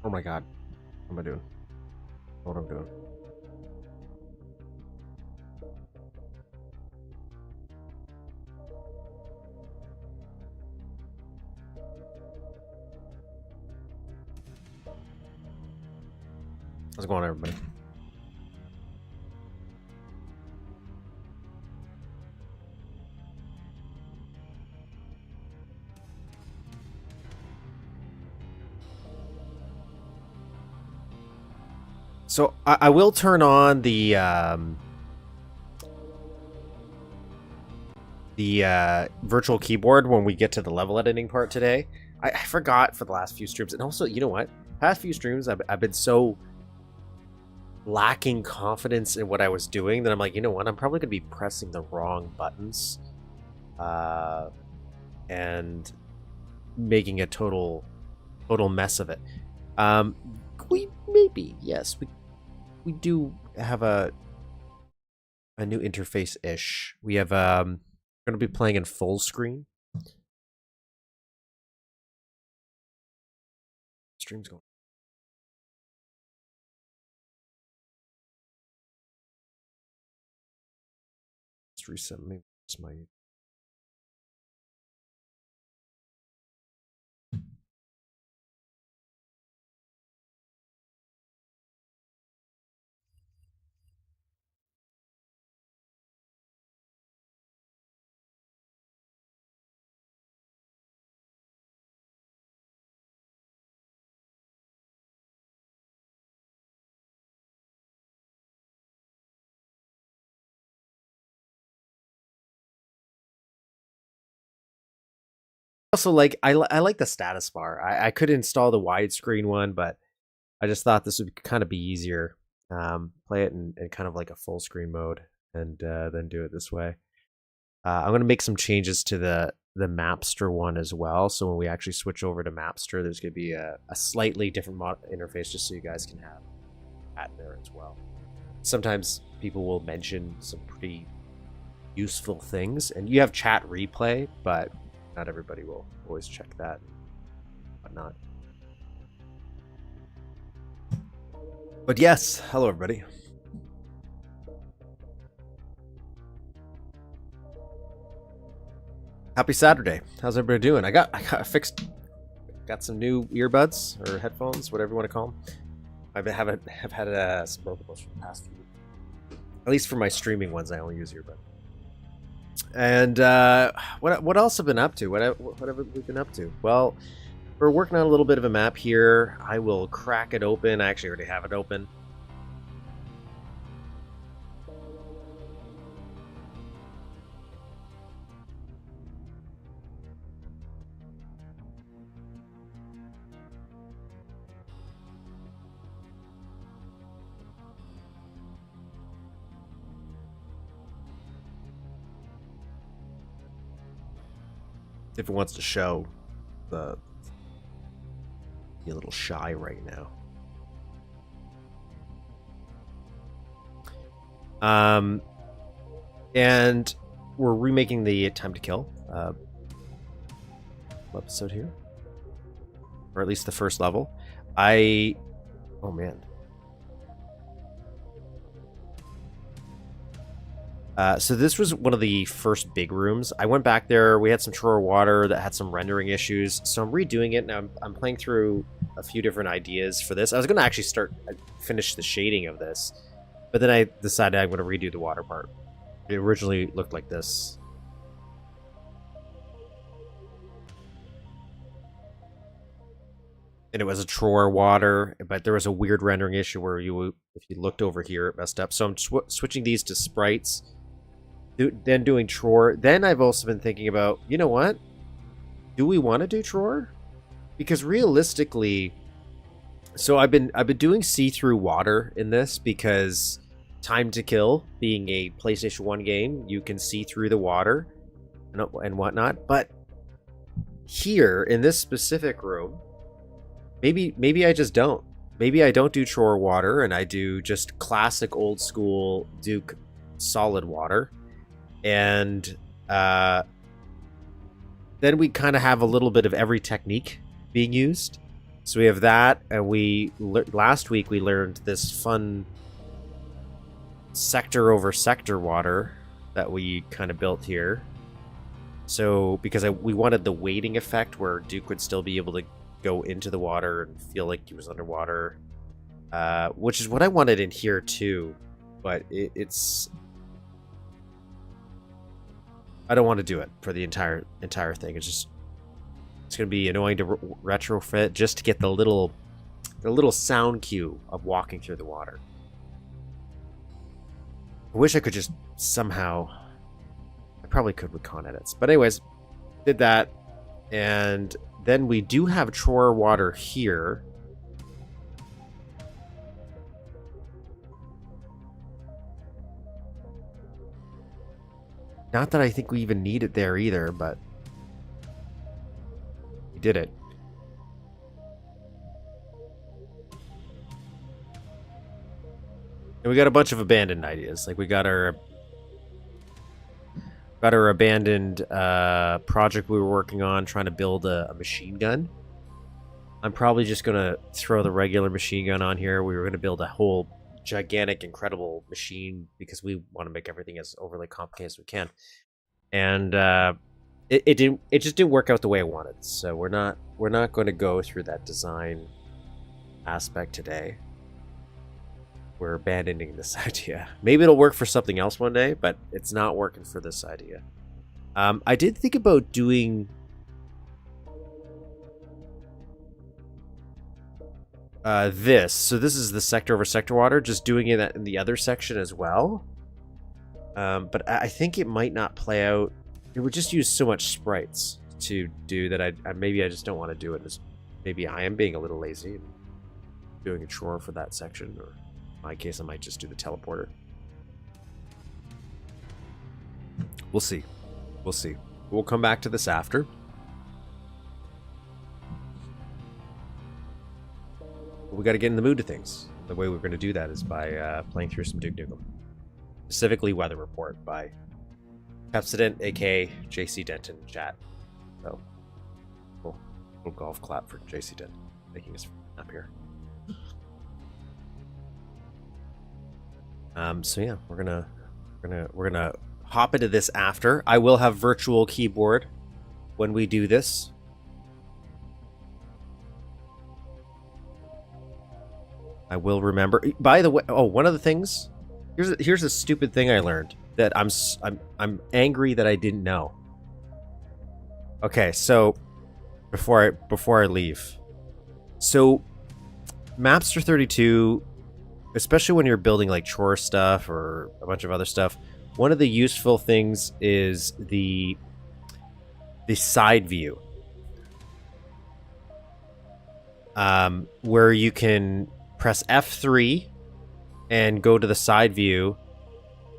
Oh my god. What am I doing? What am I doing? How's it going, everybody? So I will turn on the virtual keyboard when we get to the level editing part today. I forgot for the last few streams, and also, you know what? Past few streams, I've been so lacking confidence in what I was doing that I'm like, you know what? I'm probably gonna be pressing the wrong buttons, and making a total mess of it. We maybe, yes, we do have a new interface ish. We have we're gonna be playing in full screen. Stream's going. Let's reset. Maybe it's my. Also, like I like the status bar. I could install the widescreen one, but I just thought this would kind of be easier. Play it in kind of like a full screen mode, and then do it this way. I'm gonna make some changes to the Mapster one as well. So when we actually switch over to Mapster, there's gonna be a slightly different interface, just so you guys can have that there as well. Sometimes people will mention some pretty useful things, and you have chat replay, but not everybody will always check that and whatnot. But yes, hello everybody. Happy Saturday. How's everybody doing? I got some new earbuds or headphones, whatever you want to call them. Have had some broken ones for the past few. At least for my streaming ones, I only use earbuds. And what else have I been up to? What have we been up to? Well, we're working on a little bit of a map here. I will crack it open. I actually already have it open. If it wants to show, be a little shy right now. And we're remaking the Time to Kill episode here, or at least the first level. Oh man. So this was one of the first big rooms. I went back there. We had some Troyer water that had some rendering issues, so I'm redoing it now. I'm playing through a few different ideas for this. I was going to actually finish the shading of this, but then I decided I'm going to redo the water part. It originally looked like this. And it was a Troyer water, but there was a weird rendering issue where if you looked over here, it messed up. So I'm switching these to sprites. Then doing Troyer. Then I've also been thinking about, you know what? Do we want to do Troyer? Because realistically, so I've been doing see-through water in this because Time to Kill, being a PlayStation 1 game, you can see through the water and whatnot. But here in this specific room, maybe I just don't. Maybe I don't do Troyer water and I do just classic old school Duke solid water. And then we kind of have a little bit of every technique being used. So we have that, and last week we learned this fun sector over sector water that we kind of built here. So because we wanted the weighting effect where Duke would still be able to go into the water and feel like he was underwater, which is what I wanted in here too, but it's I don't want to do it for the entire thing. It's going to be annoying to retrofit just to get the little sound cue of walking through the water. I wish I could just somehow. I probably could with con edits, but anyways, did that, and then we do have chore water here. Not that I think we even need it there either, but we did it. And we got a bunch of abandoned ideas. Like we got our abandoned project we were working on, trying to build a machine gun. I'm probably just gonna throw the regular machine gun on here. We were gonna build a whole gigantic, incredible machine because we want to make everything as overly complicated as we can. And it just didn't work out the way I wanted. So we're not going to go through that design aspect today. We're abandoning this idea. Maybe it'll work for something else one day, but it's not working for this idea. I did think about doing this. So this is the sector over sector water, just doing it in the other section as well. But I think it might not play out. It would just use so much sprites to do that. Maybe I just don't want to do it. Maybe I am being a little lazy and doing a chore for that section, or in my case, I might just do the teleporter. We'll see. We'll see. We'll come back to this after. But we got to get in the mood to things. The way we're going to do that is by playing through some Duke Nukem. Specifically, Weather Report by Pepsodent, aka JC Denton chat. So, little golf clap for JC Denton making us up here. So yeah, we're gonna hop into this after. I will have virtual keyboard when we do this. I will remember. By the way, one of the things. Here's a stupid thing I learned that I'm angry that I didn't know. Okay, so before I leave, so Mapster 32, especially when you're building like chore stuff or a bunch of other stuff, one of the useful things is the side view, where you can press F3 and go to the side view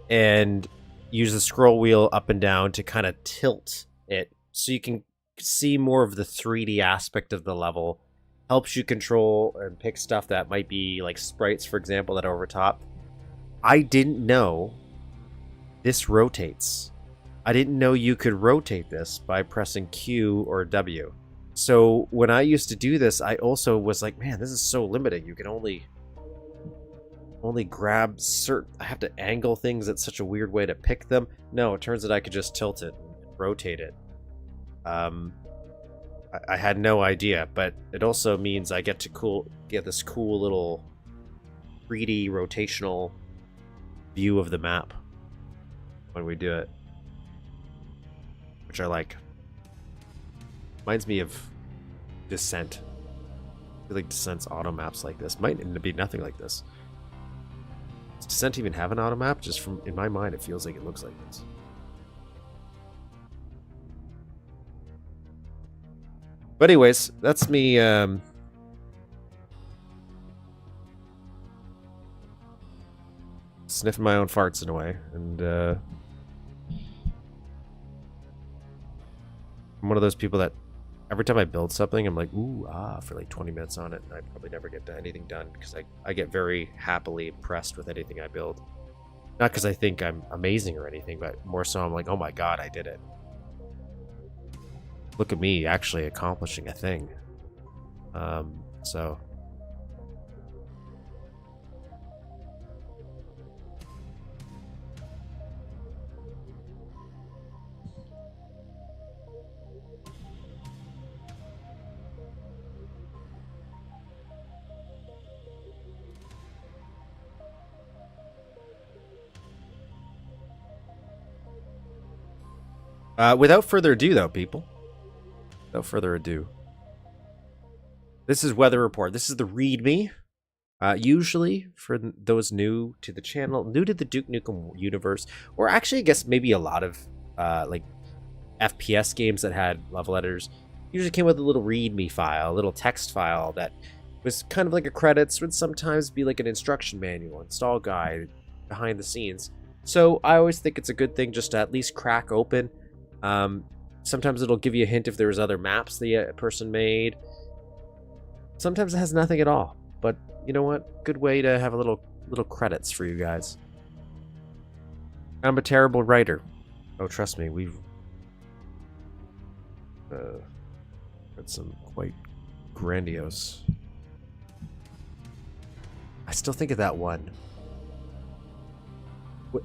and use the scroll wheel up and down to kind of tilt it so you can see more of the 3D aspect of the level. Helps you control and pick stuff that might be like sprites, for example, that are over top. I didn't know this rotates. I didn't know you could rotate this by pressing Q or W. So when I used to do this, I also was like, man, this is so limiting. You can only grab certain. I have to angle things at such a weird way to pick them. No, it turns out I could just tilt it and rotate it. I had no idea, but it also means I get this cool little 3D rotational view of the map when we do it, which I like. Reminds me of Descent. I feel like Descent's auto maps like this might be nothing like this. Does Descent even have an auto map? Just from in my mind, it feels like it looks like this. But anyways, that's me sniffing my own farts in a way, and I'm one of those people that every time I build something, I'm like, ooh, for like 20 minutes on it, and I probably never get anything done because I get very happily impressed with anything I build. Not because I think I'm amazing or anything, but more so I'm like, oh my god, I did it. Look at me actually accomplishing a thing. So without further ado, though, people. Without further ado, this is Weather Report. This is the ReadMe. Usually, for those new to the channel, new to the Duke Nukem universe, or actually, I guess maybe a lot of like FPS games that had level editors, usually came with a little ReadMe file, a little text file that was kind of like a credits, would sometimes be like an instruction manual, install guide, behind the scenes. So I always think it's a good thing just to at least crack open. Sometimes it'll give you a hint if there's other maps the person made. Sometimes it has nothing at all. But you know what? Good way to have a little credits for you guys. I'm a terrible writer. Oh, trust me, we've read some quite grandiose. I still think of that one. What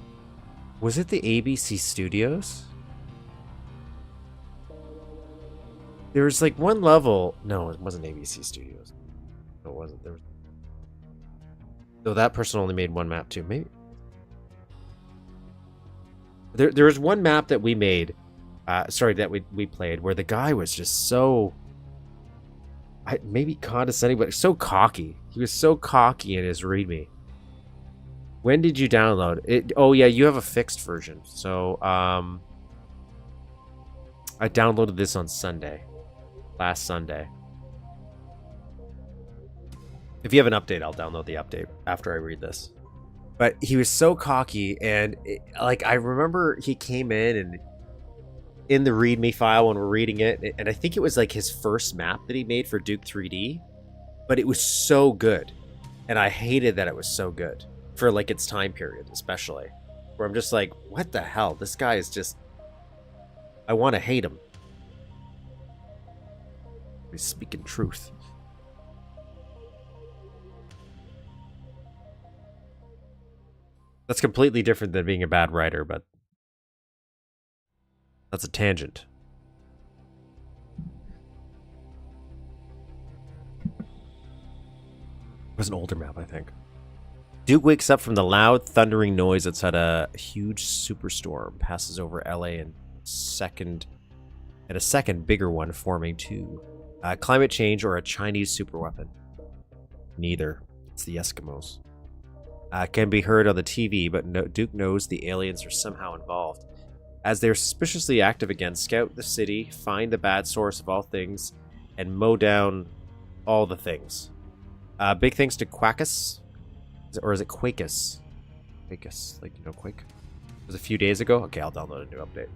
was it? The ABC Studios? There was like one level. No, it wasn't ABC Studios. No, it wasn't. There was. So that person only made one map too. Maybe. There was one map that we made. Sorry, that we played where the guy was just so. Maybe condescending, but so cocky. He was so cocky in his ReadMe. When did you download it? Oh yeah, you have a fixed version. So I downloaded this on Sunday. Last Sunday. If you have an update, I'll download the update after I read this. But he was so cocky, and like I remember he came in the ReadMe file when we're reading it, and I think it was like his first map that he made for Duke 3D, but it was so good, and I hated that it was so good for like its time period, especially. Where I'm just like, what the hell? This guy is just. I want to hate him. He's speaking truth. That's completely different than being a bad writer, but that's a tangent. It was an older map, I think. Duke wakes up from the loud, thundering noise outside a huge superstorm, passes over LA and a second bigger one forming too. Climate change or a Chinese superweapon? Neither. It's the Eskimos. Can be heard on the TV, but Duke knows the aliens are somehow involved. As they're suspiciously active again, scout the city, find the bad source of all things, and mow down all the things. Big thanks to Quackus. Or is it Quakus? Quakus, like, you know, Quake? It was a few days ago? Okay, I'll download a new update.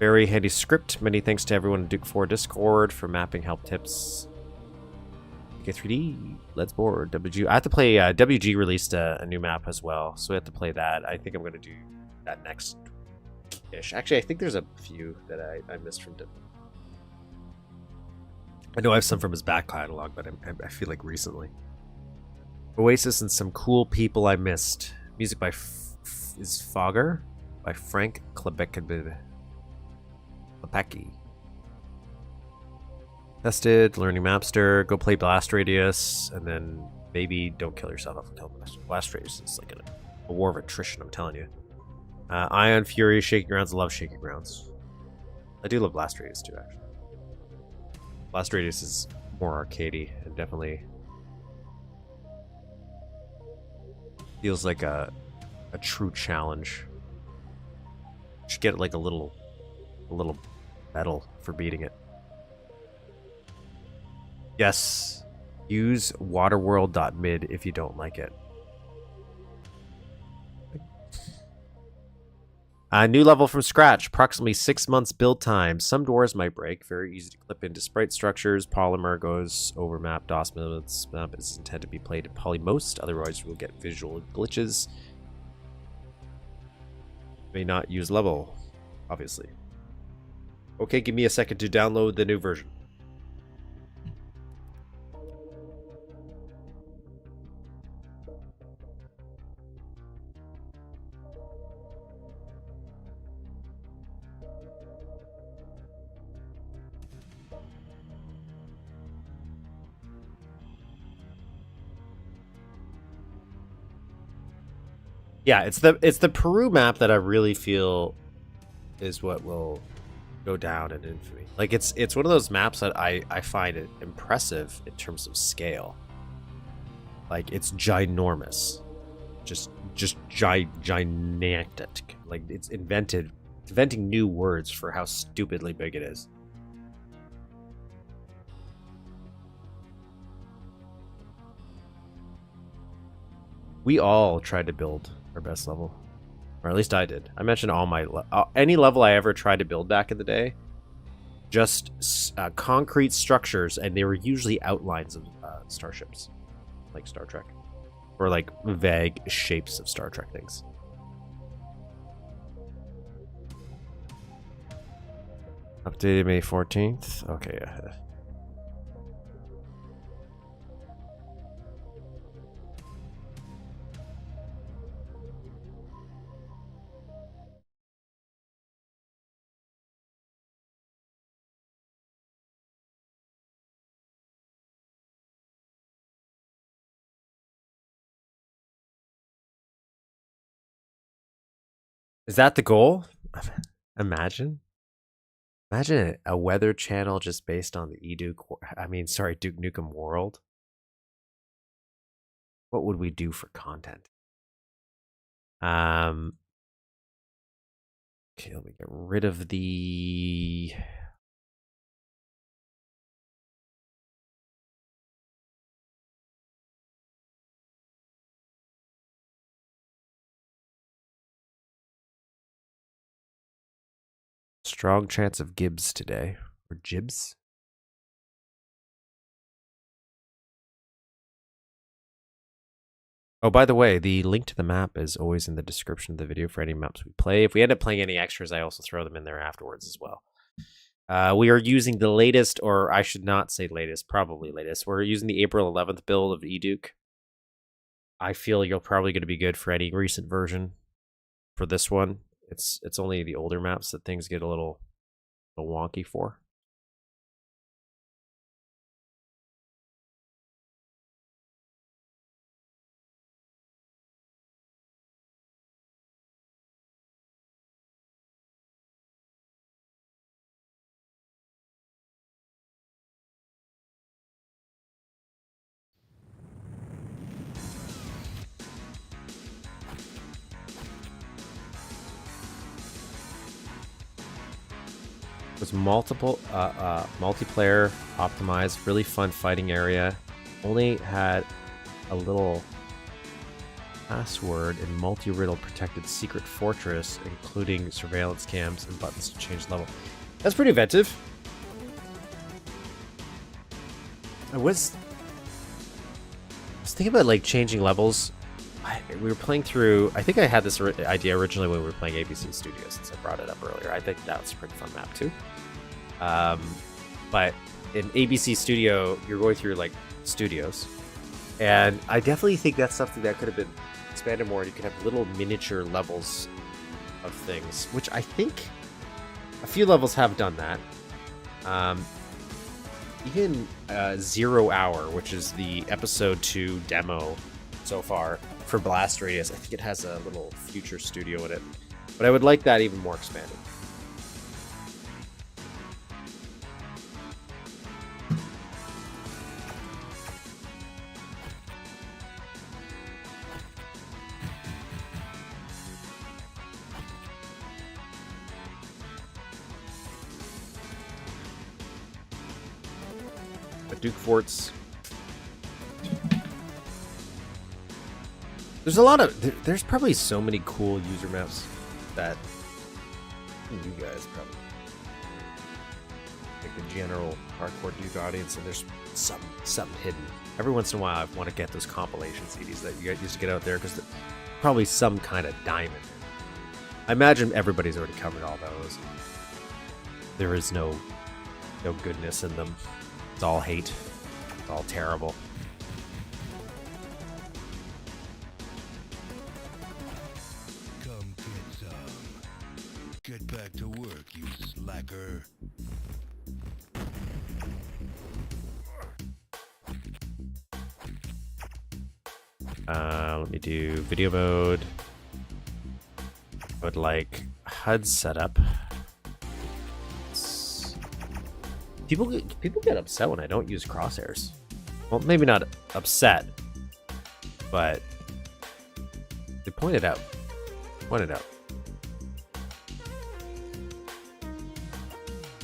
Very handy script. Many thanks to everyone in Duke 4 Discord for mapping help tips. K3D, Let's Board, WG. I have to play, WG released a new map as well, so we have to play that. I think I'm going to do that next-ish. Actually, I think there's a few that I missed from WG. I know I have some from his back catalog, but I feel like recently. Oasis and some cool people I missed. Music by is Fogger by Frank Klebecki. Tested, learning Mapster, go play Blast Radius, and then maybe don't kill yourself off until Blast Radius is like a war of attrition, I'm telling you. Ion Fury, Shaky Grounds, I love Shaky Grounds. I do love Blast Radius too, actually. Blast Radius is more arcadey and definitely feels like a true challenge. You should get like a little medal for beating it. Yes, use waterworld.mid if you don't like it. New level from scratch, approximately 6 months build time. Some doors might break, very easy to clip into sprite structures. Polymer goes over map. DOS map is intended to be played at polymost, otherwise you will get visual glitches. May not use level, obviously. Okay, give me a second to download the new version. Yeah, it's the Peru map that I really feel is what will go down in infamy. Like it's one of those maps that I find it impressive in terms of scale. Like it's ginormous, just gigantic. Like it's inventing new words for how stupidly big it is. We all tried to build our best level, or at least I did. I mentioned all my any level I ever tried to build back in the day. Just concrete structures, and they were usually outlines of starships, like Star Trek, or like vague shapes of Star Trek things. Updated May 14th. Okay. Is that the goal? Imagine. Imagine a weather channel just based on the Duke Nukem world. What would we do for content? Okay, let me get rid of the strong chance of Gibbs today. Or Jibs? Oh, by the way, the link to the map is always in the description of the video for any maps we play. If we end up playing any extras, I also throw them in there afterwards as well. We are using the latest, or I should not say latest, probably latest. We're using the April 11th build of Duke. I feel you're probably going to be good for any recent version. For this one, it's only the older maps that things get a little wonky for. It was multiplayer optimized, really fun fighting area. Only had a little password and multi-riddle protected secret fortress, including surveillance cams and buttons to change level. That's pretty inventive. I was thinking about like changing levels. We were playing through. I think I had this idea originally when we were playing ABC Studios, since I brought it up earlier. I think that was a pretty fun map too. But in ABC Studio, you're going through like studios, and I definitely think that's something that could have been expanded more. You could have little miniature levels of things, which I think a few levels have done that. Even 0 Hour, which is the episode 2 demo so far for Blast Radius, I think it has a little future studio in it, but I would like that even more expanded. Duke Forts. There's a lot of... There's probably so many cool user maps that you guys probably... like the general hardcore Duke audience, and there's something hidden. Every once in a while, I want to get those compilation CDs that you guys used to get out there, because probably some kind of diamond. I imagine everybody's already covered all those. There is no goodness in them. It's all hate. It's all terrible. Come get some. Get back to work, you slacker. Let me do video mode. would like HUD setup. People get upset when I don't use crosshairs. Well, maybe not upset, but they point it out. Point it out.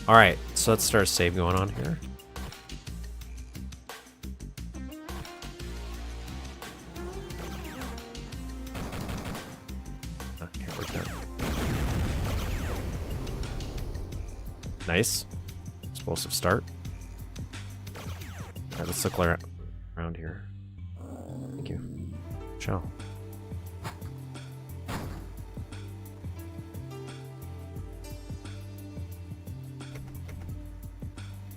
All right, so let's start a save going on here. Can't work that. Nice. Explosive start. Alright, let's look around here. Thank you. Ciao.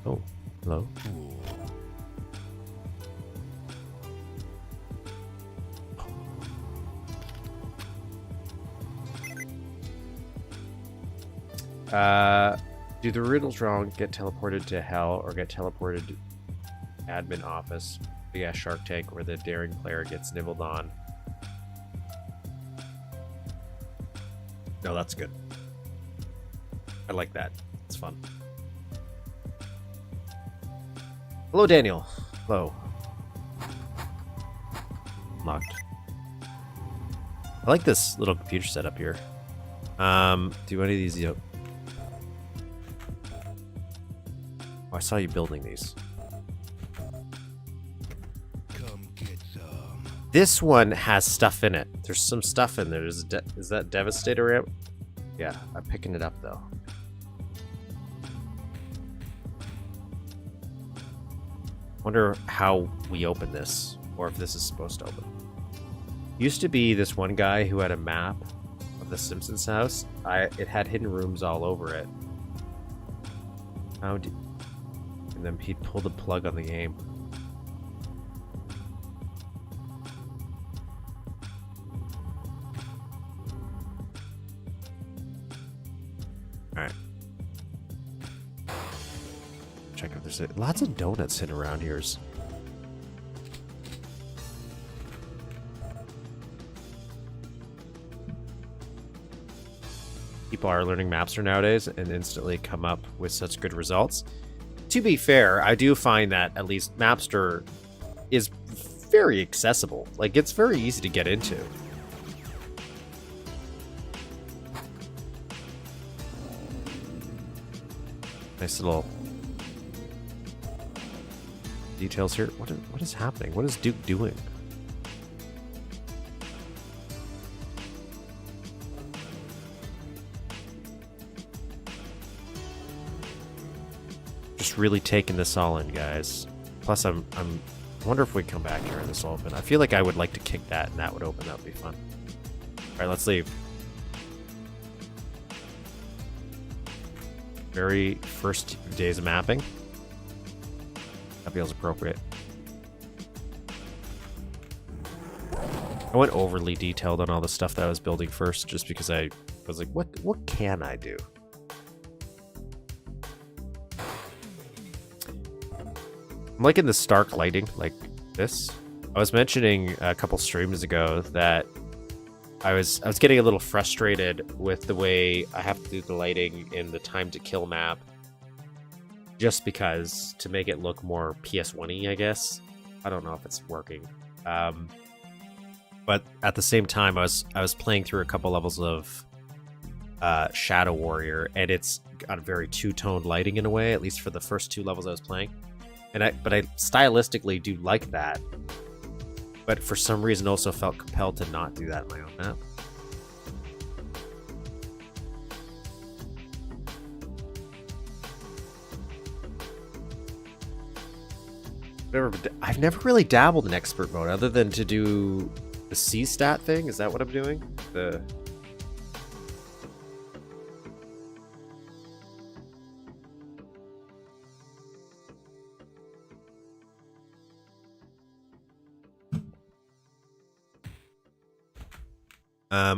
Oh, hello. Do the riddles wrong, get teleported to hell, or get teleported to admin office, big ass Shark Tank, where the daring player gets nibbled on. No, that's good. I like that. It's fun. Hello, Daniel. Hello. Locked. I like this little computer setup here. Do any of these, you know... Oh, I saw you building these. Come get some. This one has stuff in it. There's some stuff in there. Is that Devastator amp? Yeah, I'm picking it up though. Wonder how we open this, or if this is supposed to open. Used to be this one guy who had a map of the Simpsons house. It had hidden rooms all over it. And then he pulled the plug on the game. Alright. Check if there's lots of donuts sitting around here. People are learning Mapster nowadays and instantly come up with such good results. To be fair, I do find that at least Mapster is very accessible. Like, it's very easy to get into. Nice little details here. What is happening? What is Duke doing? Just really taking this all in, guys. Plus, I wonder if we come back here and this will open. I feel like I would like to kick that and that would open. That would be fun. All right, let's leave. Very first days of mapping. That feels appropriate. I went overly detailed on all the stuff that I was building first, just because I was like, what can I do? I'm liking the stark lighting like this. I was mentioning a couple streams ago that I was getting a little frustrated with the way I have to do the lighting in the time to kill map, just because to make it look more PS1-y, I guess. I don't know if it's working. But at the same time, I was playing through a couple levels of Shadow Warrior, and it's got a very two-toned lighting in a way, at least for the first two levels I was playing. But I stylistically do like that, but for some reason also felt compelled to not do that in my own map. I've never really dabbled in expert mode other than to do the C stat thing. Is that what I'm doing?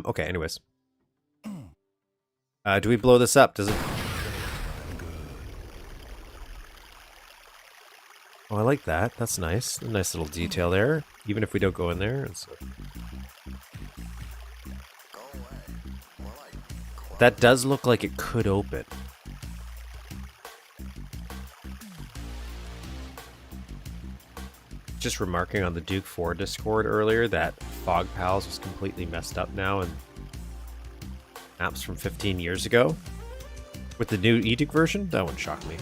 Okay, anyways. Do we blow this up? Does it... Oh, I like that. That's nice. A nice little detail there. Even if we don't go in there. It's... Go away. More like That does look like it could open. Just remarking on the Duke 4 Discord earlier that Fog Pals was completely messed up now and maps from 15 years ago. With the new Eduke version, that wouldn't shock me.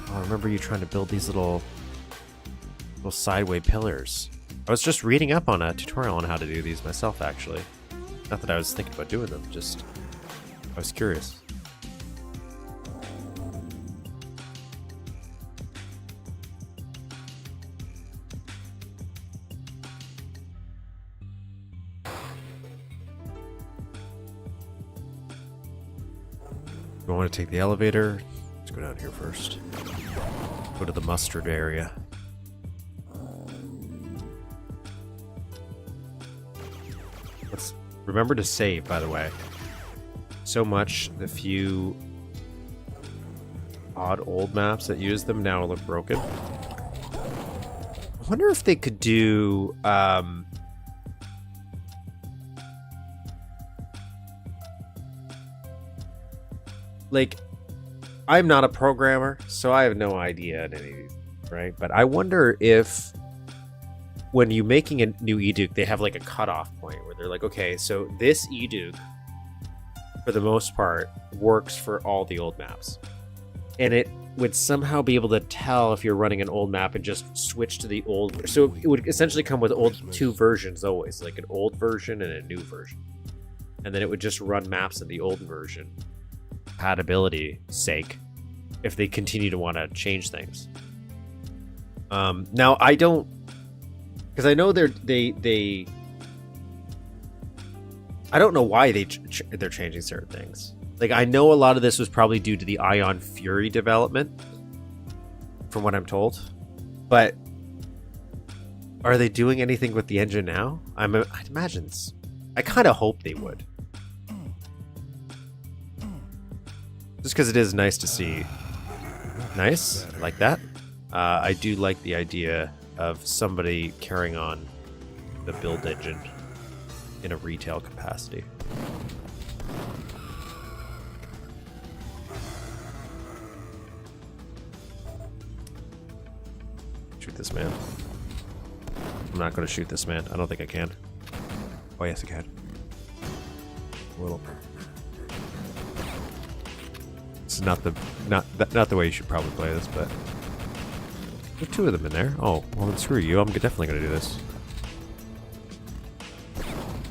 Oh, I remember you trying to build these little sideway pillars. I was just reading up on a tutorial on how to do these myself, actually. Not that I was thinking about doing them, just I was curious. Do I want to take the elevator? Let's go down here first. Go to the mustard area. Let's remember to save, by the way. So much, the few odd old maps that use them now look broken. I wonder if they could do like, I'm not a programmer, so I have no idea in any of these, right? But I wonder if when you're making a new Eduke, they have like a cutoff point where they're like, okay, so this Eduke, for the most part, works for all the old maps. And it would somehow be able to tell if you're running an old map and just switch to the old. So it would essentially come with two versions always, like an old version and a new version. And then it would just run maps in the old version, compatibility sake, if they continue to want to change things. Now I don't, because I know they I don't know why they're changing certain things. Like, I know a lot of this was probably due to the Ion Fury development, from what I'm told. But are they doing anything with the engine now? I'd imagine. I kind of hope they would. Just because it is nice to see. Nice, like that. I do like the idea of somebody carrying on the build engine in a retail capacity. Shoot this man. I'm not going to shoot this man. I don't think I can. Oh yes, I can. A little. This is not the way you should probably play this, but there's two of them in there. Oh, well then screw you. I'm definitely going to do this.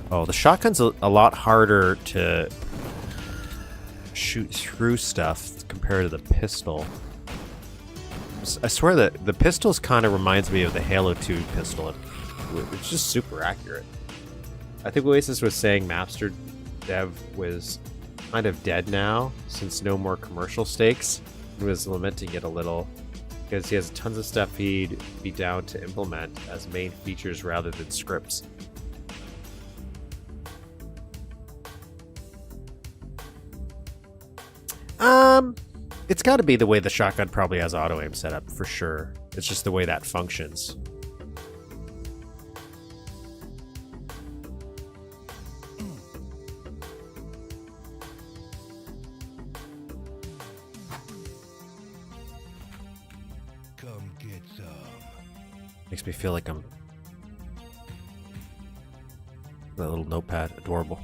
Oh, the shotgun's a lot harder to shoot through stuff compared to the pistol. I swear that the pistols kind of reminds me of the Halo 2 pistol. It's just super accurate. I think Oasis was saying Mapster Dev was kind of dead now, since no more commercial stakes. He was lamenting it a little, because he has tons of stuff he'd be down to implement as main features rather than scripts. It's got to be the way the shotgun probably has auto-aim set up, for sure. It's just the way that functions. Come get some. Makes me feel like I'm... That little notepad, adorable.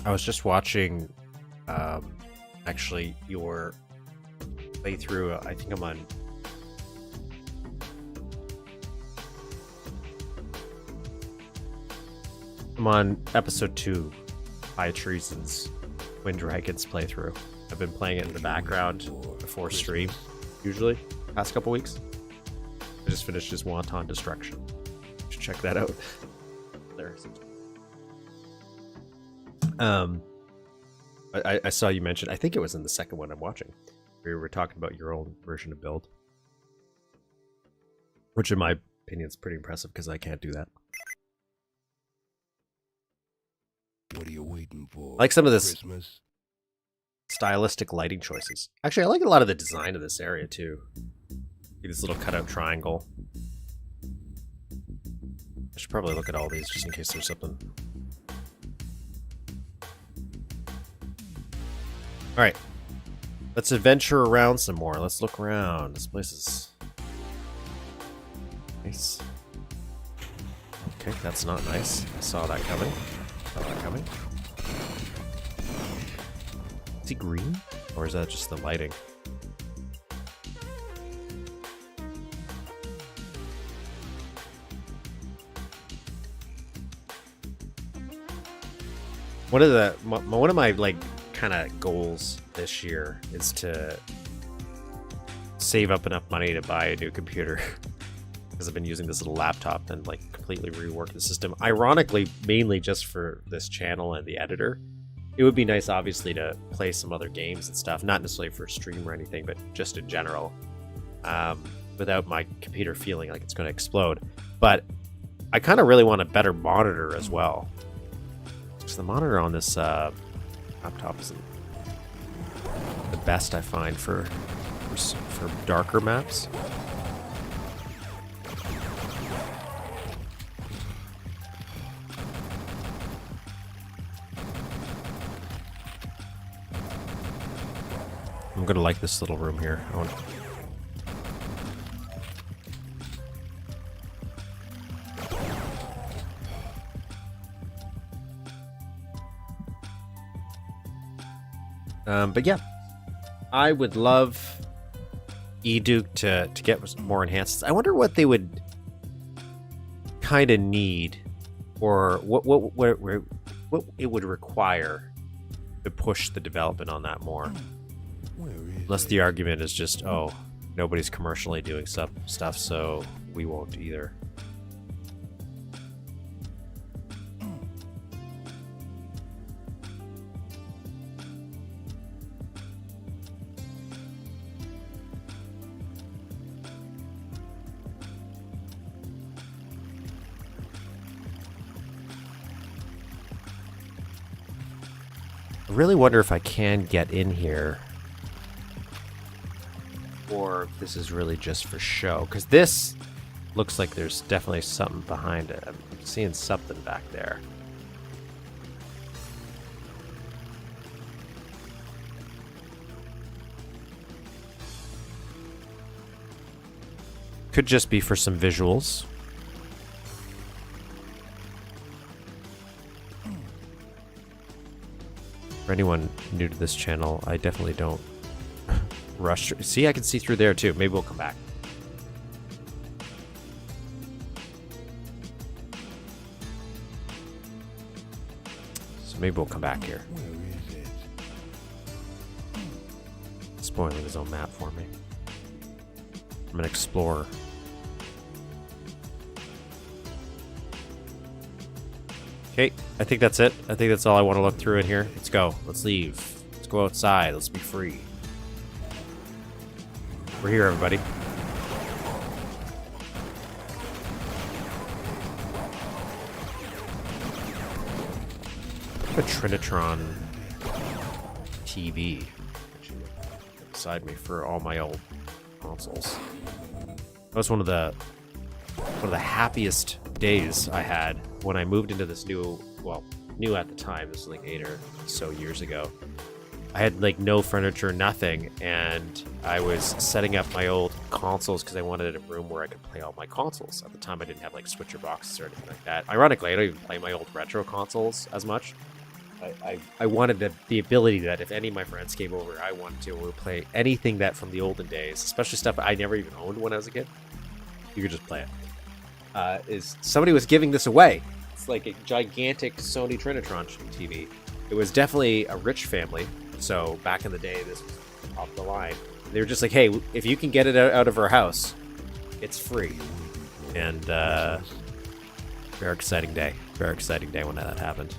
I was just watching, actually, your playthrough. I think I'm on episode 2, High Treason's Wind Dragons playthrough. I've been playing it in the background before stream, usually, past couple weeks. I just finished his Wanton Destruction. You should check that out. There. I saw you mention, I think it was in the second one I'm watching, where you were talking about your own version of build, which in my opinion is pretty impressive because I can't do that. What are you waiting for? Like some of this, Christmas? stylistic lighting choices. Actually, I like a lot of the design of this area too. This little cutout triangle. I should probably look at all these just in case there's something. Alright. Let's adventure around some more. Let's look around. This place is nice. Okay, that's not nice. I saw that coming. Is he green? Or is that just the lighting? One of my like kind of goals this year is to save up enough money to buy a new computer because I've been using this little laptop and like completely rework the system. Ironically, mainly just for this channel and the editor. It would be nice, obviously, to play some other games and stuff, not necessarily for stream or anything, but just in general, without my computer feeling like it's going to explode. But I kind of really want a better monitor as well. Because the monitor on this laptop isn't the best I find for darker maps. I'm gonna like this little room here. But yeah, I would love Duke to get more enhancements. I wonder what they would kind of need, or what it would require to push the development on that more. Unless the argument is just, oh, nobody's commercially doing stuff, so we won't either. I really wonder if I can get in here, or if this is really just for show, because this looks like there's definitely something behind it. I'm seeing something back there. Could just be for some visuals. For anyone new to this channel, I definitely don't rush. See, I can see through there too. Maybe we'll come back. So maybe we'll come back here. Spoiling his own map for me. I'm an explorer. Okay, I think that's it. I think that's all I want to look through in here. Let's go. Let's leave. Let's go outside. Let's be free. We're here, everybody. A Trinitron TV beside me for all my old consoles. That was one of the happiest days I had when I moved into this new at the time, this was like 8 or so years ago. I had like no furniture, nothing, and I was setting up my old consoles because I wanted a room where I could play all my consoles. At the time, I didn't have like switcher boxes or anything like that. Ironically, I don't even play my old retro consoles as much. I wanted the ability that if any of my friends came over, I wanted to play anything that from the olden days, especially stuff I never even owned when I was a kid. You could just play it. Somebody was giving this away. It's like a gigantic Sony Trinitron TV. It was definitely a rich family. So back in the day, this was off the line. They were just like, hey, if you can get it out of our house, it's free. And very exciting day. Very exciting day when that happened.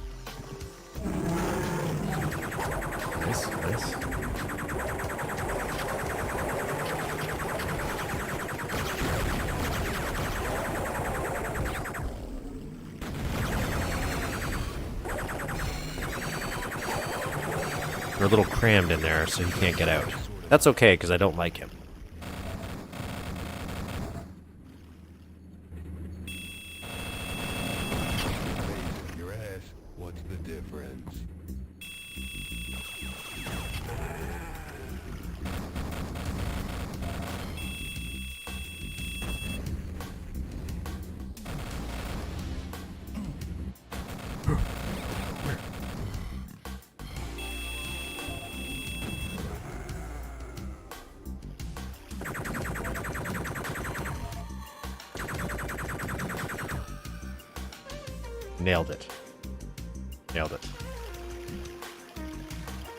Nice, nice. They're a little crammed in there, so he can't get out. That's okay, because I don't like him. Your ass, what's the difference? Nailed it. Nailed it.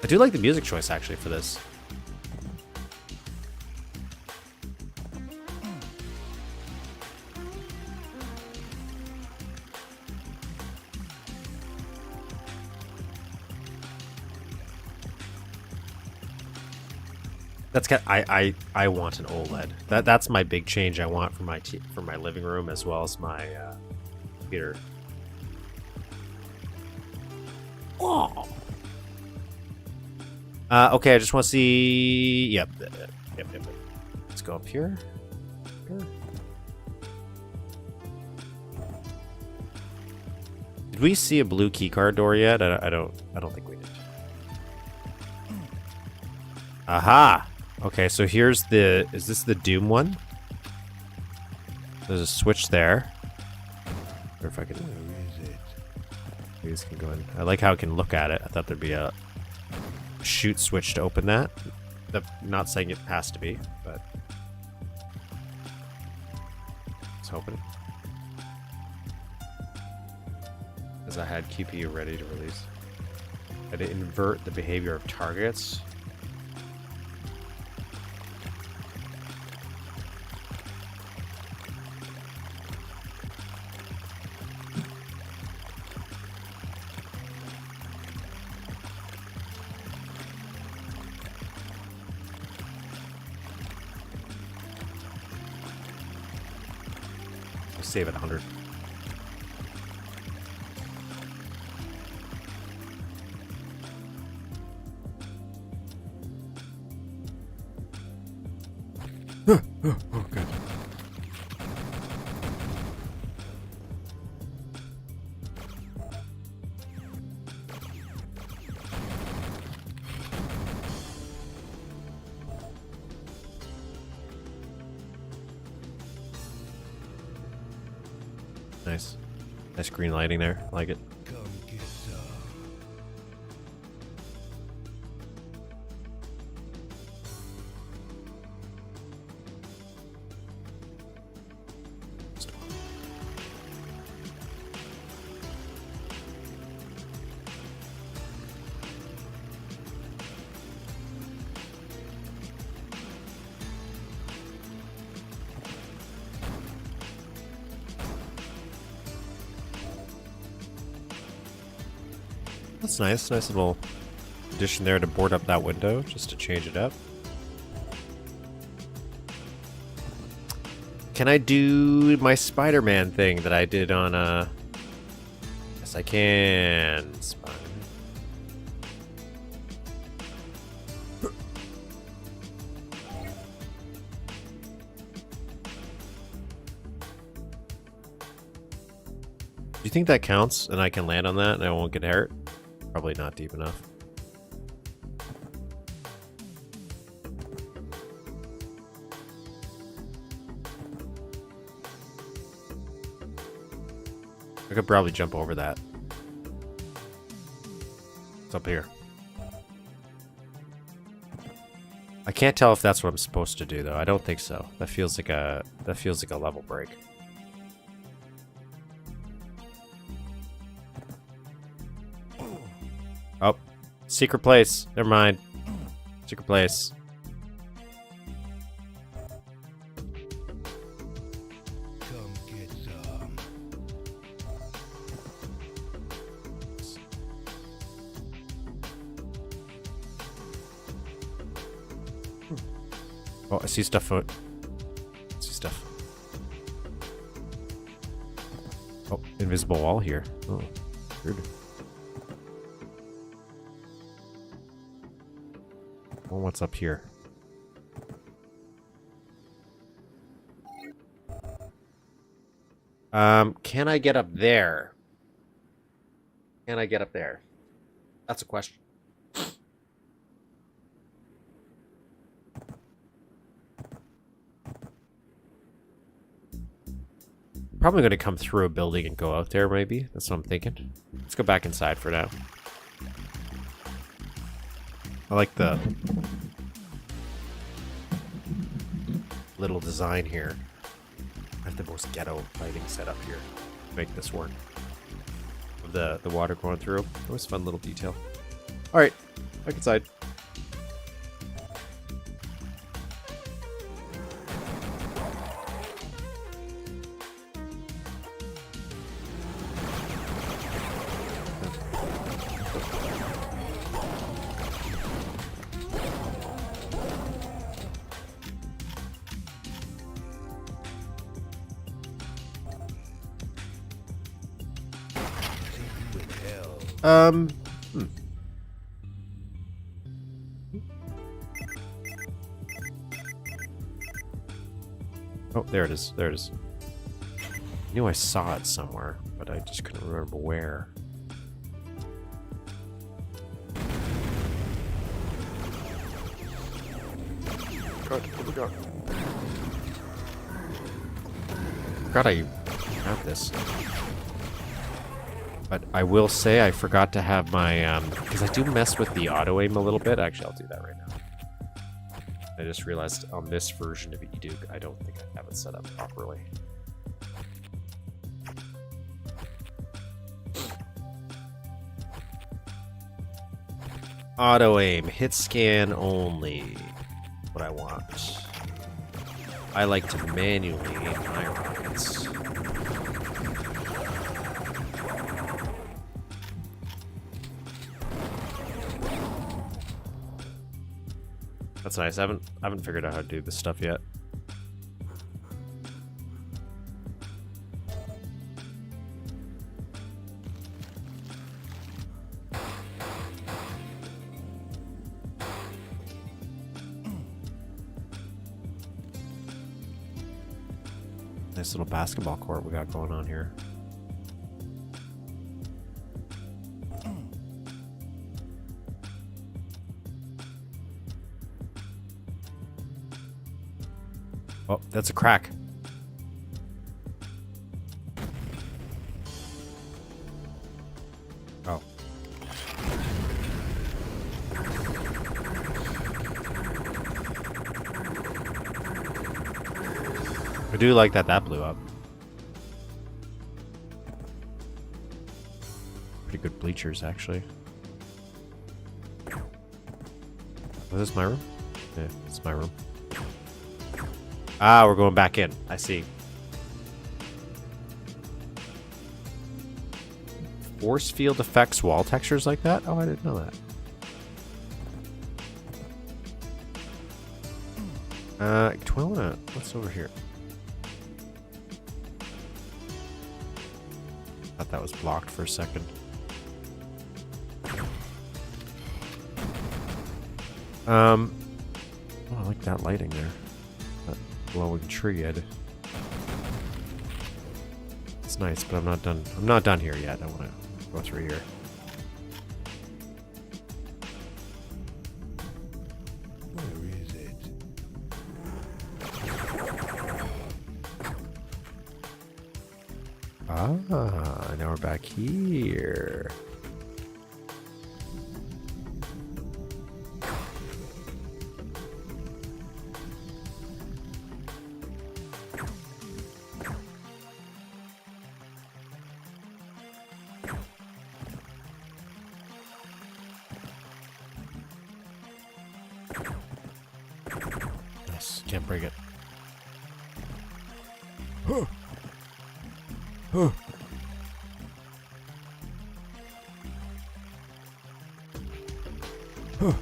I do like the music choice, actually, for this. That's I want an OLED. That's my big change I want for my living room as well as my computer. Oh. Okay, I just want to see. Yep. Let's go up here. Did we see a blue keycard door yet? I don't think we did. Aha! Okay, so here's the. Is this the Doom one? There's a switch there. Or if I can. These can go in. I like how I can look at it. I thought there'd be a shoot switch to open that. I'm not saying it has to be, but let's open it. As I had QPU ready to release. I had to invert the behavior of targets. Save at 100. Okay. Nice. Nice green lighting there. I like it. Come get some. That's nice. Nice little addition there to board up that window, just to change it up. Can I do my Spider-Man thing that I did on, Yes, I can. Spider-Man. Do you think that counts and I can land on that and I won't get hurt? Probably not deep enough. I could probably jump over that. It's up here. I can't tell if that's what I'm supposed to do though. I don't think so. That feels like a level break. Oh, secret place. Never mind. Secret place. Come get some. Oh, I see stuff. I see stuff. Oh, invisible wall here. Oh, weird. Oh, what's up here? Can I get up there? Can I get up there? That's a question. Probably going to come through a building and go out there, maybe. That's what I'm thinking. Let's go back inside for now. I like the little design here. I have the most ghetto lighting set up here to make this work. The water going through. Always a fun little detail. Alright, back inside. Oh, there it is. There it is. I knew I saw it somewhere, but I just couldn't remember where. God, what we got? Forgot I have this. But I will say I forgot to have my, because I do mess with the auto aim a little bit. Actually, I'll do that right now. I just realized on this version of Duke, I don't think I have it set up properly. Auto aim, hit scan only. What I want. I like to manually aim my rockets. That's nice. I haven't figured out how to do this stuff yet. Nice little basketball court we got going on here. Oh, that's a crack. Oh. I do like that that blew up. Pretty good bleachers, actually. Was this my room? Yeah, it's my room. Ah, we're going back in. I see. Force field affects wall textures like that? Oh, I didn't know that. Do I wanna... What's over here? Thought that was blocked for a second. Oh, I like that lighting there. That glowing tree head. It's nice, but I'm not done. I'm not done here yet. I want to go through here. Where is it? Ah, now we're back here. Nice. Can't break it. Huh. Huh. Huh.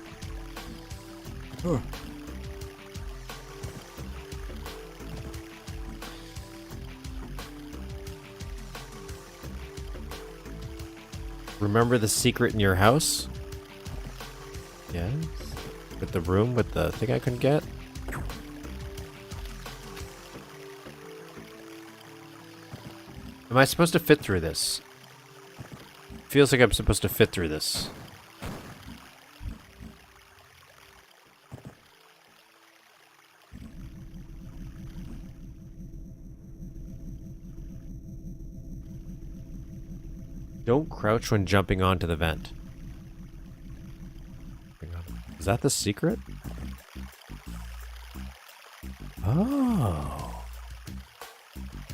Huh. Remember the secret in your house? Yes. But the room with the thing I couldn't get? Am I supposed to fit through this? Feels like I'm supposed to fit through this. Don't crouch when jumping onto the vent. Is that the secret? Oh.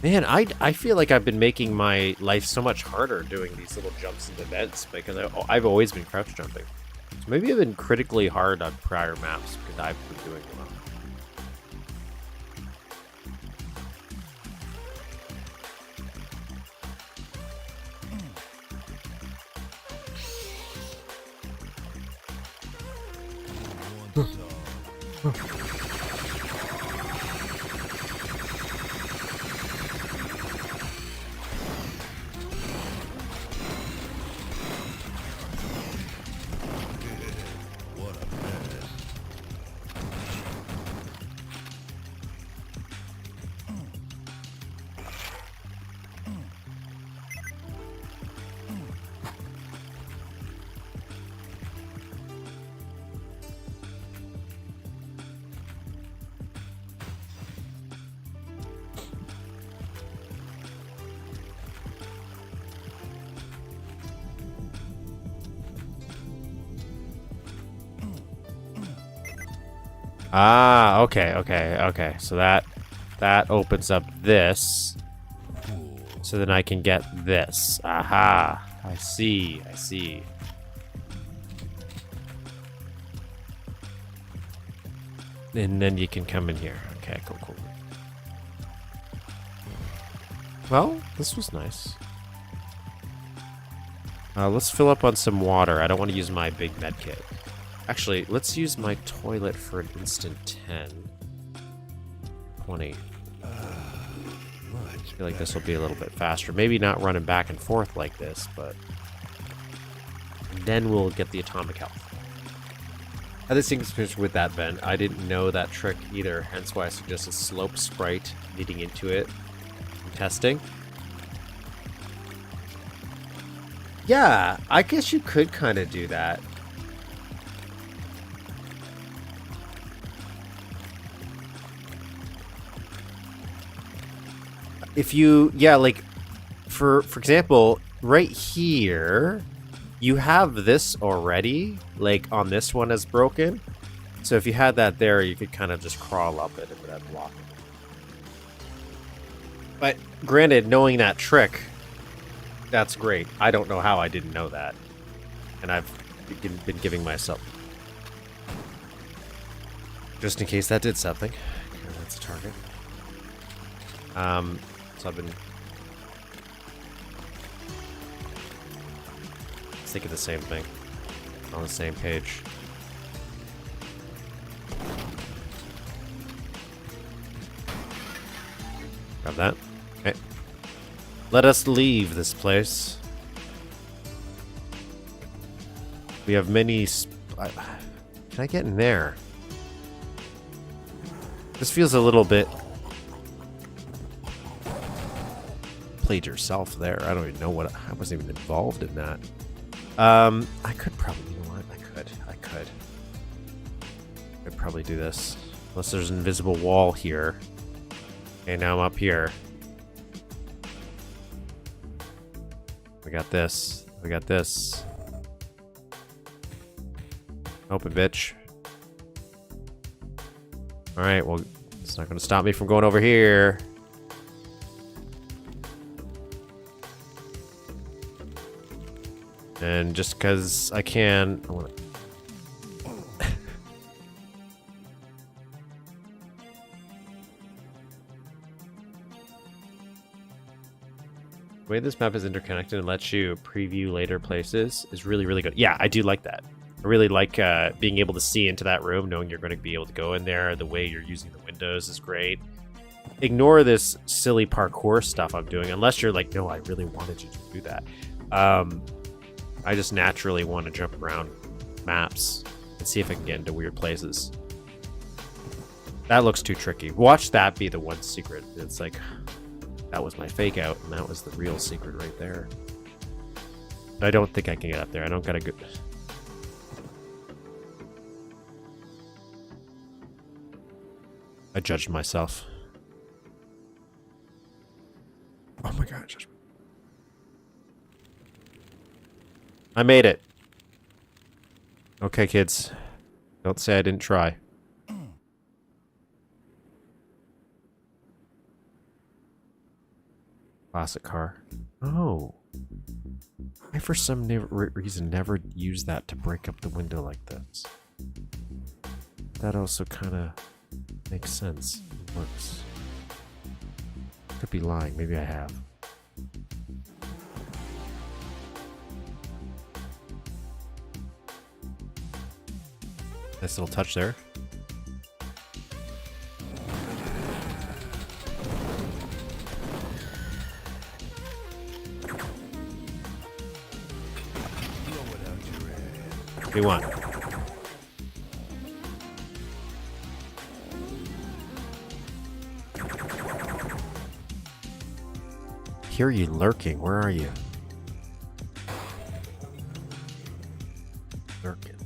Man, I feel like I've been making my life so much harder doing these little jumps into vents because I've always been crouch jumping. So maybe I've been critically hard on prior maps because I've been doing them. Ah, okay. So that opens up this. So then I can get this. Aha. I see. And then you can come in here. Okay, cool. Well, this was nice. Let's fill up on some water. I don't want to use my big med kit. Actually, let's use my toilet for an instant 10. 20. I feel like this will be a little bit faster. Maybe not running back and forth like this, but then we'll get the atomic health. Other things with that vent, I didn't know that trick either, hence why I suggested slope sprite leading into it and testing. Yeah, I guess you could kind of do that. If you, yeah, like, for example, right here, you have this already, like, on this one is broken. So if you had that there, you could kind of just crawl up it without blocking it. But granted, knowing that trick, that's great. I don't know how I didn't know that. And I've been giving myself... just in case that did something. Okay, that's a target. So I've been thinking the same thing. On the same page. Grab that. Okay. Let us leave this place. We have many... Can I get in there? This feels a little bit... Played yourself there. I don't even know what... I wasn't even involved in that. I could probably... You know what? I could. I'd probably do this. Unless there's an invisible wall here. Okay, now I'm up here. We got this. Open, bitch. Alright, well, it's not going to stop me from going over here. And just because I can... I want to... The way this map is interconnected and lets you preview later places is really, really good. Yeah, I do like that. I really like being able to see into that room, knowing you're going to be able to go in there. The way you're using the windows is great. Ignore this silly parkour stuff I'm doing, unless you're like, no, I really wanted you to do that. I just naturally want to jump around maps. and see if I can get into weird places. That looks too tricky. Watch that be the one secret. It's like, that was my fake out, and that was the real secret right there. But I don't think I can get up there. I don't got a good... I judged myself. Oh my god, I made it. Okay, kids. Don't say I didn't try. Classic car. Oh. I, for some reason, never used that to break up the window like this. That also kind of makes sense. It works. Could be lying. Maybe I have. Nice little touch there. What do you want? Hear you lurking. Where are you? Lurking.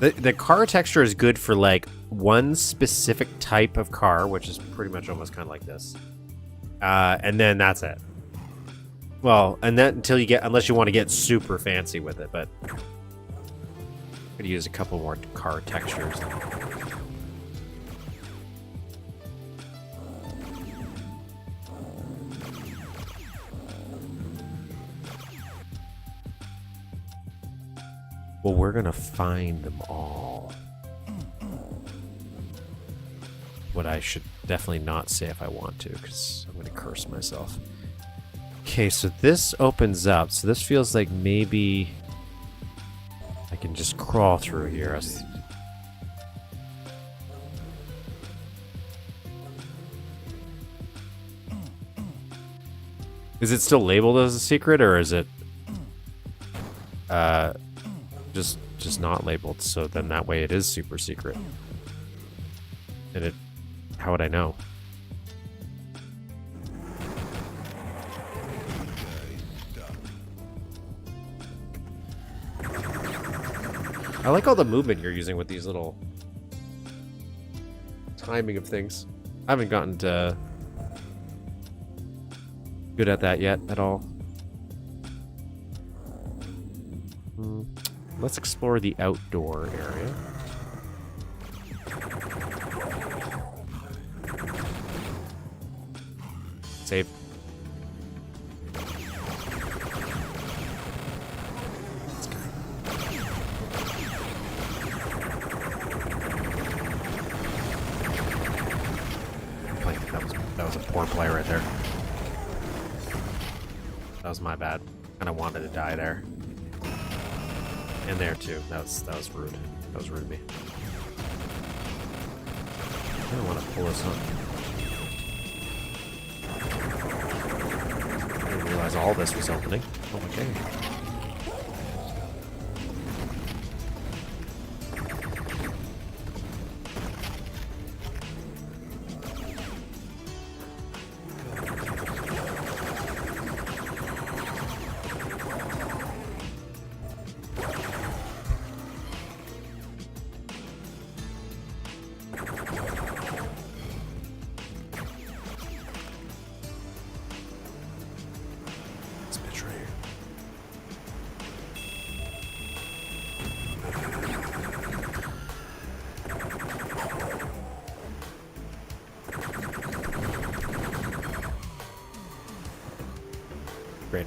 The car texture is good for like one specific type of car, which is pretty much almost kind of like this. And then that's it. Well, and then until you get, unless you want to get super fancy with it, but could use a couple more car textures. Well, we're gonna find them all. What I should definitely not say if I want to, because I'm gonna curse myself. Okay, so this opens up. So this feels like maybe I can just crawl through here. Is it still labeled as a secret, or is it just not labeled? So then that way it is super secret. And it, how would I know? I like all the movement you're using with these little timing of things. I haven't gotten to good at that yet at all. Let's explore the outdoor area. Save. That was a poor play right there. That was my bad. Kinda wanted to die there. And there too. That was rude. That was rude of me. I don't want to pull this up. I didn't realize all this was opening. Oh my god. Great.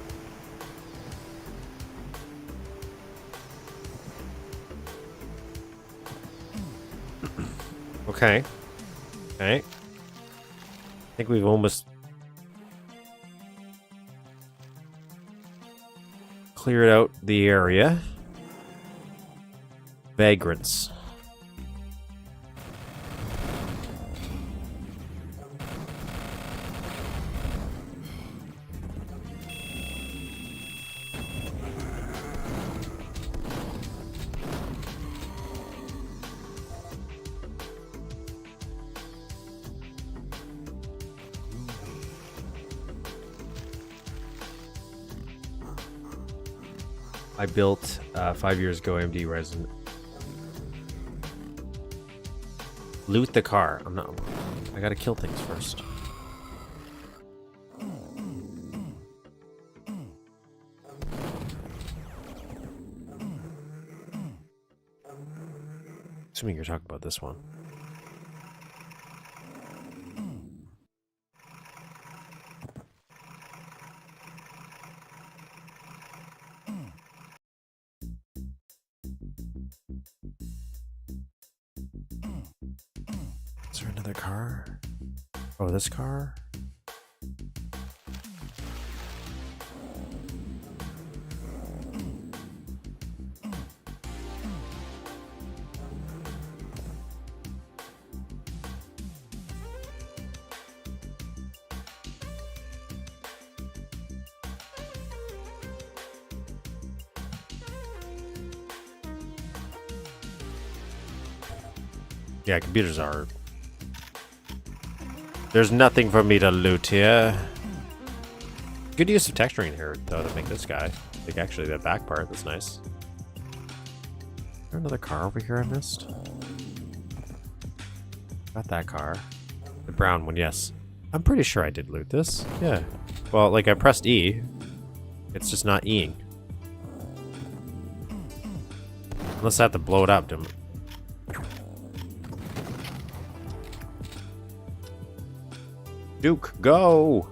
Okay. Okay. I think we've almost cleared out the area. Vagrants. I built 5 years ago AMD Ryzen. Loot the car. I'm not. I gotta kill things first. Assuming you're talking about this one. Is there another car? Oh, this car? Yeah, computers are... There's nothing for me to loot here. Good use of texturing here, though, to make this guy. Like, actually, that back part, that's nice. Is there another car over here I missed? Got that car. The brown one, yes. I'm pretty sure I did loot this. Yeah. Well, like, I pressed E. It's just not E-ing. Unless I have to blow it up to... Duke, go!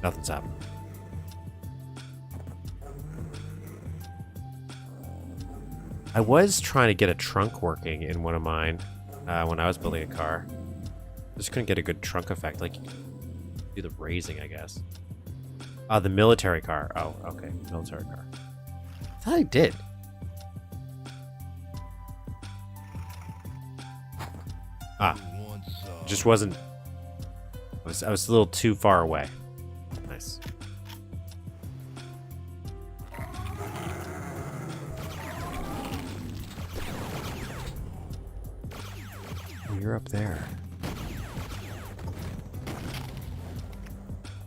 Nothing's happening. I was trying to get a trunk working in one of mine when I was building a car. Just couldn't get a good trunk effect. Like, do the raising, I guess. The military car. Oh, okay. Military car. I thought I did. Just wasn't... I was a little too far away. Nice. Oh, you're up there.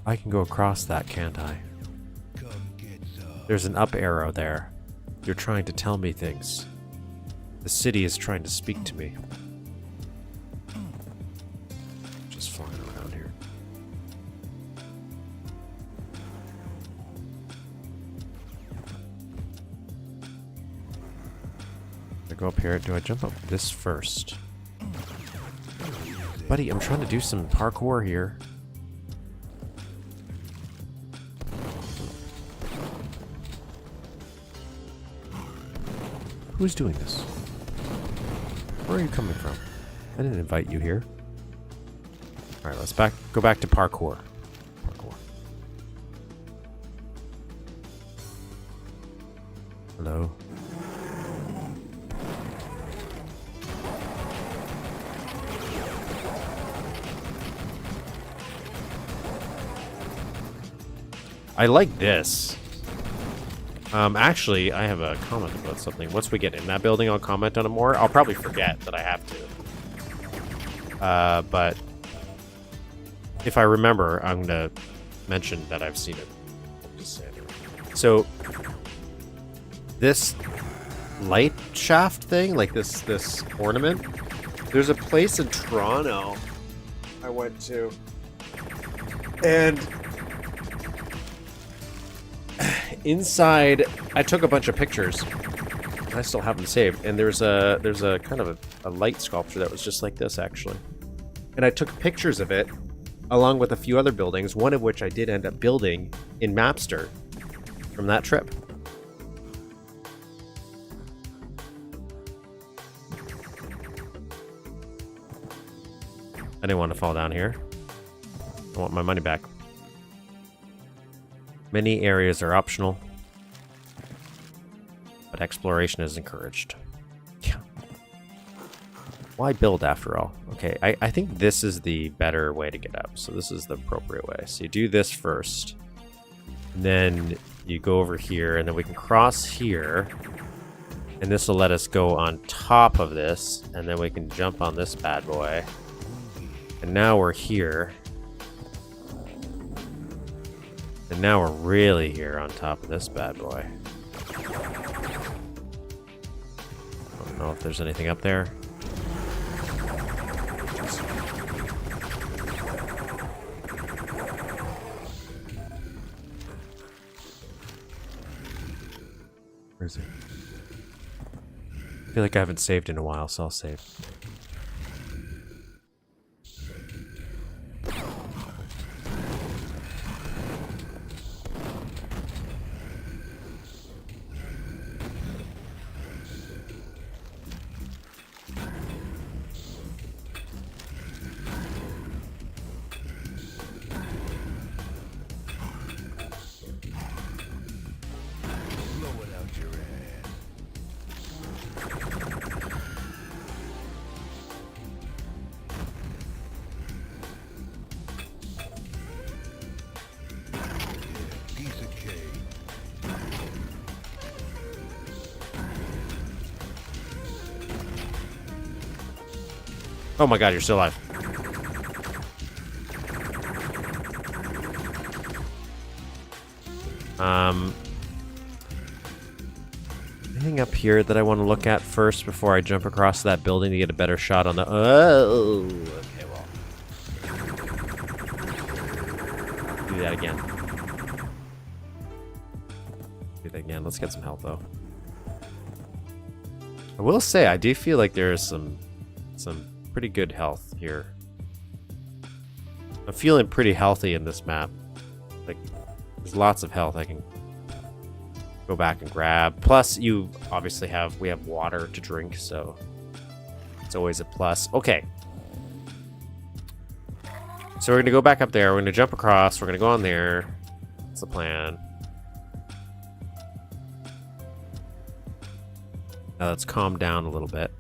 I can go across that, can't I? There's an up arrow there. You're trying to tell me things. The city is trying to speak to me. Just flying around here. Do I go up here? Do I jump up this first? Buddy, I'm trying to do some parkour here. Who's doing this? Where are you coming from? I didn't invite you here. Alright, let's go back to parkour. Parkour. Hello? I like this. Actually, I have a comment about something. Once we get in that building, I'll comment on it more. I'll probably forget that I have to. But if I remember, I'm gonna mention that I've seen it. I'll just say it. So, this light shaft thing, like this ornament, there's a place in Toronto I went to, and inside, I took a bunch of pictures. I still have them saved, and there's a kind of a light sculpture that was just like this, actually. And I took pictures of it, along with a few other buildings, one of which I did end up building in Mapster from that trip. I didn't want to fall down here. I want my money back. Many areas are optional, but exploration is encouraged. Yeah. Why build after all? Okay, I think this is the better way to get up. So this is the appropriate way. So you do this first, and then you go over here, and then we can cross here, and this will let us go on top of this, and then we can jump on this bad boy. And now we're here. And now we're really here on top of this bad boy. I don't know if there's anything up there. Where is it? I feel like I haven't saved in a while, so I'll save. Oh my god, you're still alive. Anything up here that I want to look at first before I jump across that building to get a better shot on the... Oh, okay, well. Do that again. Do that again. Let's get some health, though. I will say, I do feel like there is some pretty good health here. I'm feeling pretty healthy in this map. Like, there's lots of health I can go back and grab. Plus, you obviously we have water to drink, so it's always a plus. Okay. So we're going to go back up there. We're going to jump across. We're going to go on there. That's the plan. Now let's calm down a little bit.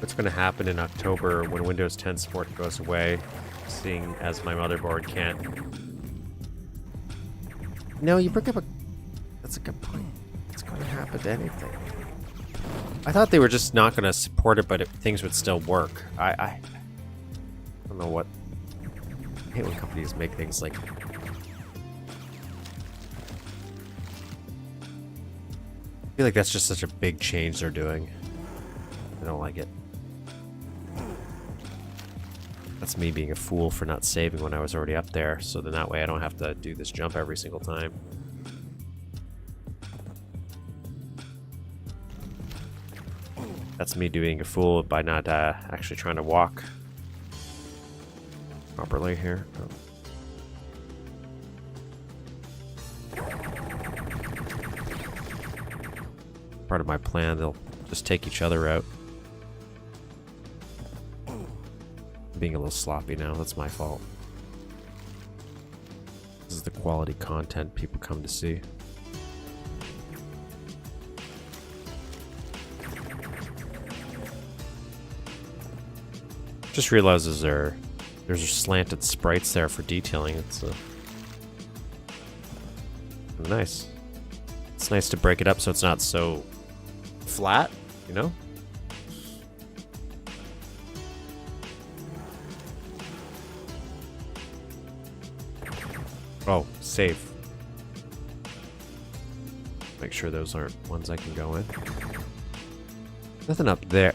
What's going to happen in October when Windows 10 support goes away, seeing as my motherboard can't... No, you bring up a... That's a good point. It's going to happen to anything. I thought they were just not going to support it, but things would still work. I don't know what... I hate when companies make things like... I feel like that's just such a big change they're doing. I don't like it. That's me being a fool for not saving when I was already up there, so then that way I don't have to do this jump every single time. That's me being a fool by not actually trying to walk properly here. Part of my plan, they'll just take each other out. Being a little sloppy now, that's my fault. This is the quality content people come to see. Just realizes there's slanted sprites there for detailing. It's nice. It's nice to break it up so it's not so flat, you know? Oh, save. Make sure those aren't ones I can go in. Nothing up there.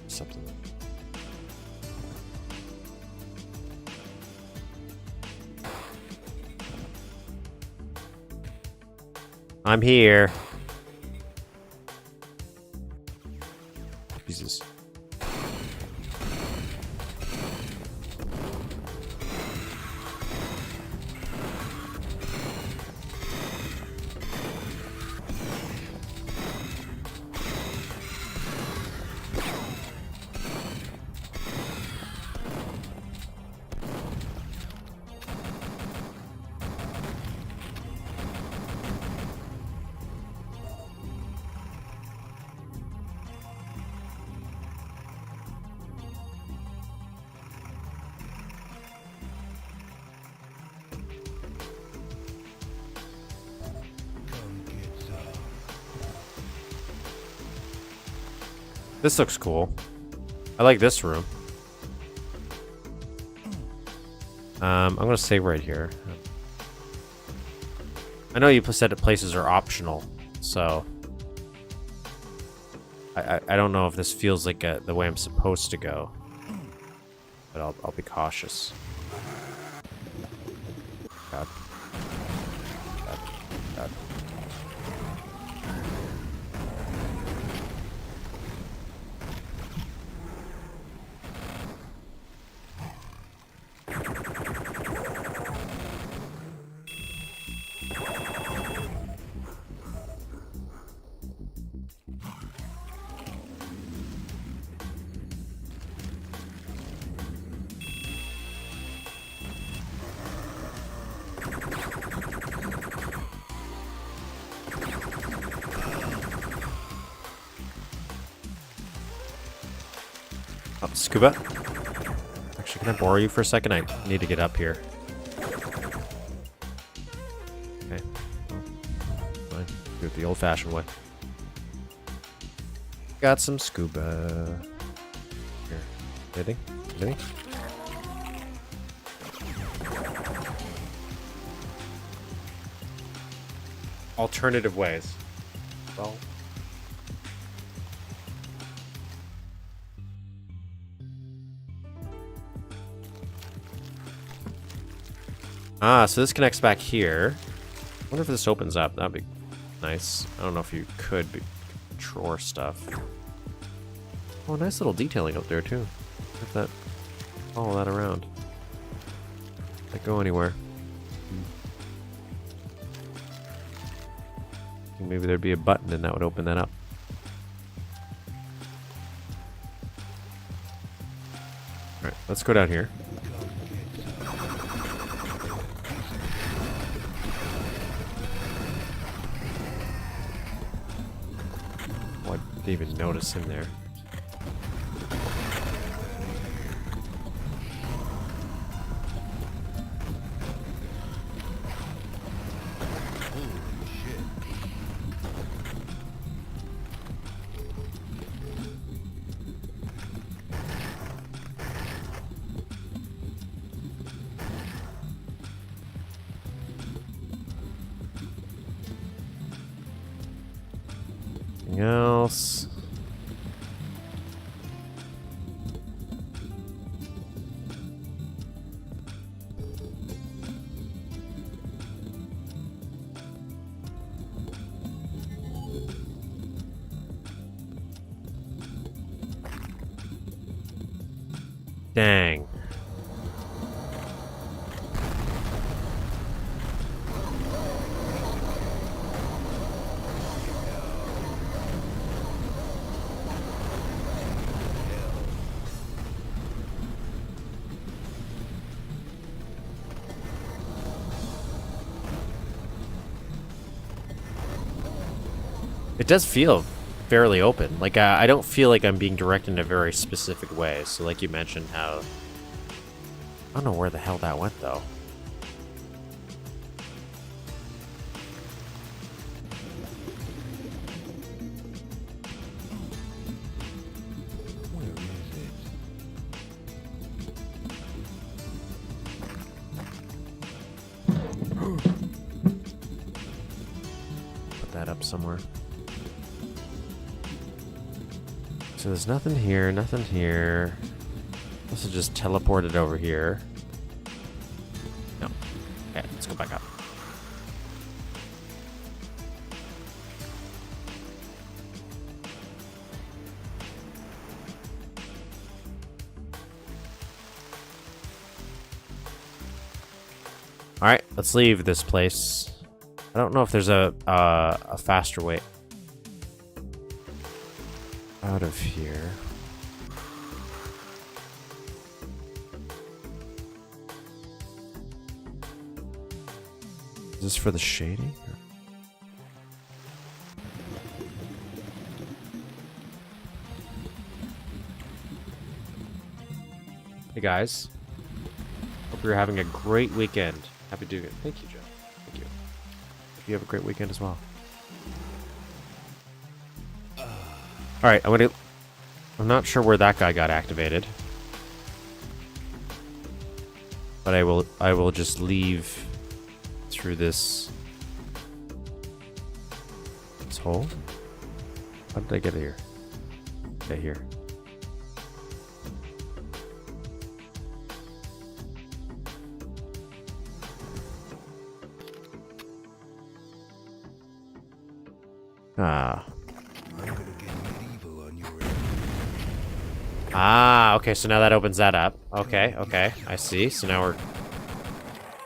Something. I'm here. Jesus. This looks cool. I like this room. I'm gonna save right here. I know you said that places are optional, so I don't know if this feels like the way I'm supposed to go, but I'll be cautious. God. God. God. Oh, scuba? Actually, can I borrow you for a second? I need to get up here. Okay. Fine. Do it the old-fashioned way. Got some scuba. Here. Anything? Anything? Alternative ways. Well. Ah, so this connects back here. I wonder if this opens up. That'd be nice. I don't know if you could drawer stuff. Oh, nice little detailing up there too. If that, follow that around. Does that go anywhere? Maybe there'd be a button and that would open that up. Alright, let's go down here. Oh, I didn't even notice him there. Anything else? Dang. It does feel fairly open. Like, I don't feel like I'm being directed in a very specific way. So like you mentioned how... I don't know where the hell that went, though. Where is it? Put that up somewhere. So there's nothing here, nothing here. This is just teleported over here. No. Okay, let's go back up. Alright, let's leave this place. I don't know if there's a faster way out of here. Is this for the shading? Hey guys. Hope you're having a great weekend. Happy to do it. Thank you, Joe. Thank you. Hope you have a great weekend as well. Alright, I'm gonna I'm not sure where that guy got activated. But I will just leave through this hole. How did I get here? Okay, here. Ah. I'm gonna get medieval on your end. Ah, okay, so now that opens that up. Okay, okay, I see. So now we're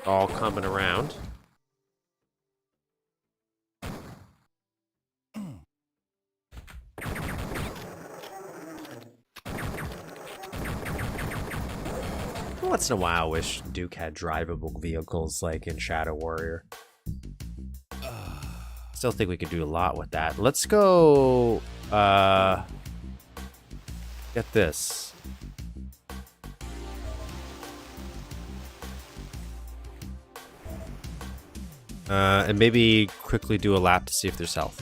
all coming around. Once in a while, I wish Duke had drivable vehicles like in Shadow Warrior. Still think we could do a lot with that. Let's go, get this. And maybe quickly do a lap to see if there's health.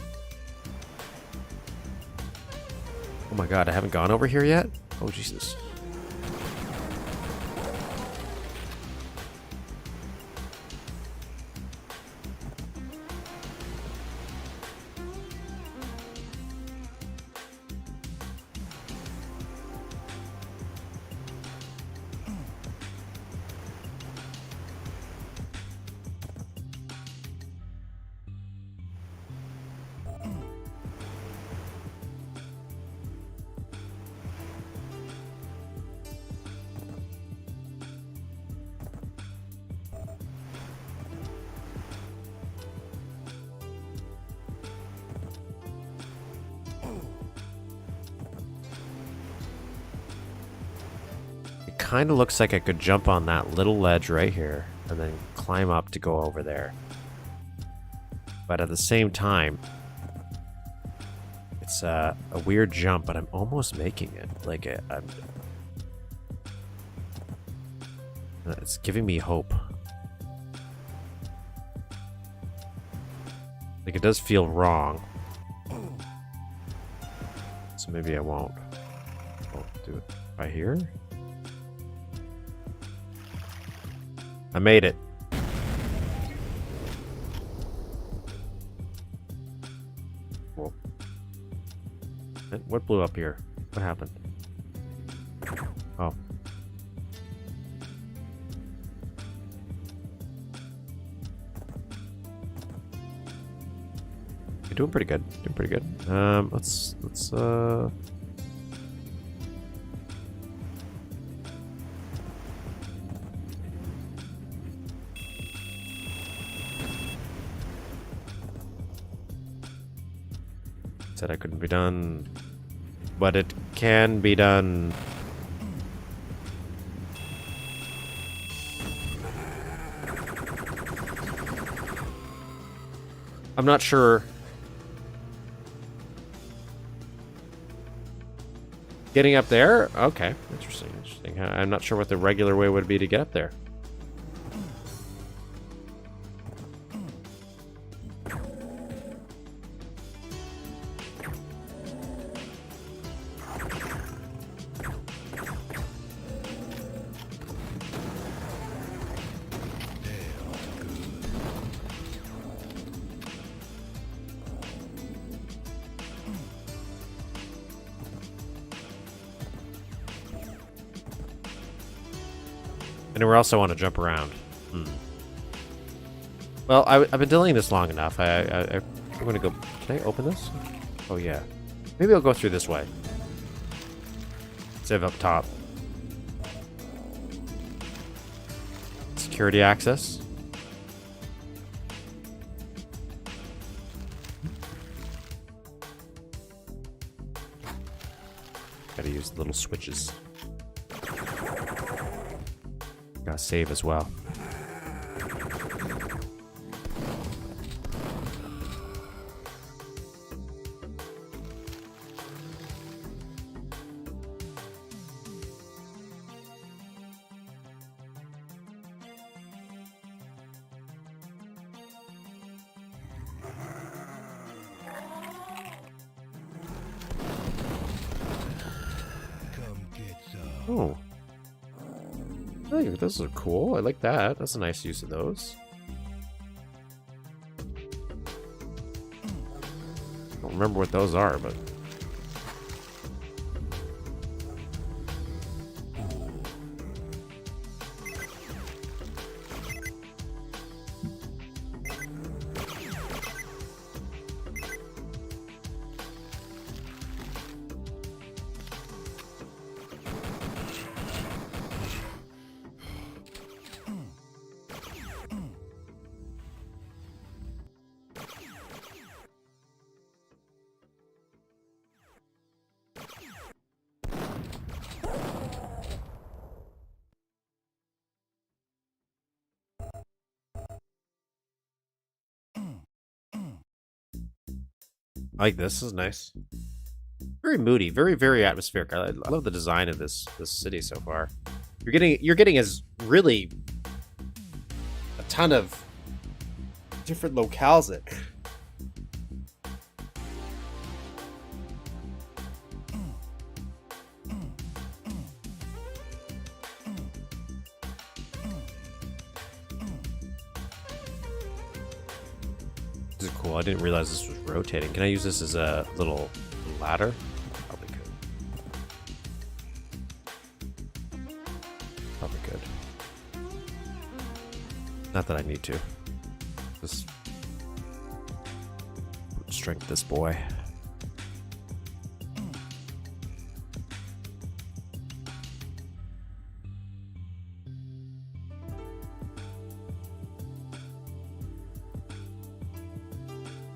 Oh my god, I haven't gone over here yet? Oh, Jesus. Kind of looks like I could jump on that little ledge right here and then climb up to go over there. But at the same time, it's a weird jump, but I'm almost making it. Like, it's giving me hope. Like, it does feel wrong. So maybe I won't do it right here. I made it. Whoa. What blew up here? What happened? Oh. You're doing pretty good. Doing pretty good. Let's said I couldn't be done, but it can be done. I'm not sure. Getting up there? Okay, interesting, interesting. I'm not sure what the regular way would be to get up there. Anywhere else I want to jump around? Well, I've been delaying this long enough. I'm going to go... Can I open this? Oh, yeah. Maybe I'll go through this way. Instead of up top. Security access. Gotta use the little switches. Gotta save as well. Oh. Hey, those are cool. I like that. That's a nice use of those. I don't remember what those are, but... I like this. This is nice. Very moody, very atmospheric. I love the design of this city so far. You're getting as really a ton of different locales. This is cool. I didn't realize this was rotating. Can I use this as a little ladder? Probably could. Probably could. Not that I need to. Just strength this boy.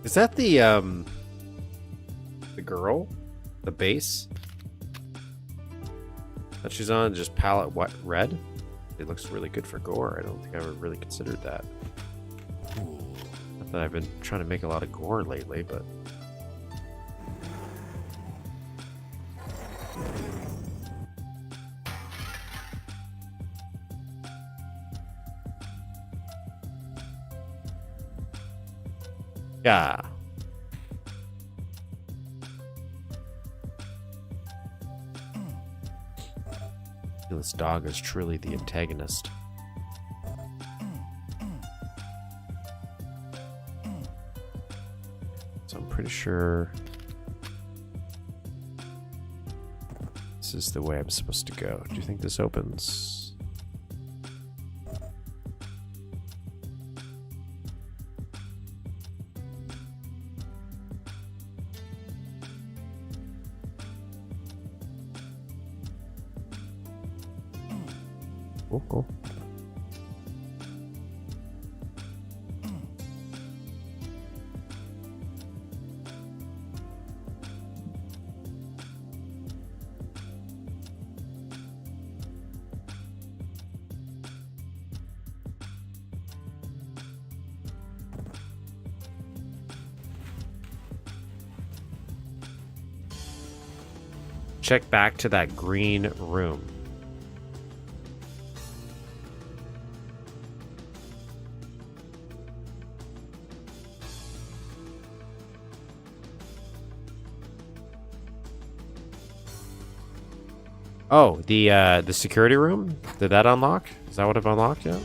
Is that the girl? The base? That she's on just palette what red? It looks really good for gore. I don't think I ever really considered that. Not that I've been trying to make a lot of gore lately, but yeah. This dog is truly the antagonist. So I'm pretty sure this is the way I'm supposed to go. Do you think this opens? Cool, cool. Check back to that green room. Oh, the security room? Did that unlock? Is that what I've unlocked yet?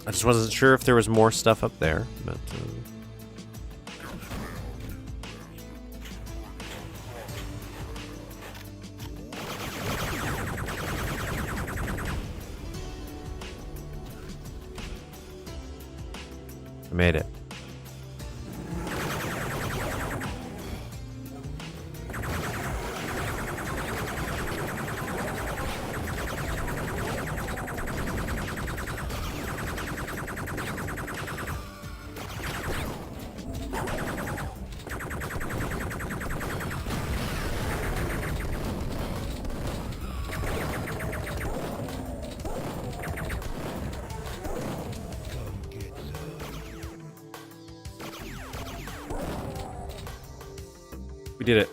I just wasn't sure if there was more stuff up there, but I made it. We did it.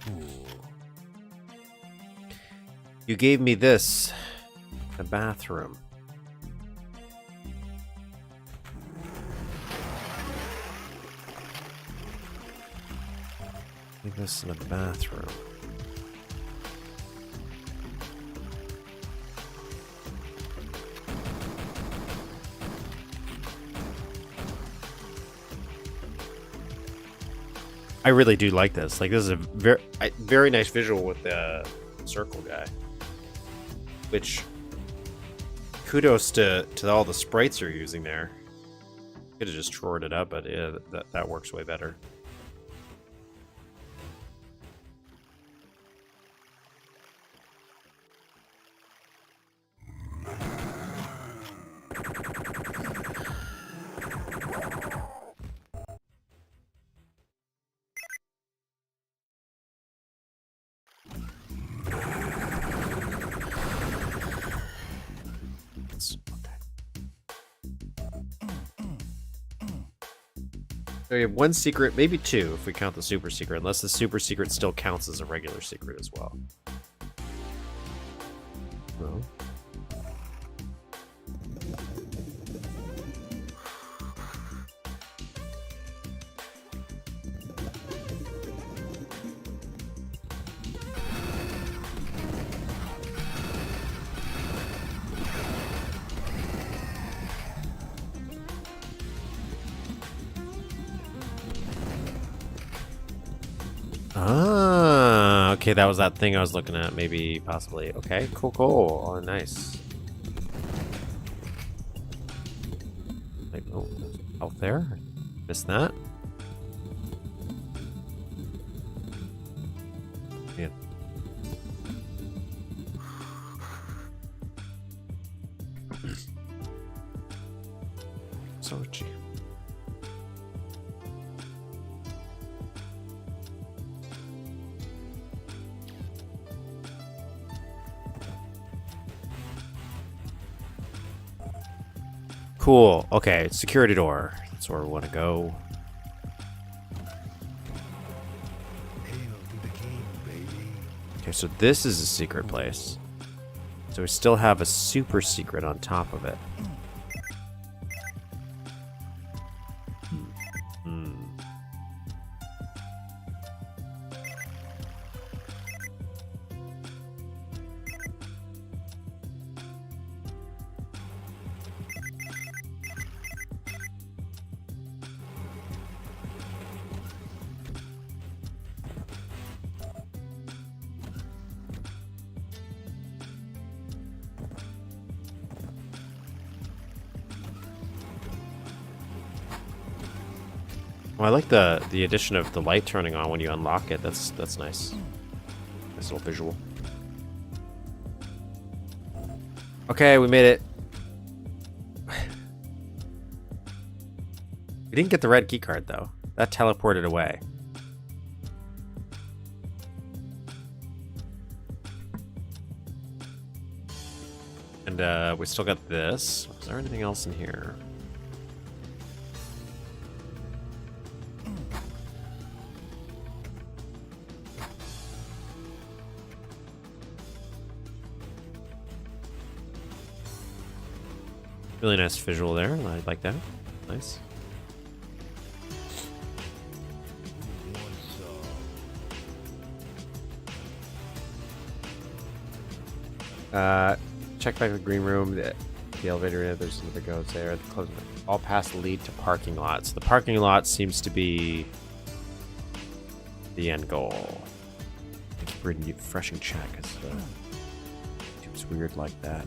fool. You gave me this. The bathroom. Leave this in a bathroom. I really do like this. Like, this is a very nice visual with the circle guy. Which, kudos to all the sprites you're using there. Could have just trored it up, but yeah, that works way better. So we have one secret, maybe two if we count the super secret, unless the super secret still counts as a regular secret as well. No. Ah, okay, that was that thing I was looking at, maybe, possibly. Okay, cool. Oh, nice. Like, oh, out there? Missed that? Yeah. So itchy. Cool. Okay, security door. That's where we want to go. Hail to the king, baby. Okay, so this is a secret place. So we still have a super secret on top of it. Well, I like the addition of the light turning on when you unlock it. That's nice. Nice little visual. Okay, we made it. We didn't get the red key card though. That teleported away. And we still got this. Is there anything else in here? Really nice visual there. I like that. Nice. Check back the green room. The elevator. There's another goes there. All paths lead to parking lots. The parking lot seems to be the end goal. I keep reading you refreshing chat because it's weird like that.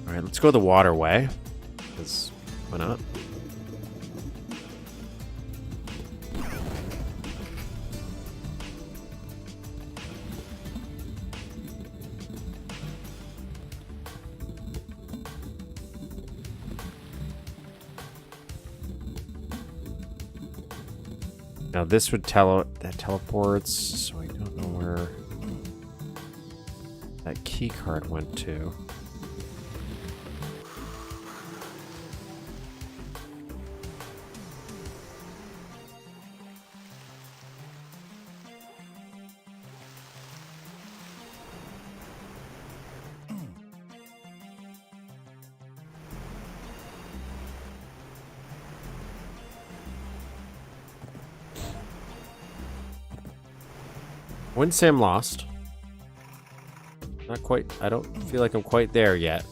All right, let's go the waterway. Because why not? Now this would that teleports, so I don't know where that key card went to. Wouldn't say I'm lost. Not quite. I don't feel like I'm quite there yet.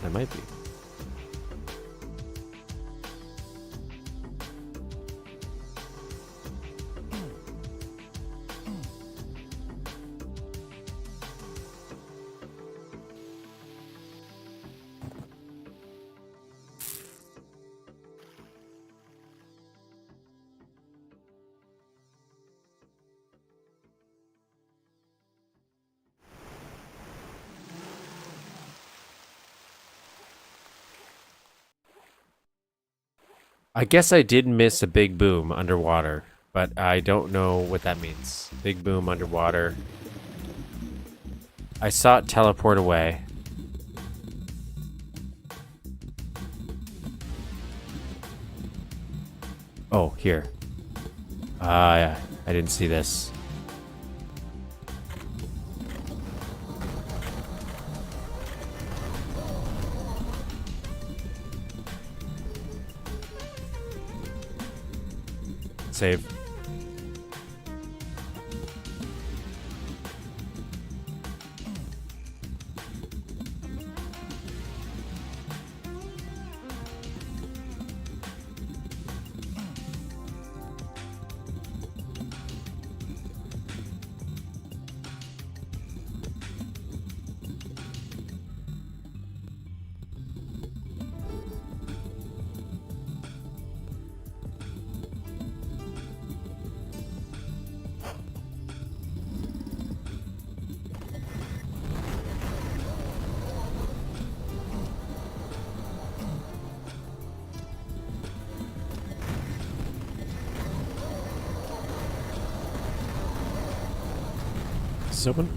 I might be. I guess I did miss a big boom underwater, but I don't know what that means. Big boom underwater. I saw it teleport away. Oh, here. Yeah, I didn't see this. Save. Is this open?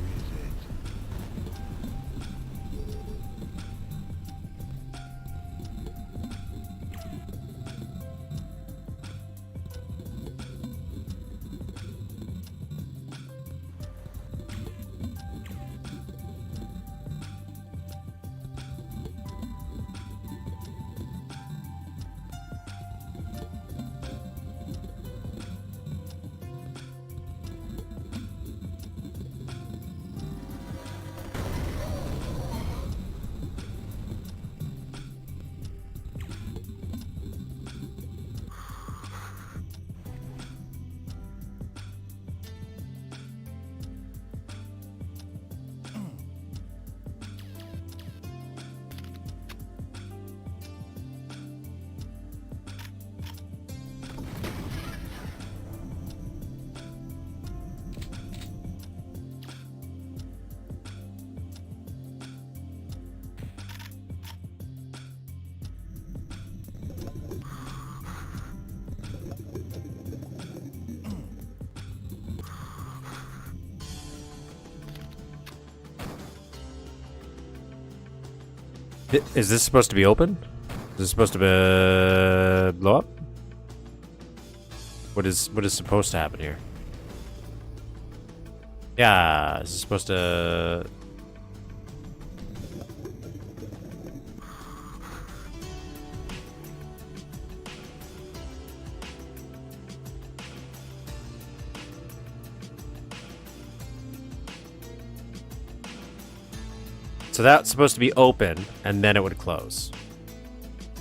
Is this supposed to be open? Is this supposed to be blow up? What is supposed to happen here? Yeah, is this supposed to? So that's supposed to be open, and then it would close.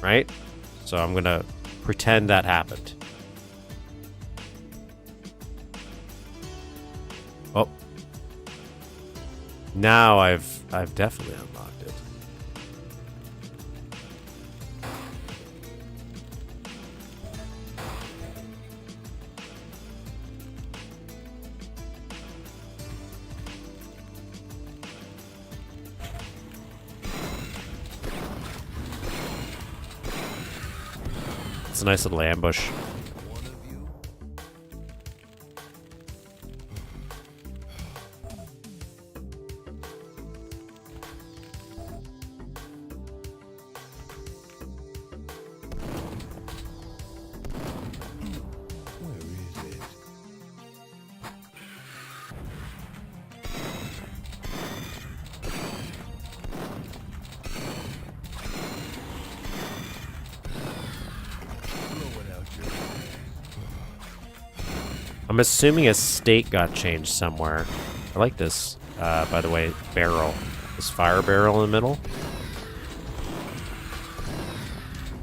Right? So I'm gonna pretend that happened. Oh. Now I've definitely unlocked it. It's a nice little ambush. I'm assuming a state got changed somewhere. I like this, by the way, barrel. This fire barrel in the middle.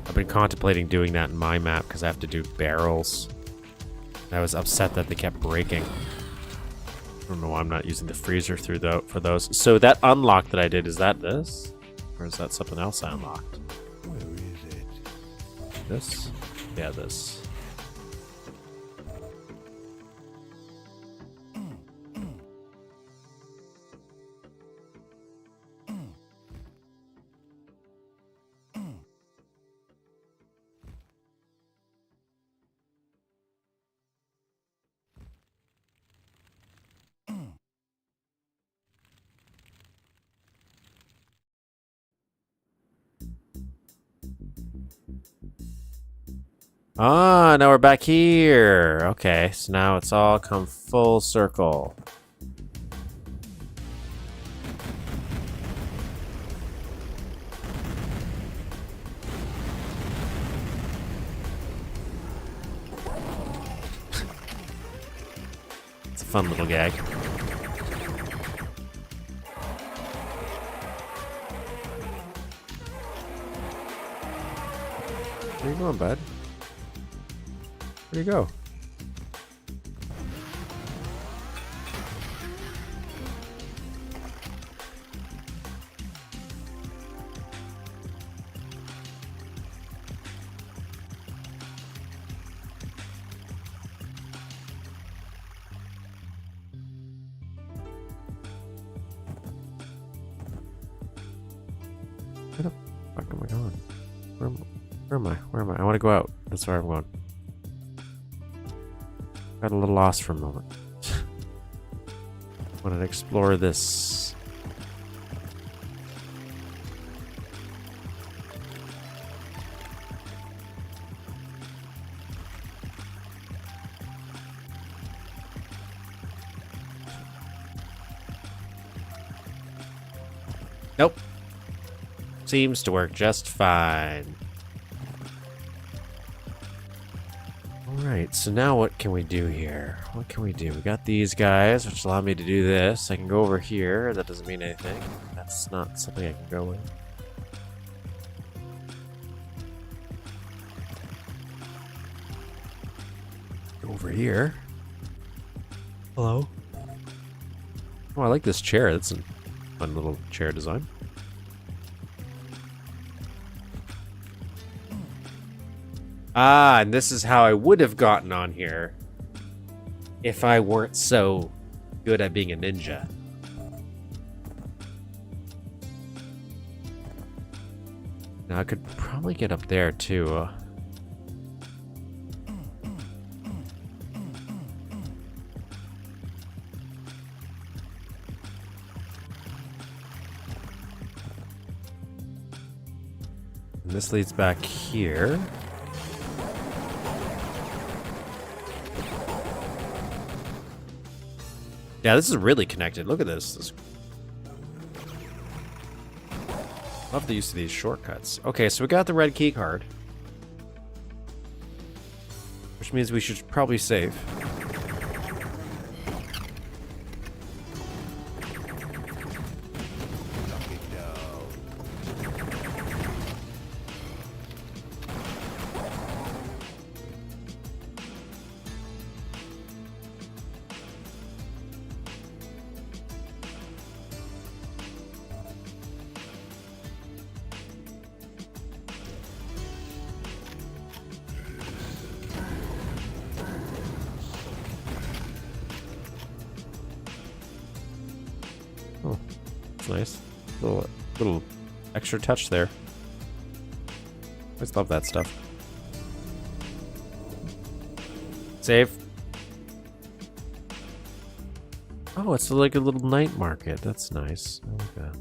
I've been contemplating doing that in my map because I have to do barrels. I was upset that they kept breaking. I don't know why I'm not using the freezer for those. So that unlock that I did, is that this? Or is that something else I unlocked? Where is it? This? Yeah, this. Ah, now we're back here. Okay, so now it's all come full circle. It's a fun little gag. Where you going, bud? Where'd you go? Where the fuck am I going? Where am I? Where am I? I want to go out. That's where I'm going. Got a little lost for a moment. Wanted to explore this. Nope. Seems to work just fine. Alright, so now what can we do here? What can we do? We got these guys, which allow me to do this. I can go over here. That doesn't mean anything. That's not something I can go with. Over here. Hello? Oh, I like this chair. That's a fun little chair design. Ah, and this is how I would have gotten on here if I weren't so good at being a ninja. Now I could probably get up there too. And this leads back here. Yeah, this is really connected. Look at this. Love the use of these shortcuts. Okay, so we got the red key card. Which means we should probably save. Oh, that's nice. Little extra touch there. Always love that stuff. Save. Oh, it's like a little night market. That's nice. I like that.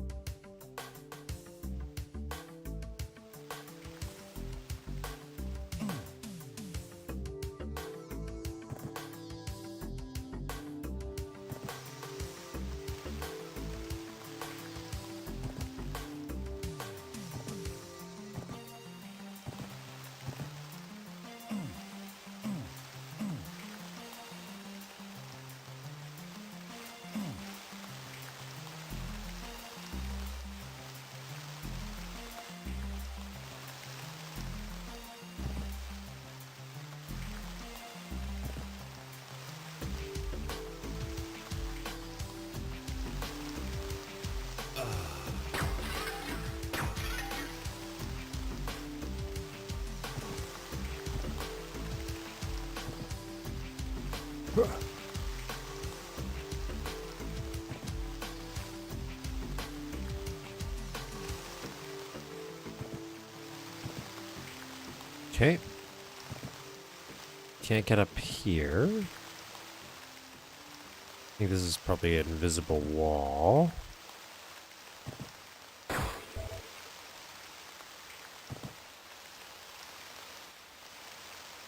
Okay. Can't get up here. I think this is probably an invisible wall.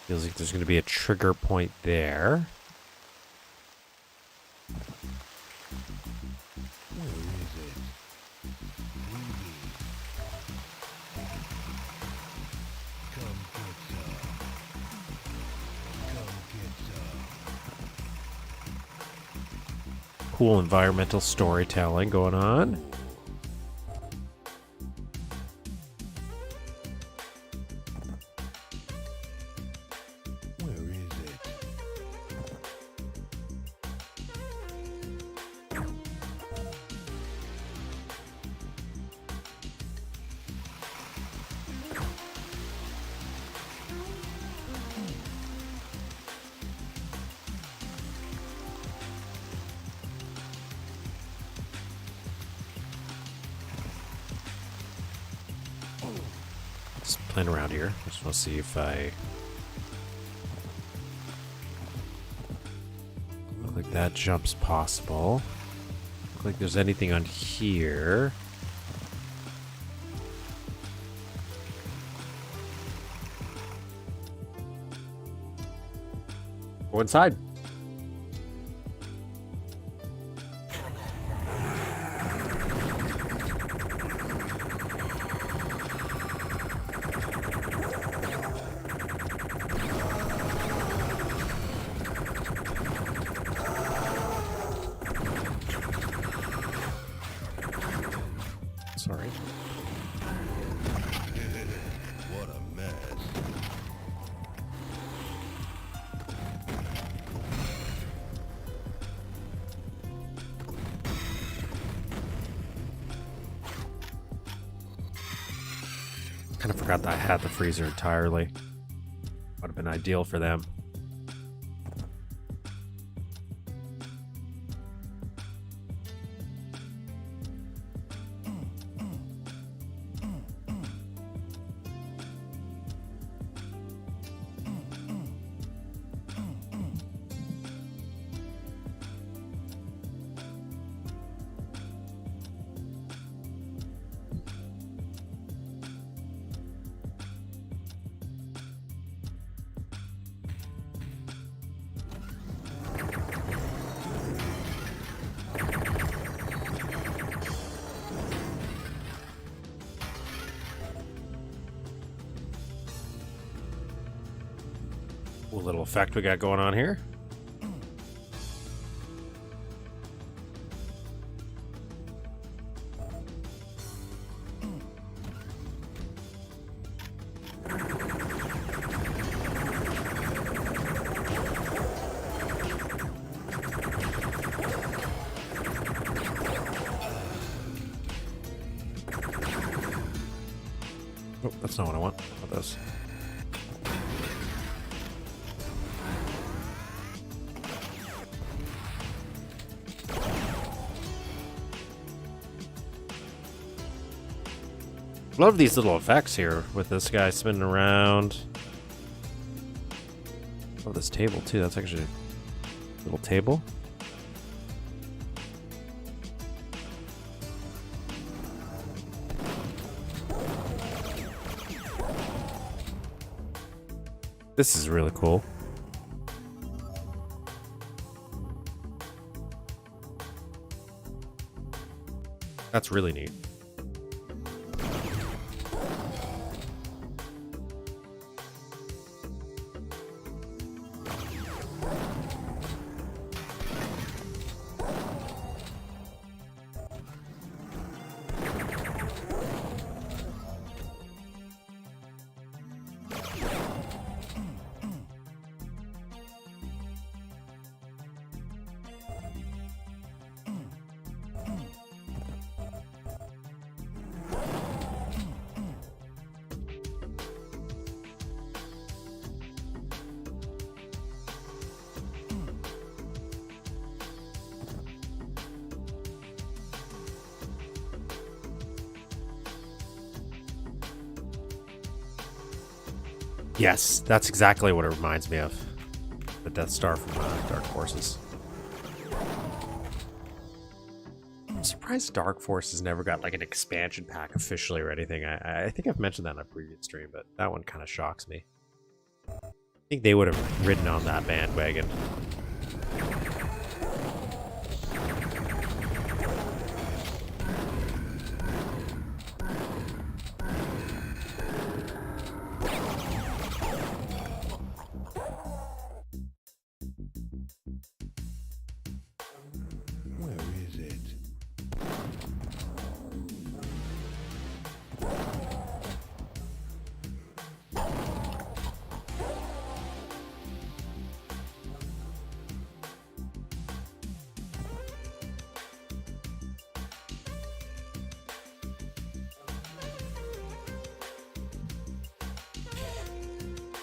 Feels like there's going to be a trigger point there. Where is it? Come get some. Come get some. Cool environmental storytelling going on. Where is it? Just playing around here. I just want to see if I... Look like that jump's possible. Look like there's anything on here. Go inside. Sorry. What a mess. Kind of forgot that I had the freezer entirely. Would have been ideal for them. Cool little effect we got going on here. Oh, that's not what I want. What this? Love these little effects here with this guy spinning around. Love this table too. That's actually a little table. This is really cool. That's really neat. Yes, that's exactly what it reminds me of. The Death Star from Dark Forces. I'm surprised Dark Forces never got like an expansion pack officially or anything. I think I've mentioned that in a previous stream, but that one kind of shocks me. I think they would have ridden on that bandwagon. Where is it?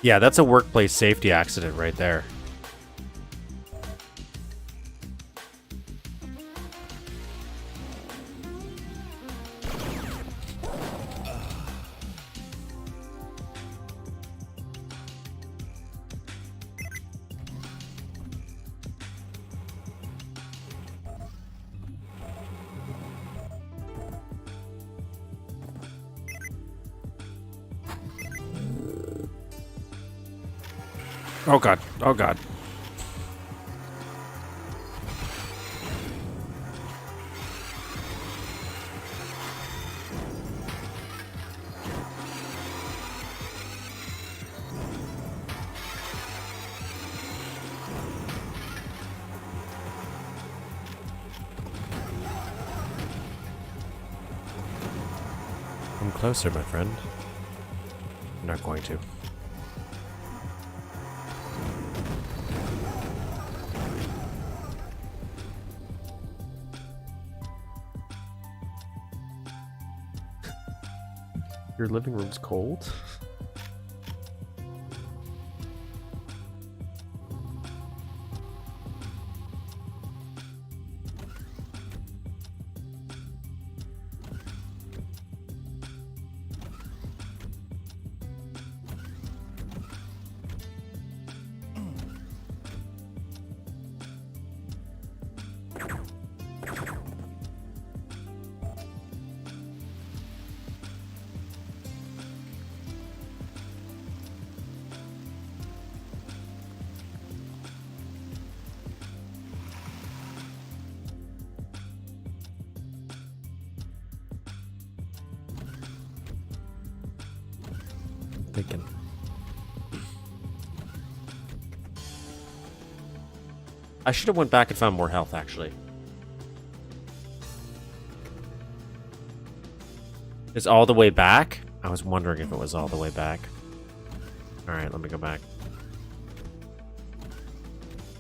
Yeah, that's a workplace safety accident right there. Oh god, oh god. Come closer, my friend. I'm not going to. Your living room's cold? Thinking. I should have went back and found more health, actually. It's all the way back? I was wondering if it was all the way back. Alright, let me go back.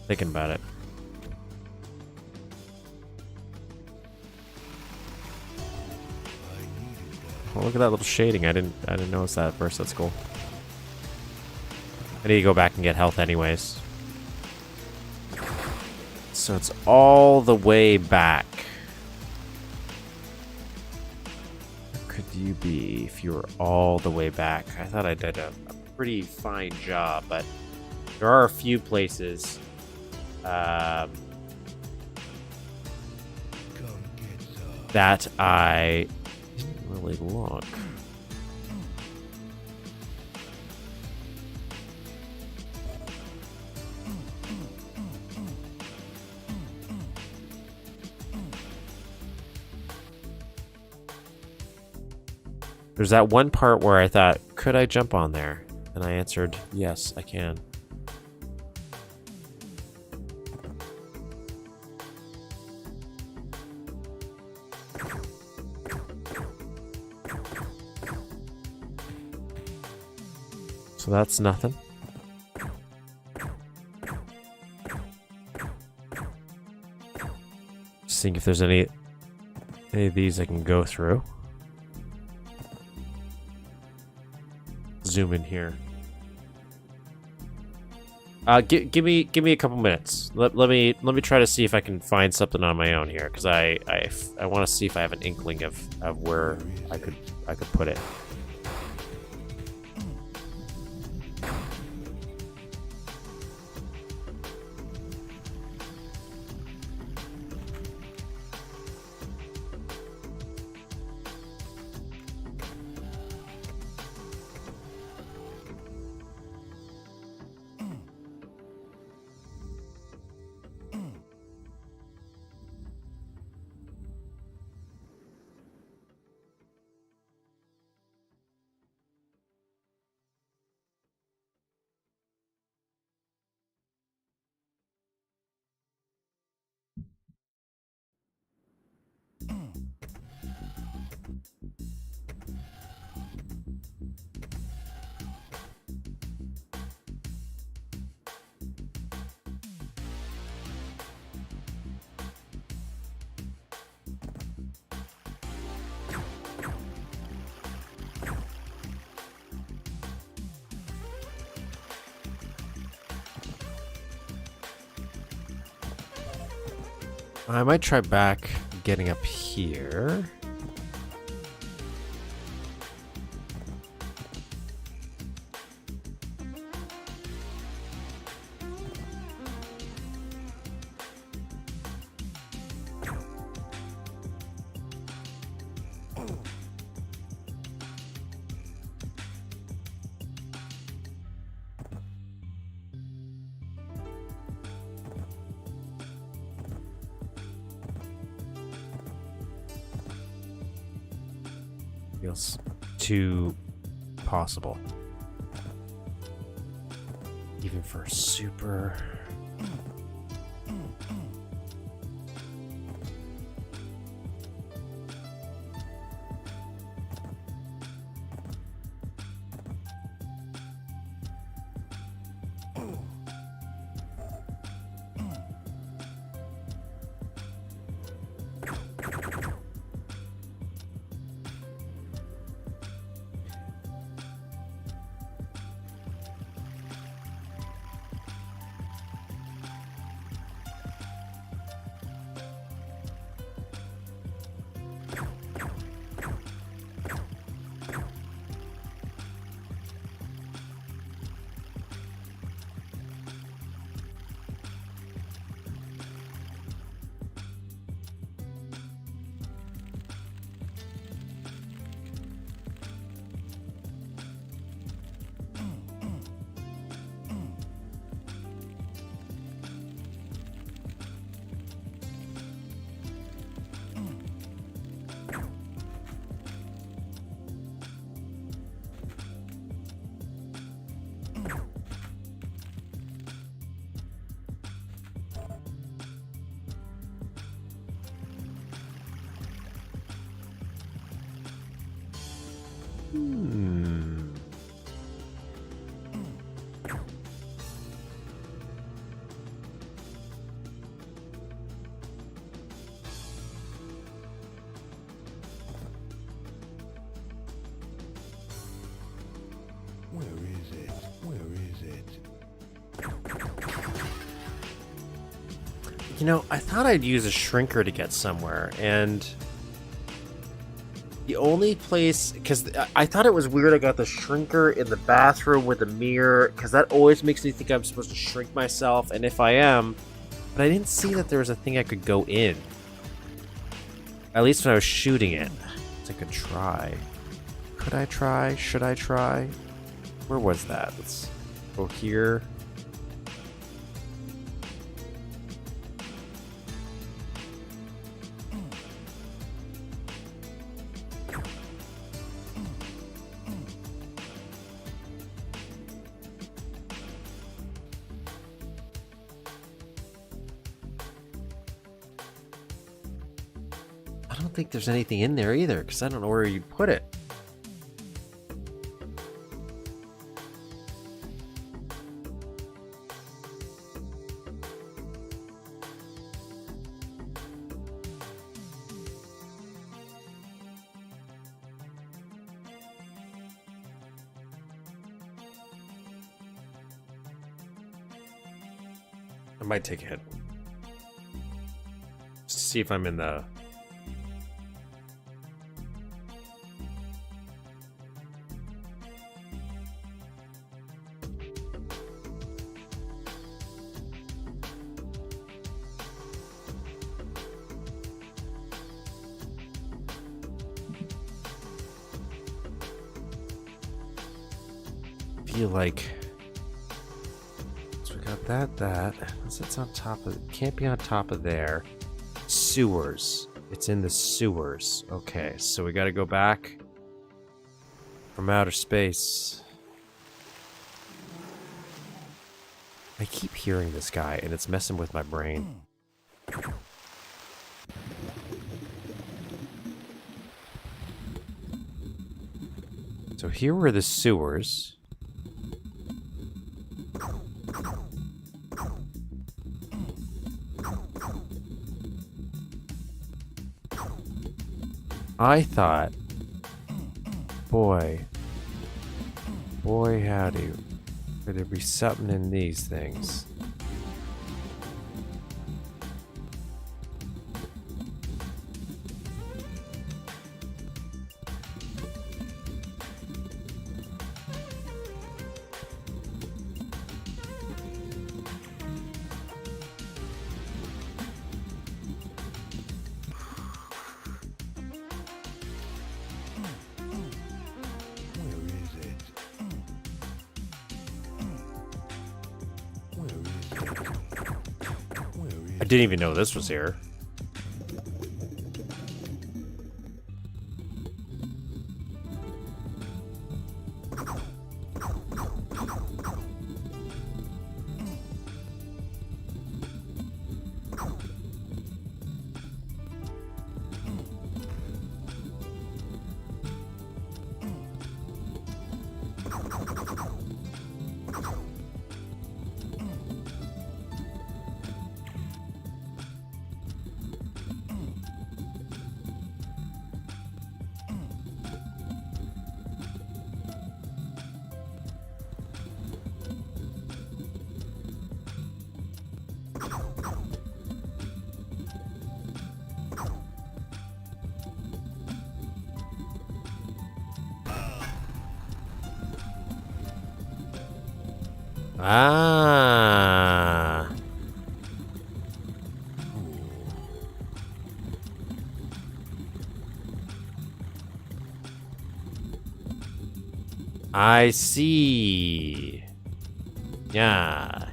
Thinking about it. Oh, look at that little shading. I didn't notice that at first. That's cool. I need to go back and get health anyways. So it's all the way back. Where could you be if you were all the way back? I thought I did a pretty fine job, but there are a few places Come get some. that I didn't really look. There's that one part where I thought, could I jump on there? And I answered, yes, I can. So that's nothing. Just think if there's any of these I can go through. Zoom in here. Give me a couple minutes. Let me try to see if I can find something on my own here, because I want to see if I have an inkling of where I could put it. I might try back getting up here. Feels too possible. Even for super. Where is it? Where is it? You know, I thought I'd use a shrinker to get somewhere, and the only place, because I thought it was weird I got the shrinker in the bathroom with a mirror, because that always makes me think I'm supposed to shrink myself, and if I am, but I didn't see that there was a thing I could go in. At least when I was shooting it. So I could try. Could I try? Should I try? Where was that? Let's go here. I don't think there's anything in there either, because I don't know where you put it. I might take a hit. Just to see if I'm in the... feel like... So we got that. Unless it's on top of... It can't be on top of there. Sewers. It's in the sewers. Okay, so we gotta go back from outer space. I keep hearing this guy, and it's messing with my brain. So here were the sewers. I thought, boy howdy, could there be something in these things? didn't even know this was here. Ah. I see. Yeah,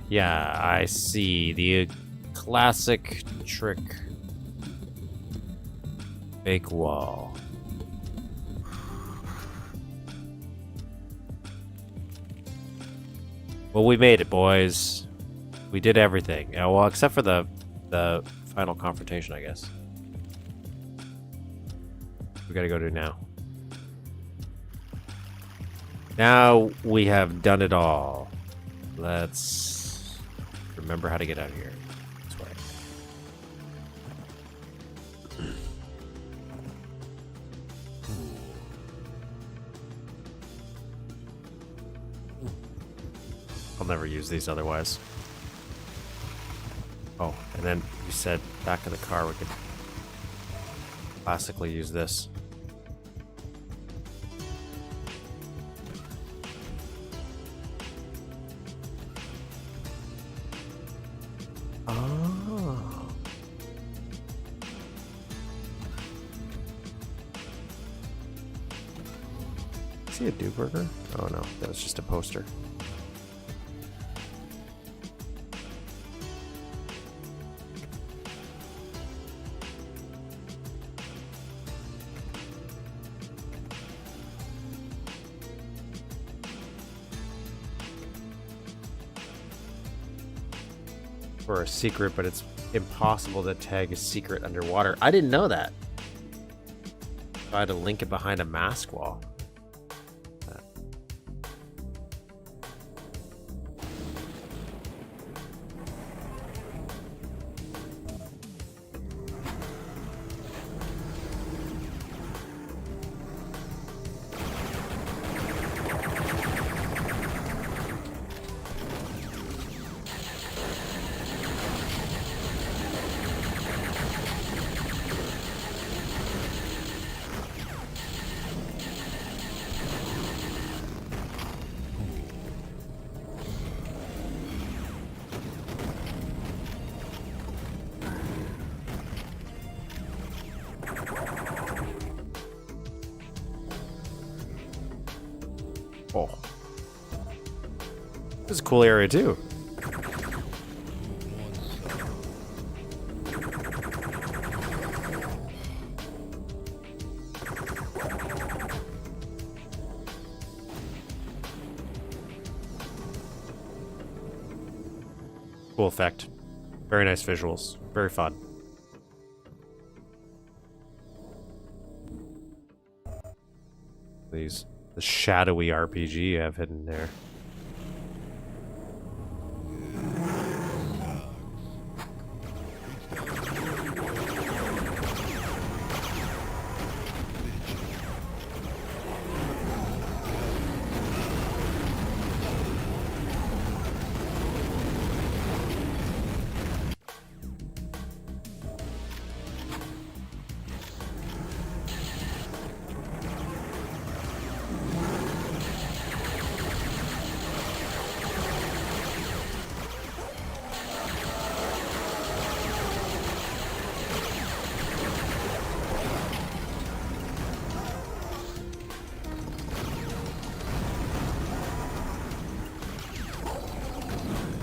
I see. The classic trick. Fake wall. Well, we made it, boys. We did everything. Well, except for the final confrontation, I guess. We gotta go to now. Now we have done it all. Let's remember how to get out of here. This way. I'll never use these otherwise. Oh, and then you said back in the car we could classically use this. Oh. See a Duke burger? Oh no, that was just a poster. For a secret, but it's impossible to tag a secret underwater. I didn't know that. I had to link it behind a mask wall. Oh. This is a cool area too. Cool effect. Very nice visuals. Very fun. Please. The shadowy RPG you have hidden there.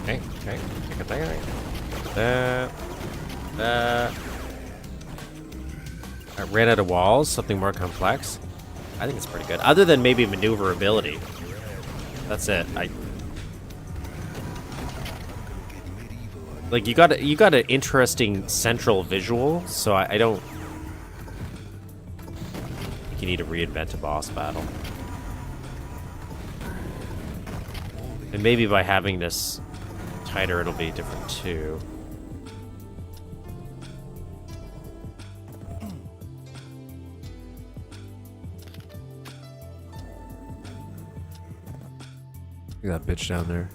Okay, okay. That. I ran out of walls, something more complex. I think it's pretty good. Other than maybe maneuverability. That's it. Like you got an interesting central visual, so I don't think you need to reinvent a boss battle. And maybe by having this tighter it'll be different too. Look at that bitch down there.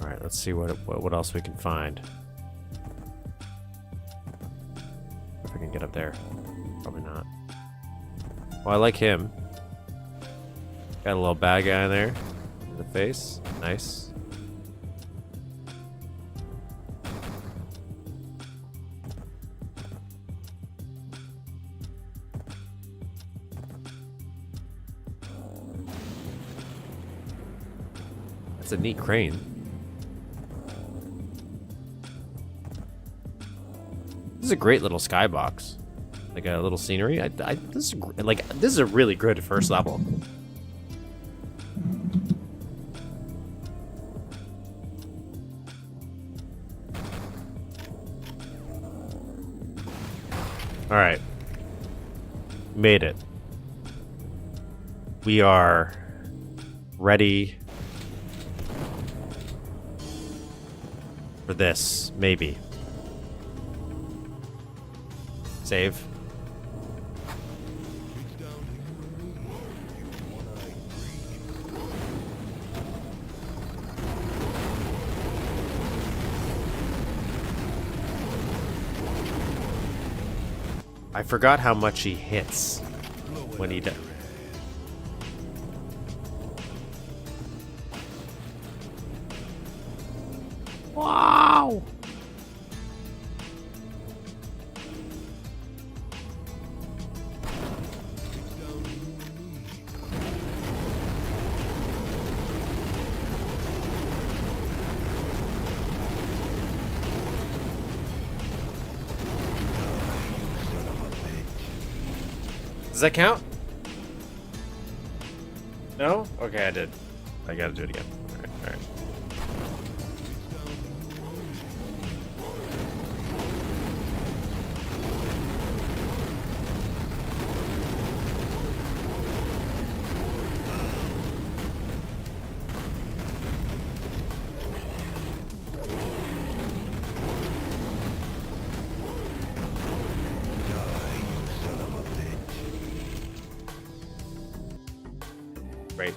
All right, let's see what else we can find. If I can get up there, probably not. Well, I like him. Got a little bad guy in there in the face. Nice. That's a neat crane. This is a great little skybox, like a little scenery. This is a really good first level. All right, made it. We are ready for this, maybe. Save. I forgot how much he hits when he does. Wow! Does that count? No? Okay, I did. I gotta do it again. Alright, alright. Great.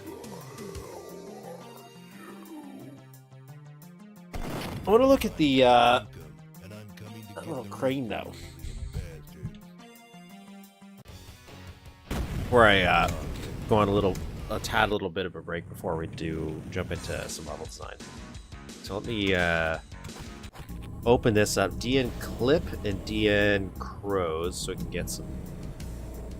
I want to look at the little crane though. Before I go on a tad little bit of a break before we do jump into some level design. So let me open this up. DN clip and DN crows so we can get some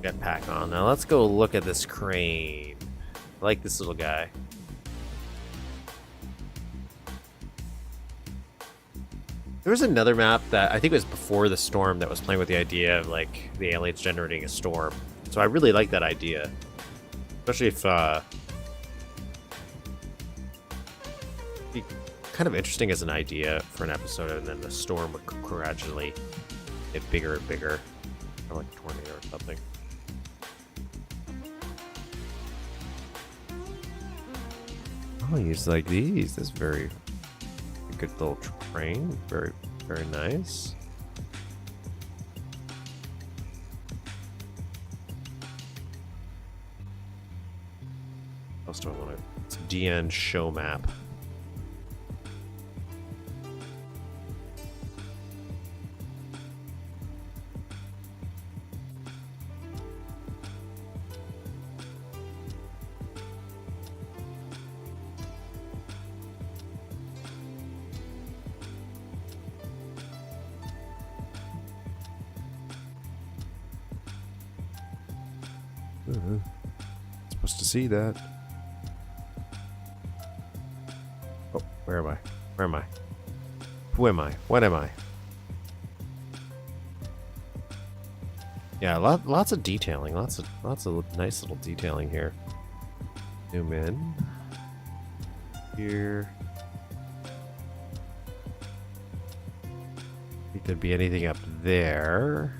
jetpack on. Now let's go look at this crane. I like this little guy. There was another map that I think was before the storm that was playing with the idea of like the aliens generating a storm. So I really like that idea, especially if it'd be kind of interesting as an idea for an episode, and then the storm would gradually get bigger and bigger, or like a tornado or something. I'll use like these. This is very a good little train. Very, very nice. What else do I want to? It's DN show map. Supposed to see that. Oh, where am I? Where am I? Who am I? What am I? Yeah, lots of detailing. Lots of nice little detailing here. Zoom in. Here. It could be anything up there.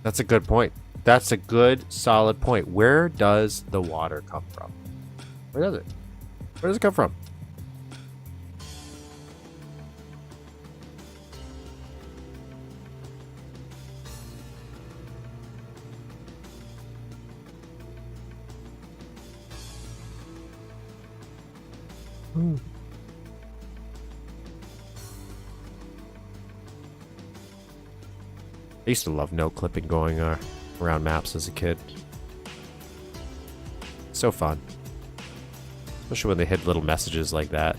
That's a good point. That's a good, solid point. Where does the water come from? Where does it? Where does it come from? I used to love note clipping going around maps as a kid. So fun. Especially when they hit little messages like that.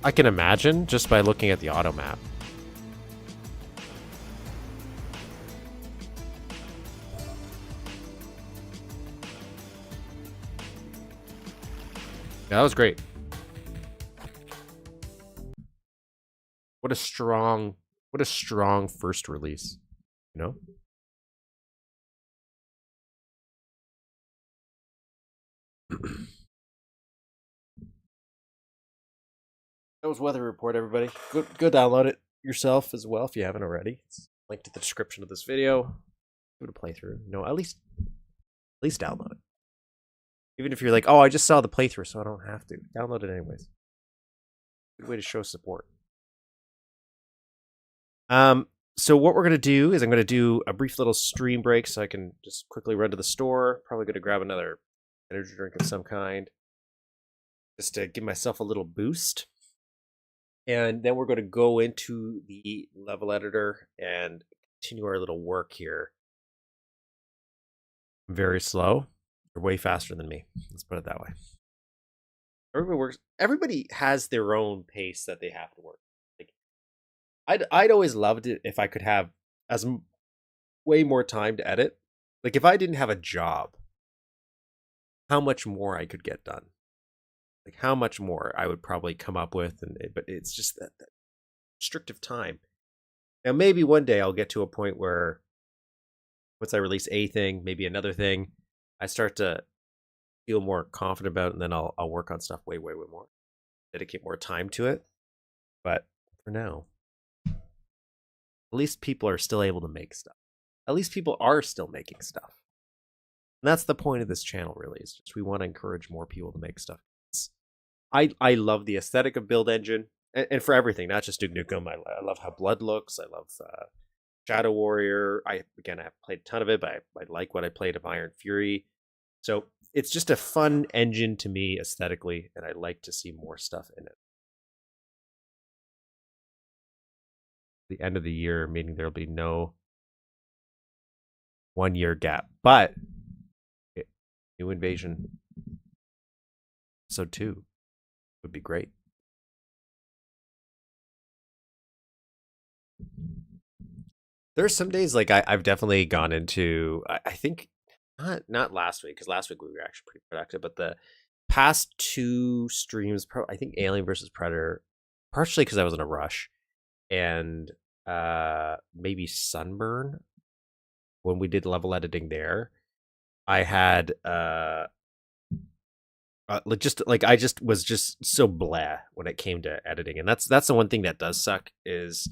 I can imagine just by looking at the auto map. Yeah, that was great. What a strong first release, you know? That was Weather Report, everybody. Go download it yourself as well if you haven't already. It's linked in the description of this video. Give it a playthrough. No, at least download it. Even if you're like, oh, I just saw the playthrough, so I don't have to. Download it anyways. Good way to show support. So what we're gonna do is I'm gonna do a brief little stream break so I can just quickly run to the store. Probably gonna grab another energy drink of some kind. Just to give myself a little boost. And then we're going to go into the level editor and continue our little work here. I'm very slow. You're way faster than me. Let's put it that way. Everybody has their own pace that they have to work. Like, I'd always loved it if I could have way more time to edit. Like if I didn't have a job, how much more I could get done. Like how much more I would probably come up with, but it's just that restrictive time. Now maybe one day I'll get to a point where once I release a thing, maybe another thing, I start to feel more confident about it, and then I'll work on stuff way more, dedicate more time to it. But for now, at least people are still able to make stuff. At least people are still making stuff. And that's the point of this channel, really. Is just we want to encourage more people to make stuff. I love the aesthetic of Build Engine, and for everything, not just Duke Nukem. I love how Blood looks. I love Shadow Warrior. I have played a ton of it, but I like what I played of Iron Fury. So it's just a fun engine to me aesthetically, and I like to see more stuff in it. The end of the year, meaning there'll be no 1 year gap, but New Invasion Episode 2 would be great. There's some days like I've definitely gone into, I think not last week, because last week we were actually pretty productive, but the past two streams, I think Alien versus Predator, partially because I was in a rush, and maybe Sunburn when we did level editing there. I had I just was just so blah when it came to editing, and that's the one thing that does suck is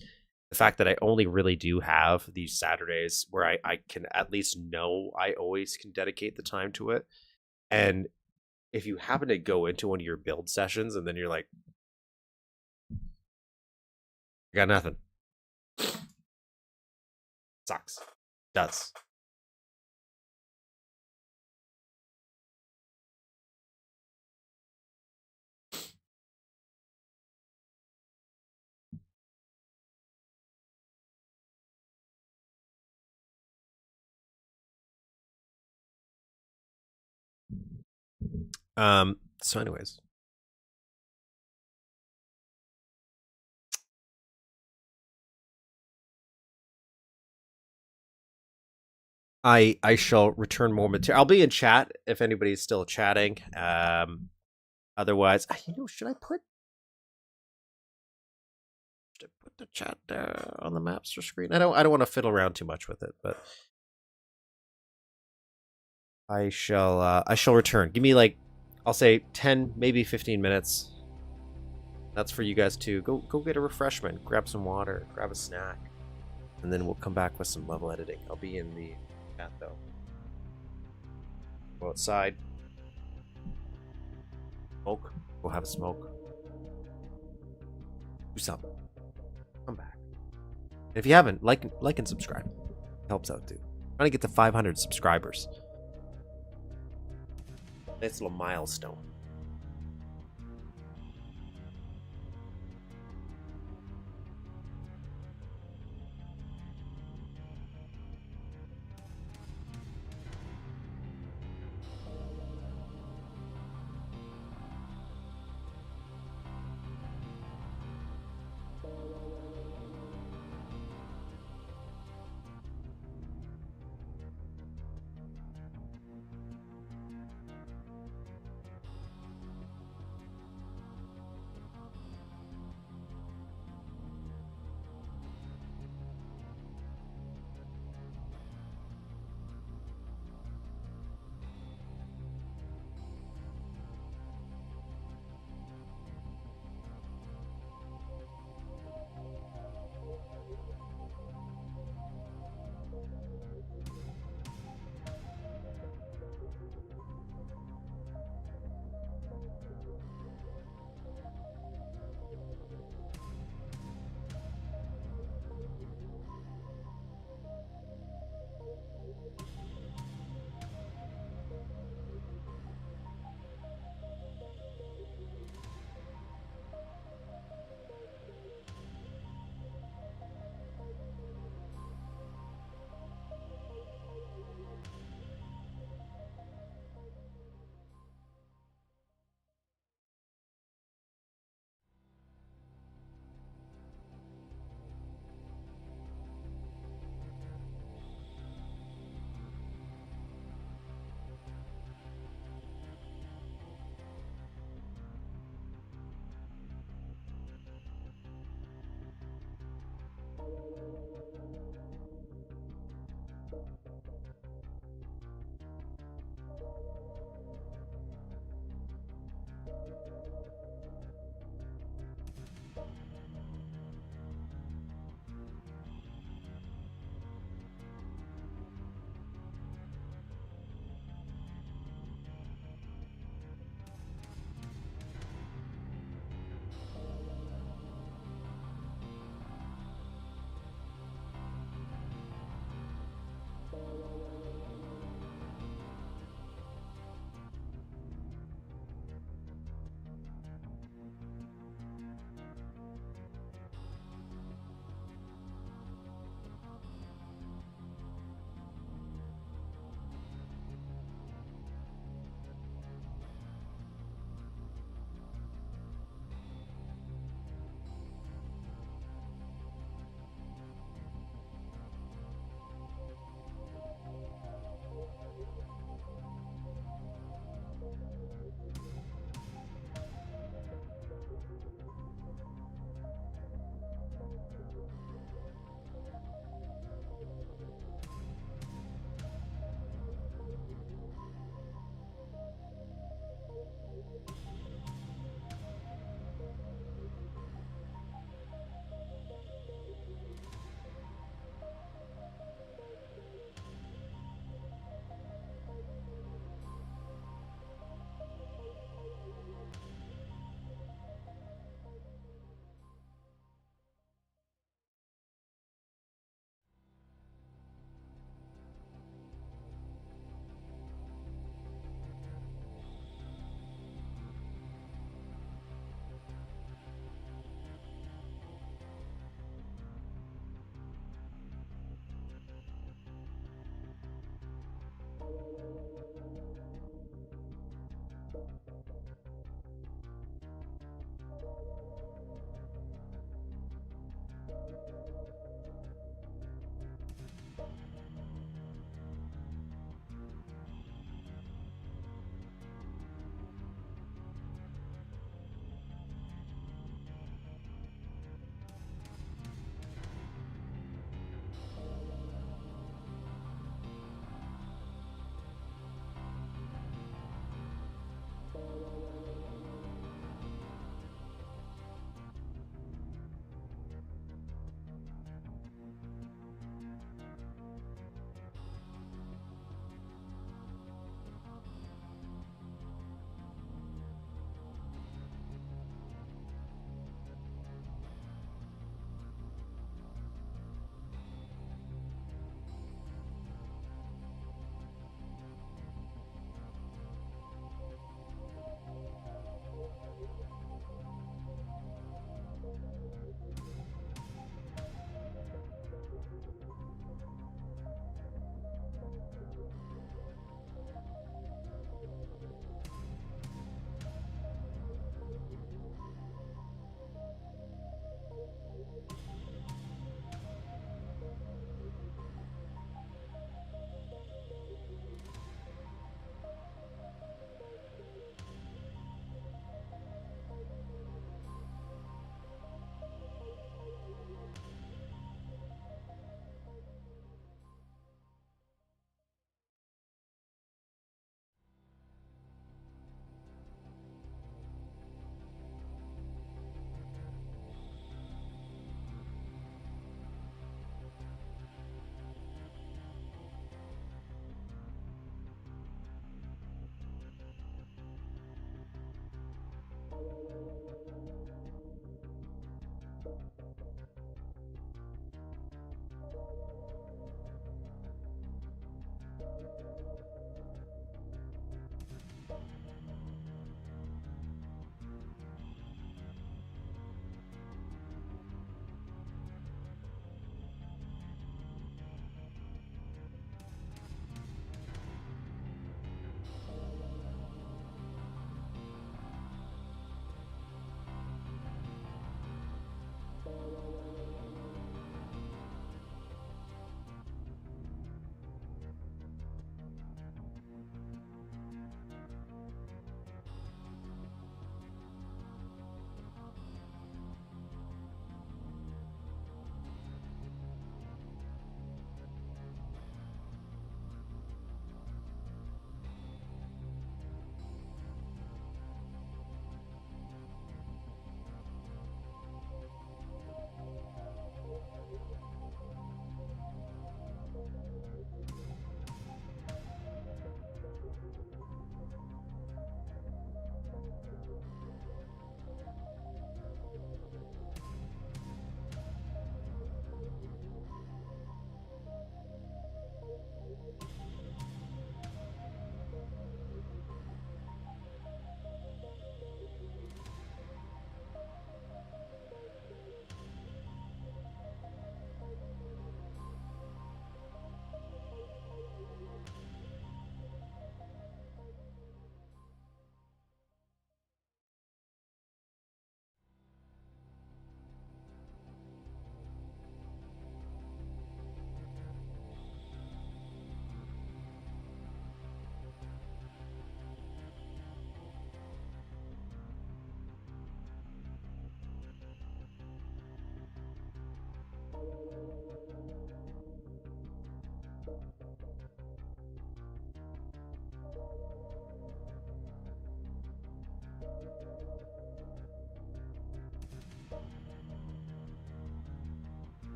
the fact that I only really do have these Saturdays where I can at least know I always can dedicate the time to it. And if you happen to go into one of your build sessions and then you're like, I got nothing, sucks. Does. So anyways, I shall return more material. I'll be in chat if anybody's still chatting. Otherwise, should I put the chat on the Mapster screen? I don't want to fiddle around too much with it, but I shall return. Give me like, I'll say 10, maybe 15 minutes. That's for you guys too. Go get a refreshment, grab some water, grab a snack, and then we'll come back with some level editing. I'll be in the chat though. Go outside, smoke, go have a smoke, do something, come back. And if you haven't, like and subscribe. It helps out too. I'm trying to get to 500 subscribers. Nice little milestone.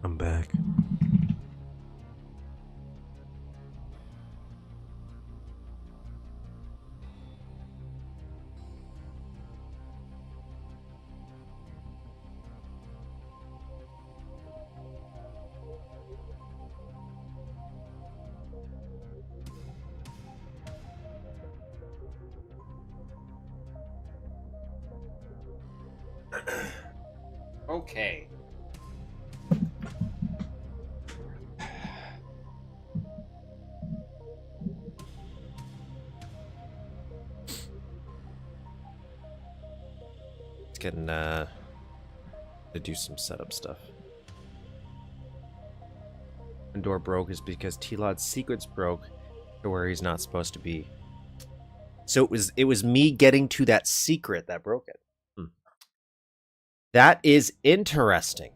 I'm back. Okay. It's getting to do some setup stuff. When door broke is because T-Lod's secrets broke to where he's not supposed to be. So it was me getting to that secret that broke it. That is interesting.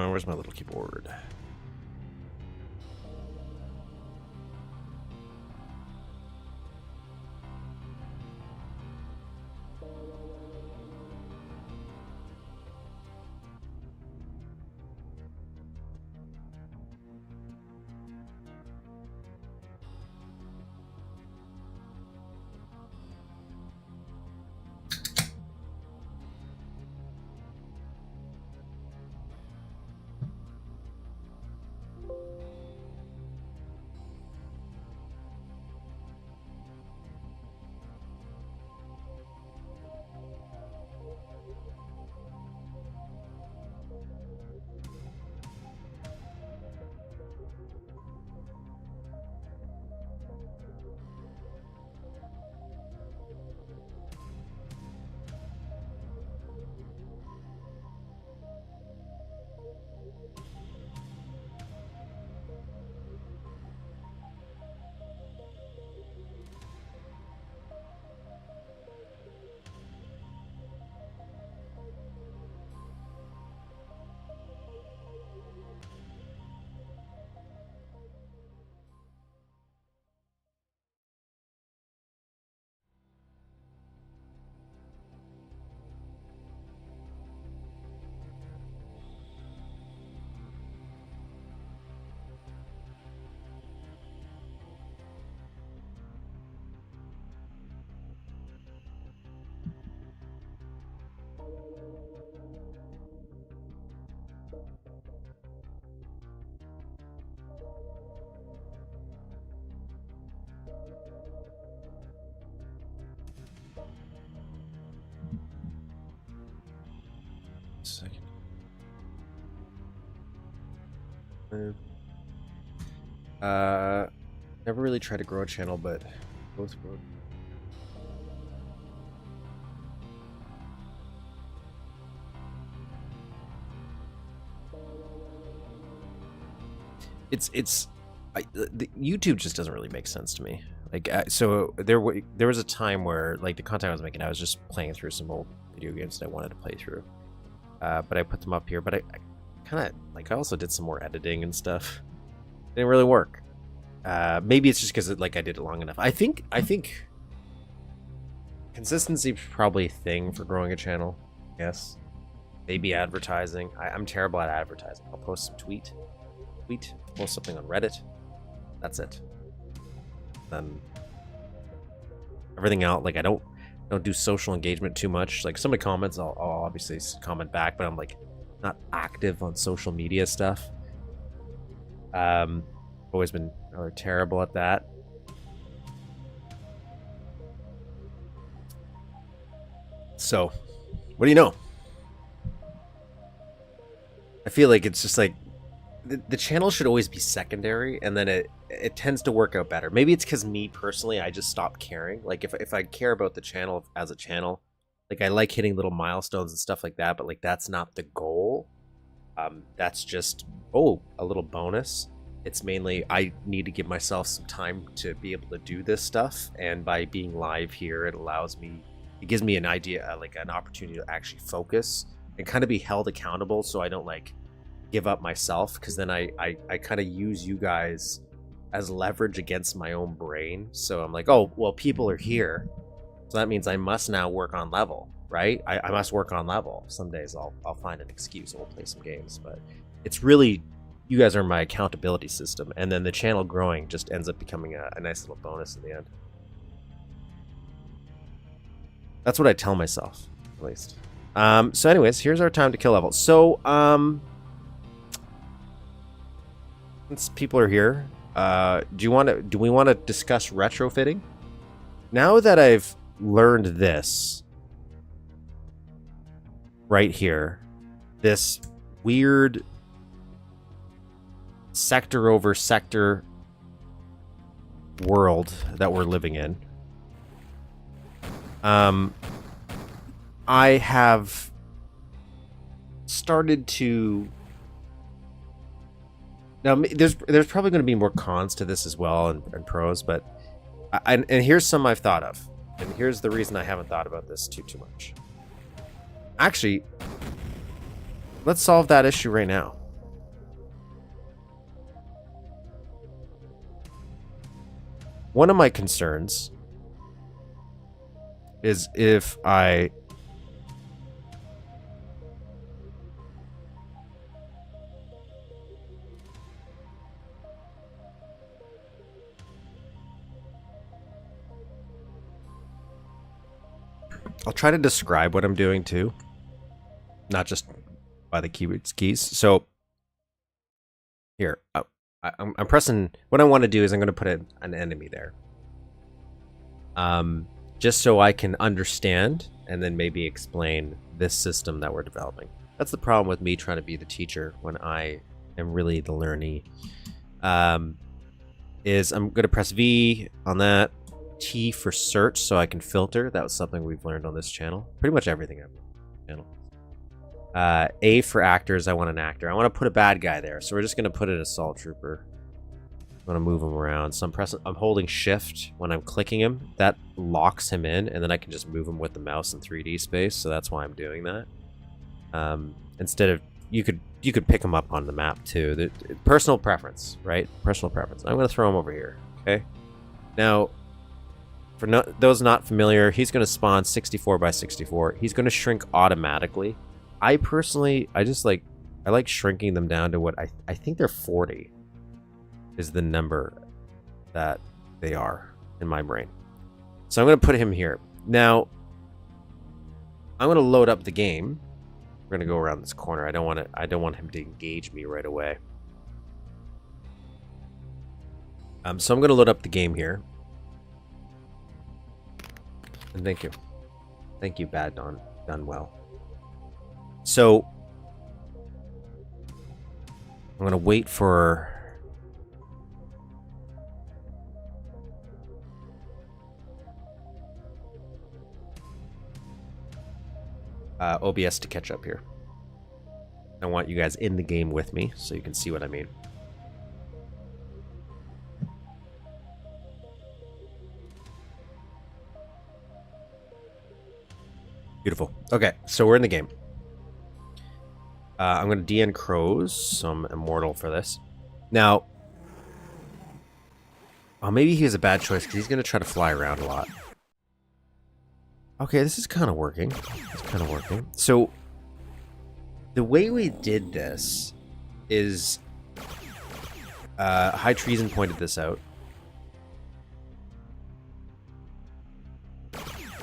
Where's my little keyboard? Second. Never really tried to grow a channel, but both grow. The YouTube just doesn't really make sense to me. Like, so there was a time where like the content I was making, I was just playing through some old video games that I wanted to play through. But I put them up here. But I kind of like I also did some more editing and stuff. It didn't really work. Maybe it's just because like I did it long enough. I think consistency is probably a thing for growing a channel. Yes. Maybe advertising. I'm terrible at advertising. I'll post some tweet, post something on Reddit. That's it. Then everything out, like I don't do social engagement too much. Like somebody comments, I'll obviously comment back, but I'm like not active on social media stuff. Always been rather terrible at that. So, what do you know? I feel like it's just like the channel should always be secondary, and then it tends to work out better. Maybe it's because me personally, I just stopped caring. Like if I care about the channel as a channel, like I like hitting little milestones and stuff like that, but like that's not the goal. That's just a little bonus. It's mainly I need to give myself some time to be able to do this stuff, and by being live here, it gives me an idea, like an opportunity to actually focus and kind of be held accountable, so I don't like give up myself, because then I kind of use you guys as leverage against my own brain. So I'm like, oh well, people are here, so that means I must now work on level, right? I must work on level. Some days I'll find an excuse and we'll play some games, but it's really, you guys are my accountability system, and then the channel growing just ends up becoming a nice little bonus in the end. That's what I tell myself, at least. So anyways, here's our time to kill level. So since people are here, do we want to discuss retrofitting? Now that I've learned this right here, this weird sector over sector world that we're living in, I have started to... Now, there's probably going to be more cons to this as well, and pros, but and here's some I've thought of, and here's the reason I haven't thought about this too much. Actually, let's solve that issue right now. One of my concerns is if I I'll try to describe what I'm doing too, not just by the keys. So here, I'm pressing. What I want to do is I'm going to put an enemy there, just so I can understand and then maybe explain this system that we're developing. That's the problem with me trying to be the teacher when I am really the learnee. Is I'm going to press V on that. T for search so I can filter. That was something we've learned on this channel. Pretty much everything I've learned on the channel. A for actors. I want an actor. I want to put a bad guy there, so we're just going to put an assault trooper. I'm going to move him around. So I'm holding shift when I'm clicking him. That locks him in, and then I can just move him with the mouse in 3D space, so that's why I'm doing that. Instead of, you could pick him up on the map too. Personal preference, right? Personal preference. I'm going to throw him over here, okay? Now, for those not familiar, he's going to spawn 64 by 64. He's going to shrink automatically. I personally, I like shrinking them down to what I think they're 40 is the number that they are in my brain. So I'm going to put him here. Now, I'm going to load up the game. We're going to go around this corner. I don't want him to engage me right away. So I'm going to load up the game here. And thank you. Thank you, Bad Don. Done well. So I'm going to wait for OBS to catch up here. I want you guys in the game with me so you can see what I mean. Beautiful. Okay, so we're in the game. I'm going to DN Crows, so I'm immortal for this. Now, maybe he has a bad choice because he's going to try to fly around a lot. Okay, this is kind of working. It's kind of working. So, the way we did this is... High Treason pointed this out.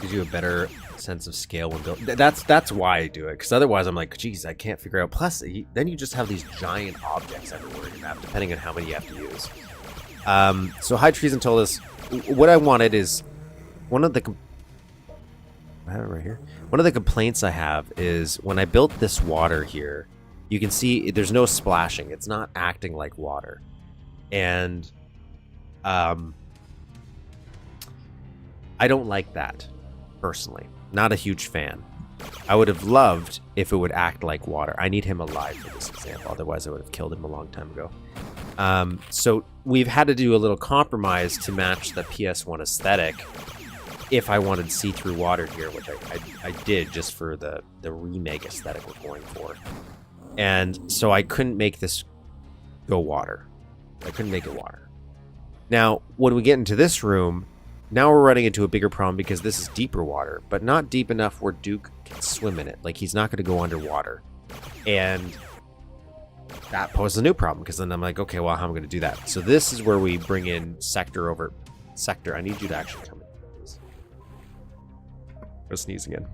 Gives you a better sense of scale when built. That's why I do it, because otherwise I'm like, geez, I can't figure out. Plus, then you just have these giant objects everywhere in your map, depending on how many you have to use. So High Treason told us what I wanted is one of the... I have it right here. One of the complaints I have is when I built this water here, you can see there's no splashing. It's not acting like water. And I don't like that, personally. Not a huge fan. I would have loved if it would act like water. I need him alive for this example, otherwise I would have killed him a long time ago. So we've had to do a little compromise to match the PS1 aesthetic if I wanted see-through water here, which I did just for the remake aesthetic we're going for. And so I couldn't make this go water. I couldn't make it water. Now, when we get into this room, now we're running into a bigger problem because this is deeper water, but not deep enough where Duke can swim in it. Like, he's not going to go underwater. And that poses a new problem because then I'm like, okay, well, how am I going to do that? So this is where we bring in sector over sector. I need you to actually come in. Please. Go sneeze again.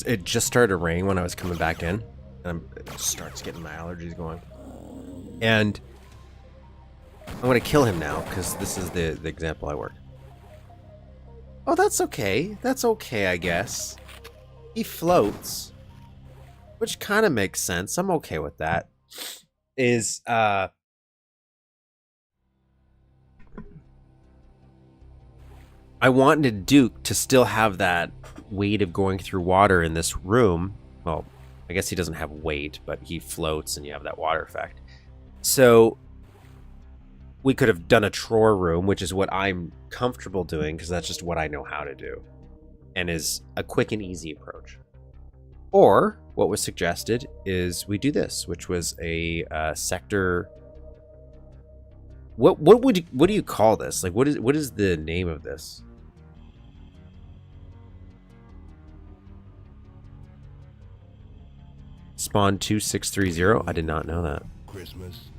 It just started raining when I was coming back in, and it starts getting my allergies going. And I'm gonna kill him now because this is the example I worked. Oh, that's okay. That's okay, I guess. He floats, which kind of makes sense. I'm okay with that. I wanted Duke to still have that weight of going through water in this room. Well, I guess he doesn't have weight, but he floats and you have that water effect. So we could have done a drawer room, which is what I'm comfortable doing because that's just what I know how to do and is a quick and easy approach. Or what was suggested is we do this, which was a sector. What do you call this? Like, what is the name of this? Spawn 2630. I did not know that. Christmas.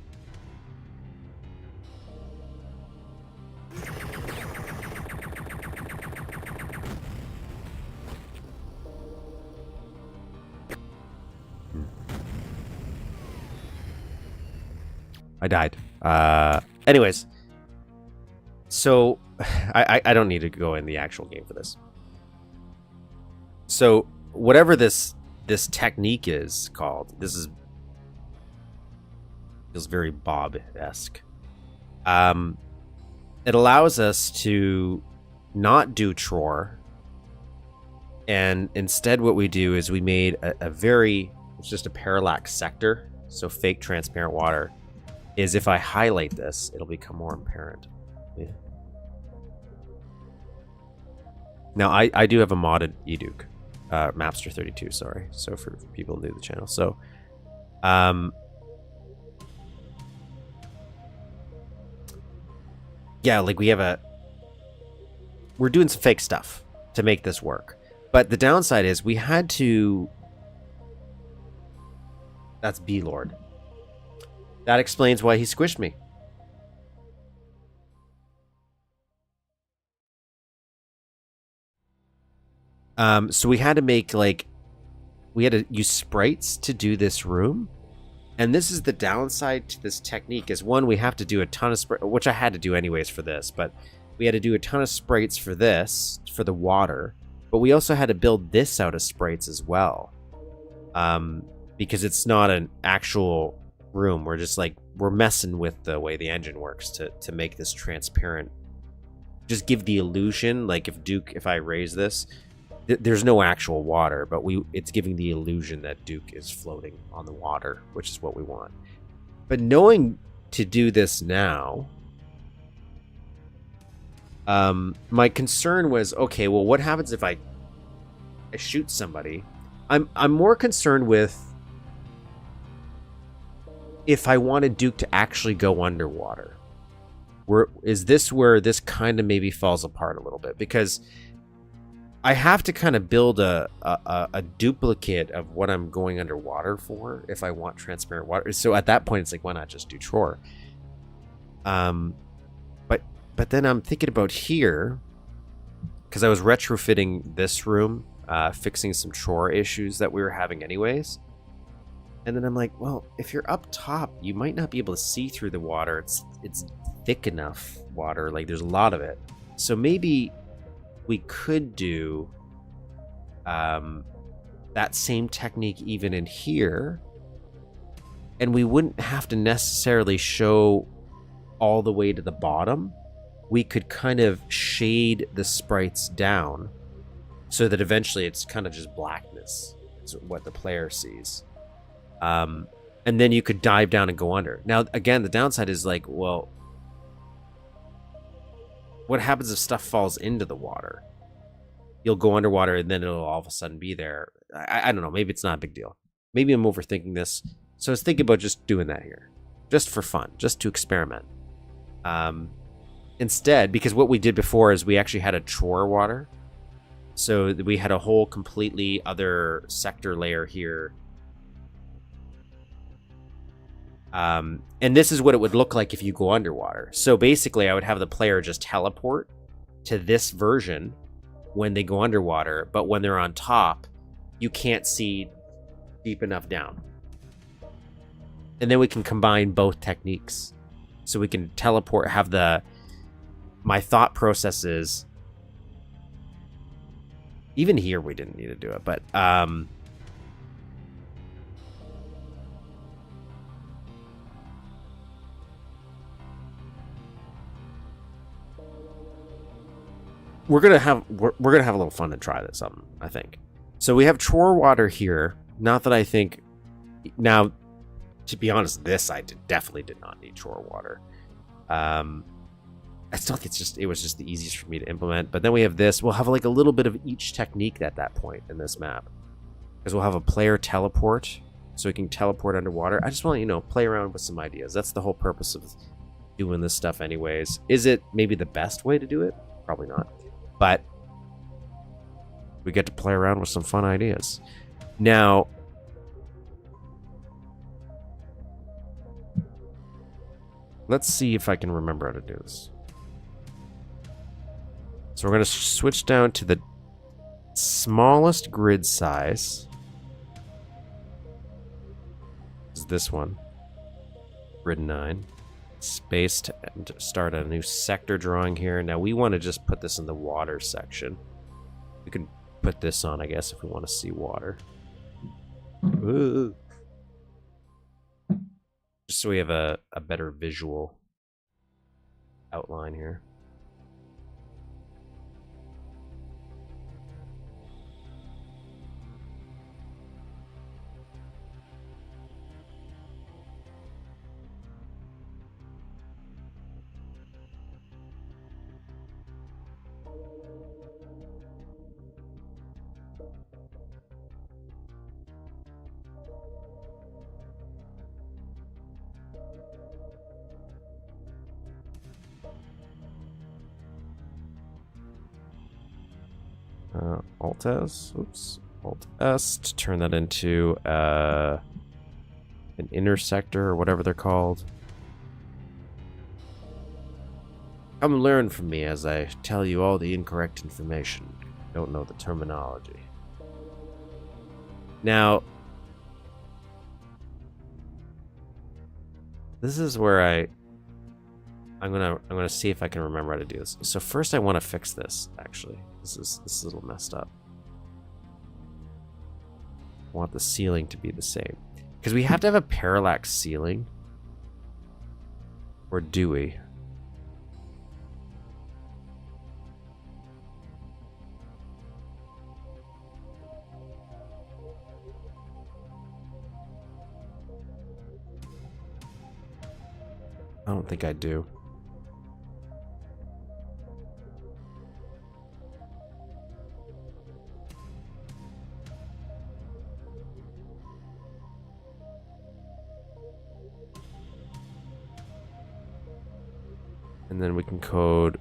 I died. Anyways, so I don't need to go in the actual game for this. So whatever this technique is called, feels very Bob-esque. It allows us to not do Tror, and instead what we do is we made it's just a parallax sector, so fake transparent water. Is if I highlight this, it'll become more apparent. Yeah. Now, I do have a modded eDuke. Mapster32, sorry. So for people new to the channel. So, yeah, like we're doing some fake stuff to make this work. But the downside is we had to... That's B-Lord. That explains why he squished me. So we had to make, like, we had to use sprites to do this room. And this is the downside to this technique is, one, we have to do a ton of sprites, which I had to do anyways for this, but we had to do a ton of sprites for this, for the water. But we also had to build this out of sprites as well. Because it's not an actual room. We're messing with the way the engine works to make this transparent. Just give the illusion, like if I raise this, there's no actual water, but it's giving the illusion that Duke is floating on the water, which is what we want. But knowing to do this now, my concern was, okay, well, what happens if I shoot somebody? I'm more concerned with if I wanted Duke to actually go underwater. Is this where this kind of maybe falls apart a little bit? Because I have to kind of build a duplicate of what I'm going underwater for if I want transparent water. So at that point, it's like, why not just do Tror? But then I'm thinking about here, because I was retrofitting this room, fixing some Tror issues that we were having anyways. And then I'm like, well, if you're up top, you might not be able to see through the water. It's thick enough water. Like there's a lot of it. So maybe we could do that same technique even in here. And we wouldn't have to necessarily show all the way to the bottom. We could kind of shade the sprites down so that eventually it's kind of just blackness. It's what the player sees. And then you could dive down and go under. Now, again, the downside is like, well, what happens if stuff falls into the water? You'll go underwater and then it'll all of a sudden be there. I don't know. Maybe it's not a big deal. Maybe I'm overthinking this. So I was thinking about just doing that here. Just for fun. Just to experiment. Instead, because what we did before is we actually had a chore water. So we had a whole completely other sector layer here. And this is what it would look like if you go underwater. So basically, I would have the player just teleport to this version when they go underwater. But when they're on top, you can't see deep enough down. And then we can combine both techniques. So we can teleport, have my thought processes. Even here, we didn't need to do it, but we're gonna have a little fun and try this something, I think. So we have chore water here. Not that I think now. To be honest, this I definitely did not need chore water. I still think it was just the easiest for me to implement. But then we have this. We'll have like a little bit of each technique at that point in this map, because we'll have a player teleport, so we can teleport underwater. I just want to, play around with some ideas. That's the whole purpose of doing this stuff, anyways. Is it maybe the best way to do it? Probably not. But we get to play around with some fun ideas. Now, let's see if I can remember how to do this. So we're going to switch down to the smallest grid size. Is this one. Grid 9. Space to start a new sector drawing here. Now we want to just put this in the water section. We can put this on, I guess, if we want to see water. Ooh. Just so we have a better visual outline here. Alt-S, oops, Alt-S to turn that into an intersector or whatever they're called. Come learn from me as I tell you all the incorrect information. Don't know the terminology. Now, this is where I'm gonna see if I can remember how to do this. So first I want to fix this, actually. This is a little messed up. I want the ceiling to be the same. Because we have to have a parallax ceiling. Or do we? I don't think I do. And then we can code.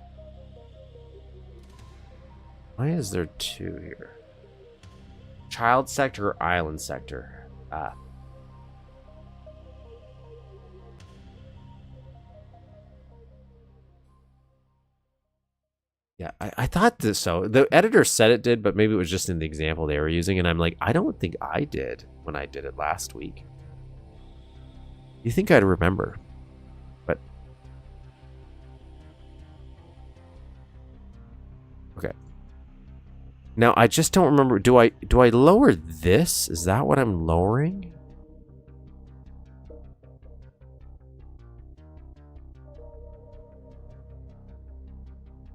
Why is there two here? Child sector or island sector? Ah. Yeah, I thought this. So the editor said it did, but maybe it was just in the example they were using. And I'm like, I don't think I did when I did it last week. You think I'd remember? But Now, I just don't remember. Do I lower this? Is that what I'm lowering?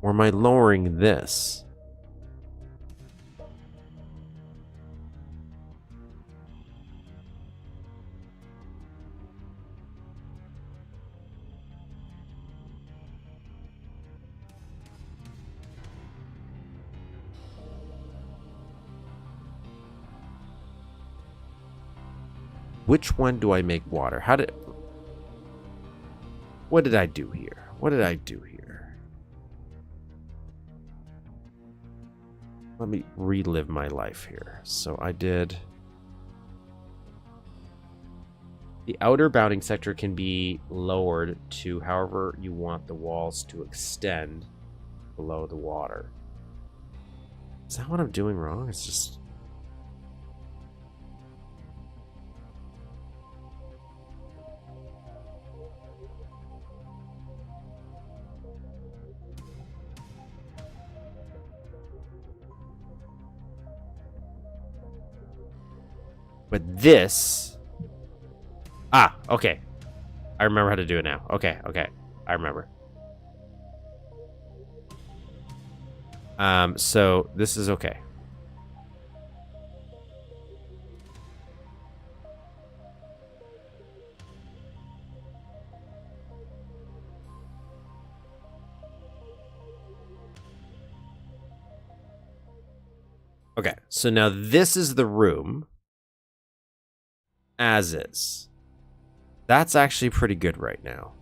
Or am I lowering this? Which one do I make water? What did I do here? What did I do here? Let me relive my life here. So I did... The outer bounding sector can be lowered to however you want the walls to extend below the water. Is that what I'm doing wrong? It's just... But this... Ah, okay. I remember how to do it now. Okay, okay. I remember. So this is okay. Okay, so now this is the room as is. That's actually pretty good right now.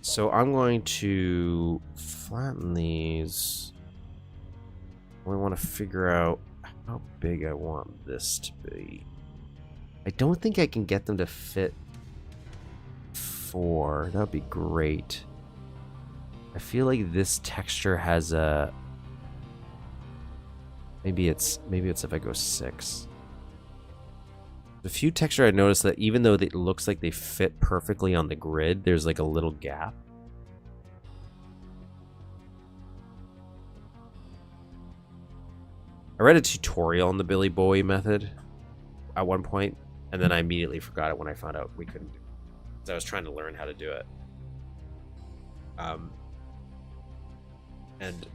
So I'm going to flatten these. We want to figure out how big I want this to be. I don't think I can get them to fit 4. That would be great. I feel like this texture has a... Maybe it's if I go 6. A few texture I noticed that even though it looks like they fit perfectly on the grid, there's like a little gap. I read a tutorial on the Billy Bowie method at one point, and then I immediately forgot it when I found out we couldn't do it. Because I was trying to learn how to do it. And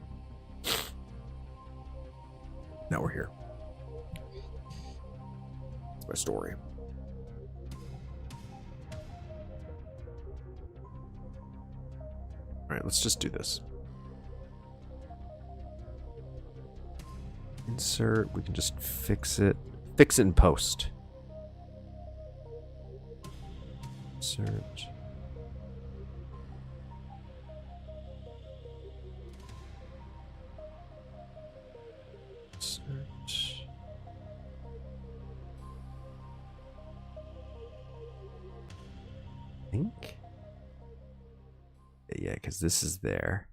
now we're here. That's my story. All right, let's just do this. Insert, we can just fix it in post. Insert. Insert. I think. Yeah, because this is there.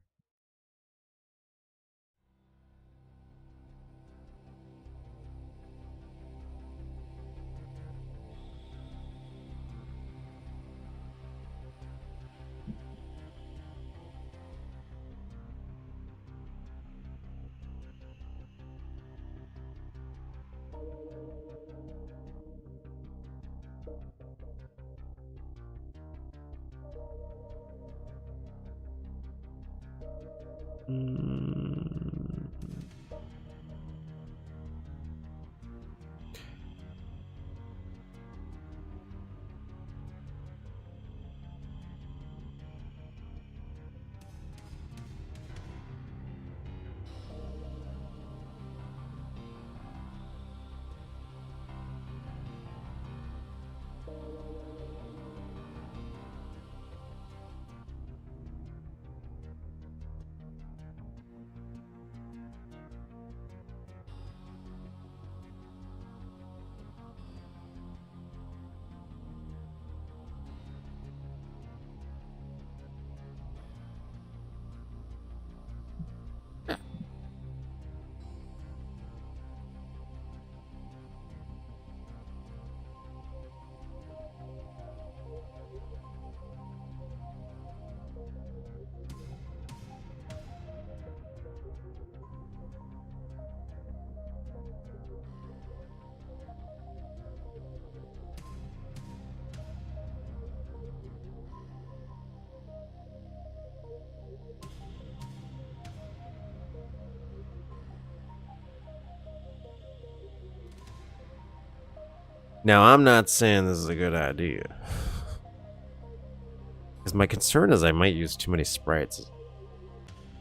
Now, I'm not saying this is a good idea. Because my concern is I might use too many sprites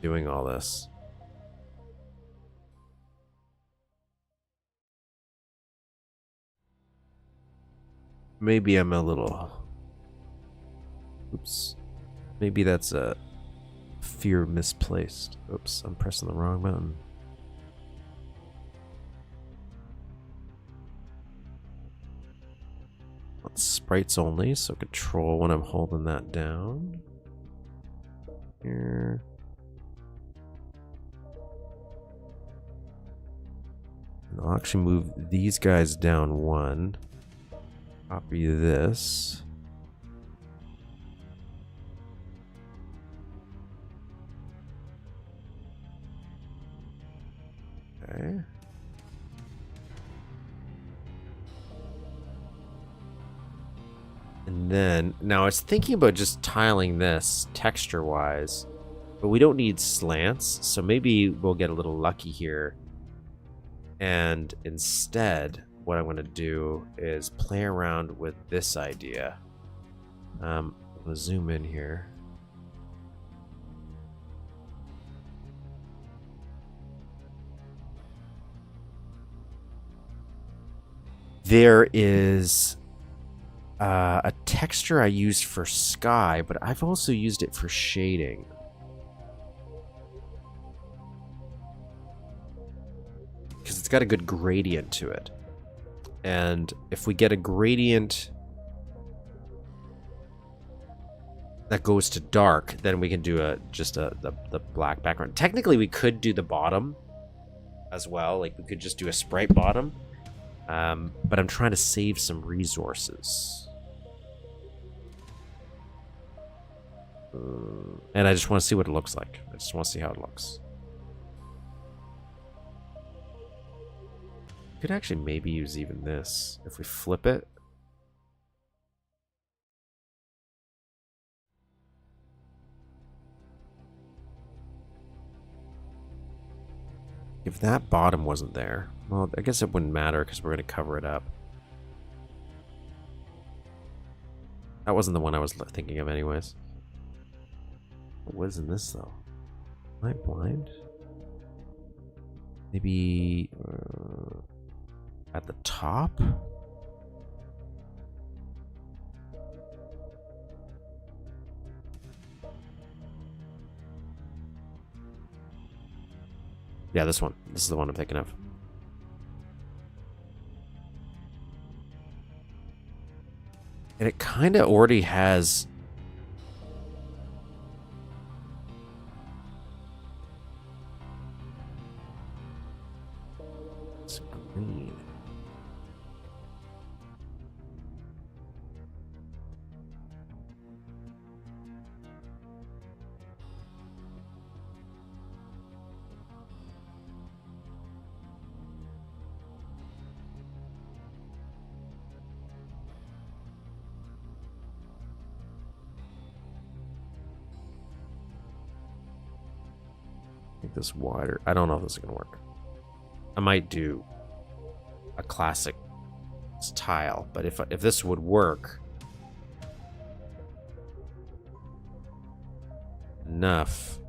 doing all this. Maybe I'm a little... Oops. Maybe that's a fear misplaced. Oops, I'm pressing the wrong button. Sprites only, so control when I'm holding that down. Here. And I'll actually move these guys down one. Copy this. Okay. And then, now I was thinking about just tiling this texture-wise, but we don't need slants, so maybe we'll get a little lucky here. And instead, what I'm going to do is play around with this idea. I'm going to zoom in here. There is a texture I used for sky, but I've also used it for shading. Because it's got a good gradient to it. And if we get a gradient that goes to dark, then we can do the black background. Technically, we could do the bottom as well. Like, we could just do a sprite bottom. But I'm trying to save some resources. And I just want to see what it looks like. I just want to see how it looks. Could actually maybe use even this. If we flip it. If that bottom wasn't there, well, I guess it wouldn't matter because we're going to cover it up. That wasn't the one I was thinking of anyways. What is in this, though? Am I blind? Maybe at the top? Yeah, this one. This is the one I'm thinking of. And it kind of already has... It's green. Make this wider. I don't know if this is gonna work. I might do a classic tile, but if this would work enough,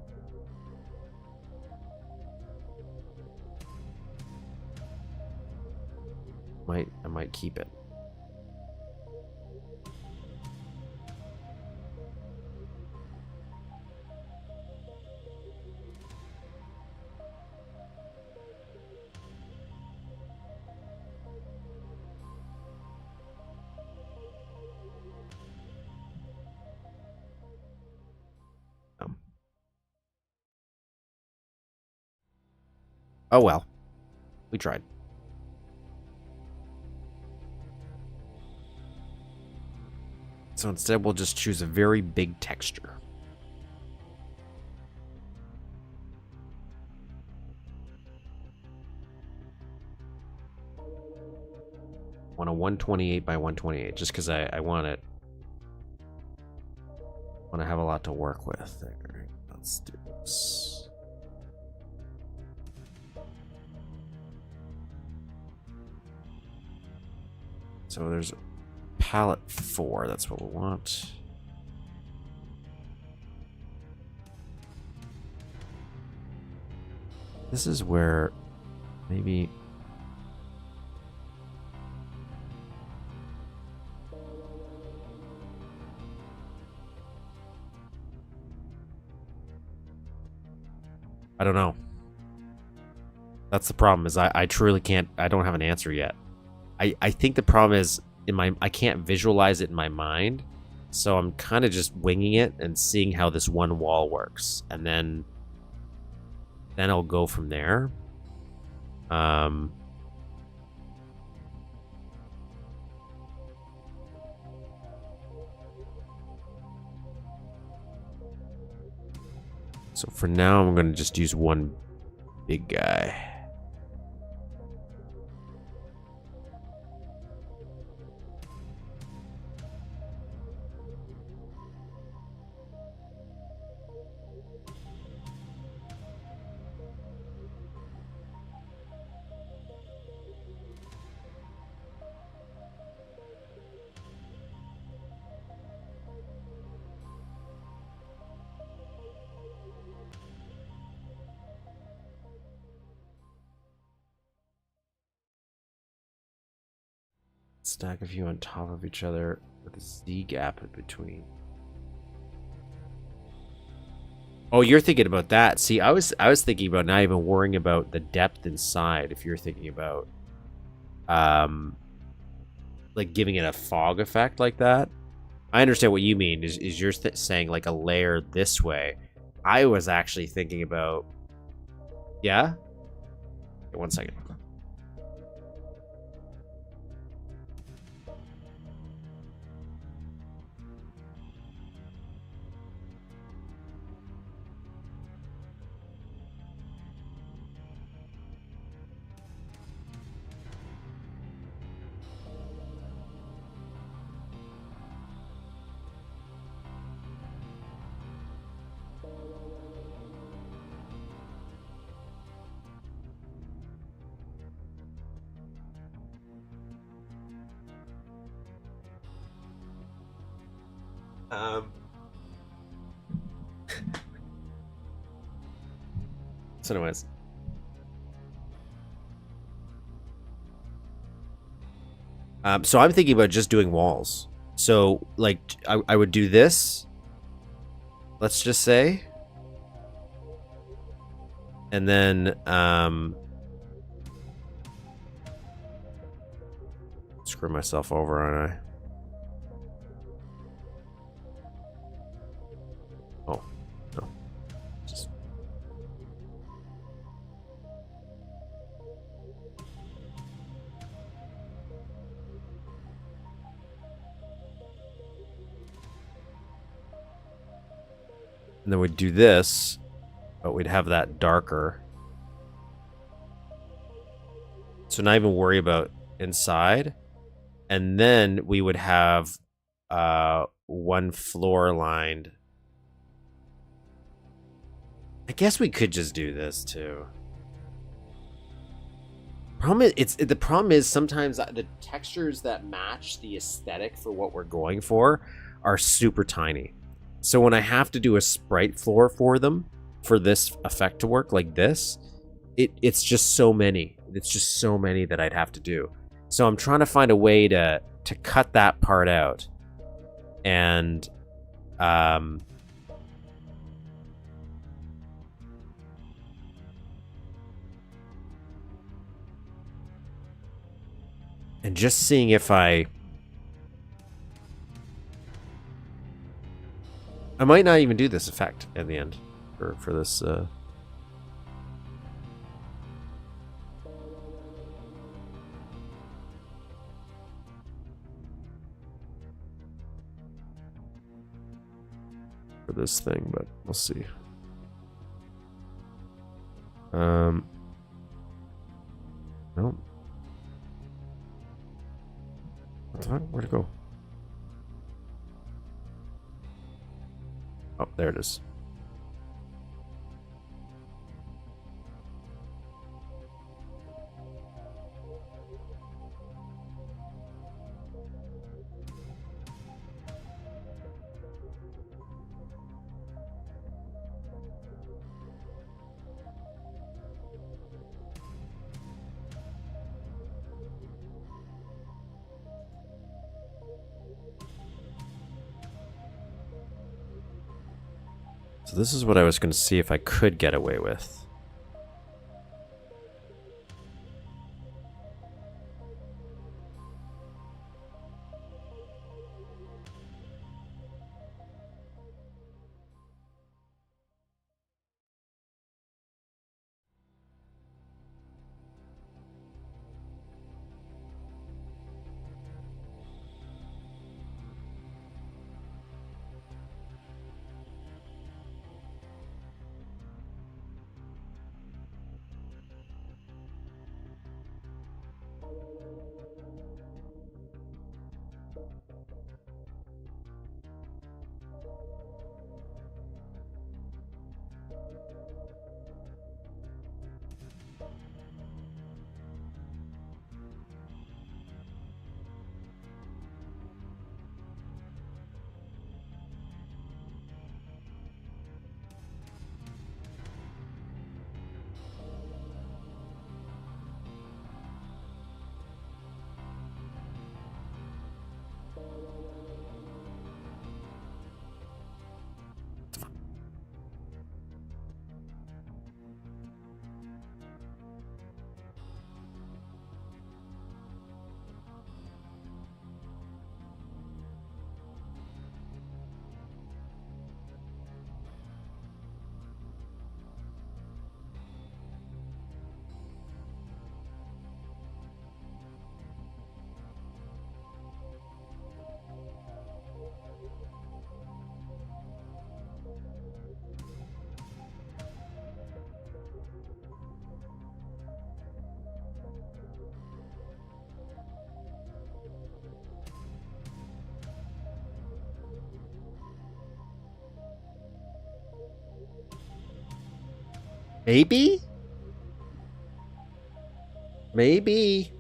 I might keep it. Oh well, we tried. So instead we'll just choose a very big texture. On a 128 by 128, just because I want it. Want to have a lot to work with. There. Let's do this. So there's palette 4. That's what we want. This is where maybe... I don't know. That's the problem, is I truly can't... I don't have an answer yet. I think the problem is I can't visualize it in my mind, so I'm kind of just winging it and seeing how this one wall works, and then I'll go from there. So for now, I'm going to just use one big guy. Stack a few on top of each other with a Z gap in between. Oh, you're thinking about that. See, I was thinking about not even worrying about the depth inside. If you're thinking about, like giving it a fog effect like that. I understand what you mean. Is you're saying like a layer this way? I was actually thinking about, yeah. Okay, 1 second. So anyways, so I'm thinking about just doing walls. So like I would do this. Let's just say, and then screw myself over, aren't I? Oh, no. Just... And then we'd do this, but we'd have that darker. So not even worry about inside. And then we would have one floor lined. I guess we could just do this too. The problem is sometimes the textures that match the aesthetic for what we're going for are super tiny. So when I have to do a sprite floor for them, for this effect to work like this, it's just so many. It's just so many that I'd have to do. So I'm trying to find a way to cut that part out. And just seeing if I might not even do this effect at the end for this for this thing, but we'll see. No. What the fuck? Where'd it go? Oh, there it is. So this is what I was going to see if I could get away with. Maybe? Maybe.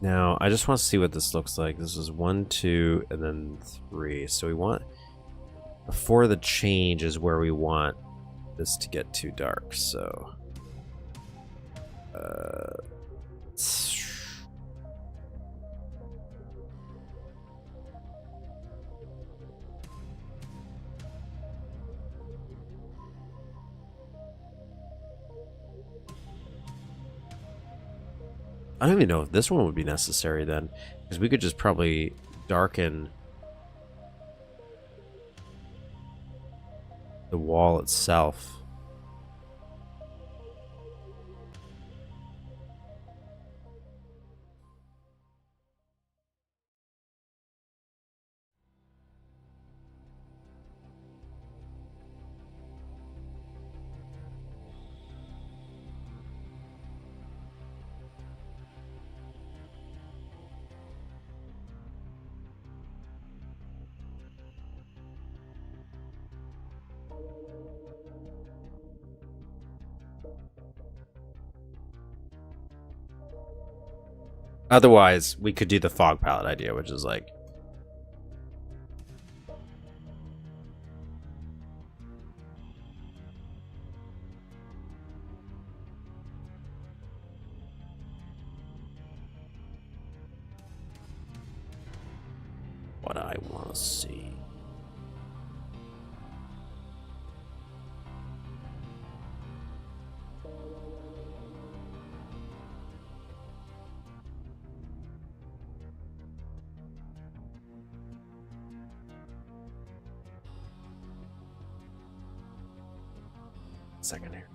Now, I just want to see what this looks like. This is 1, 2, and then 3. So we want... Before the change is where we want this to get too dark, so... I don't even know if this one would be necessary then, because we could just probably darken the wall itself. Otherwise, we could do the fog palette idea, which is like want to see. Second here.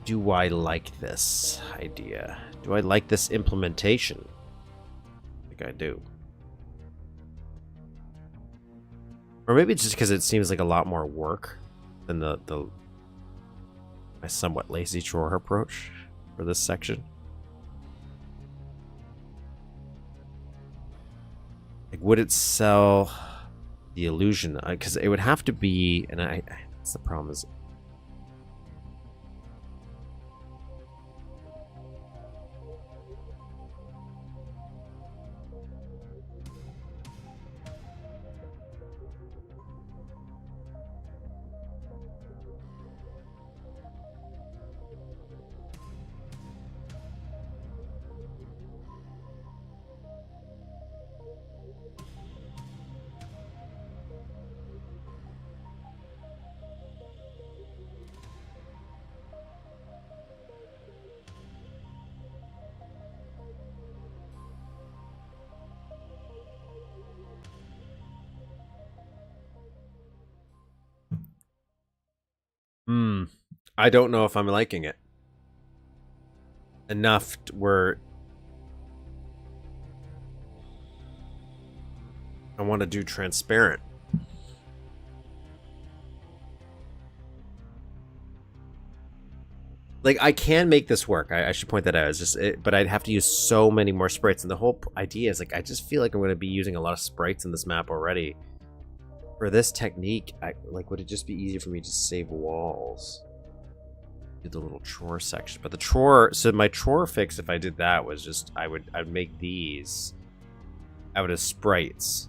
Do I like this idea? Do I like this implementation? I think I do. Or maybe it's just because it seems like a lot more work than my somewhat lazy drawer approach for this section. Like, would it sell the illusion? Because it would have to be, and that's the problem is. I don't know if I'm liking it enough where I want to do transparent. Like, I can make this work. I should point that out. It's just, but I'd have to use so many more sprites, and the whole idea is like I just feel like I'm going to be using a lot of sprites in this map already. For this technique, would it just be easier for me to save walls? Do the little drawer section, but the drawer. So my drawer fix, if I did that, was just I'd make these out of sprites.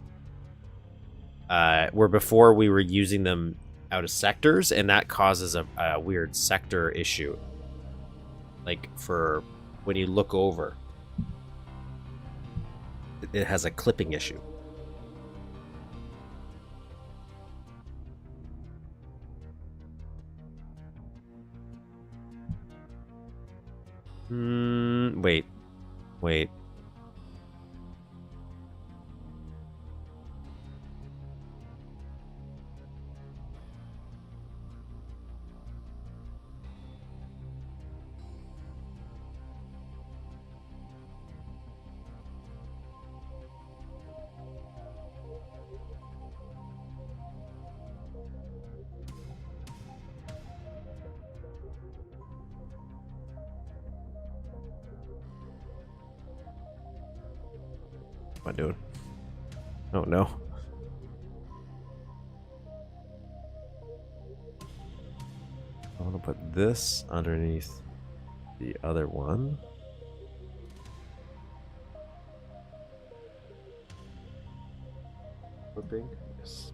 Where before we were using them out of sectors, and that causes a weird sector issue. Like for when you look over, it has a clipping issue. Wait. am I doing? Oh no. I want to put this underneath the other one. Flipping. Yes.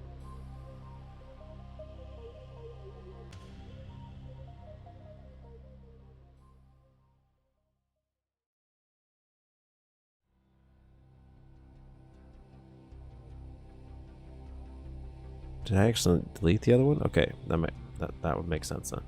Did I actually delete the other one? Okay, that would make sense then.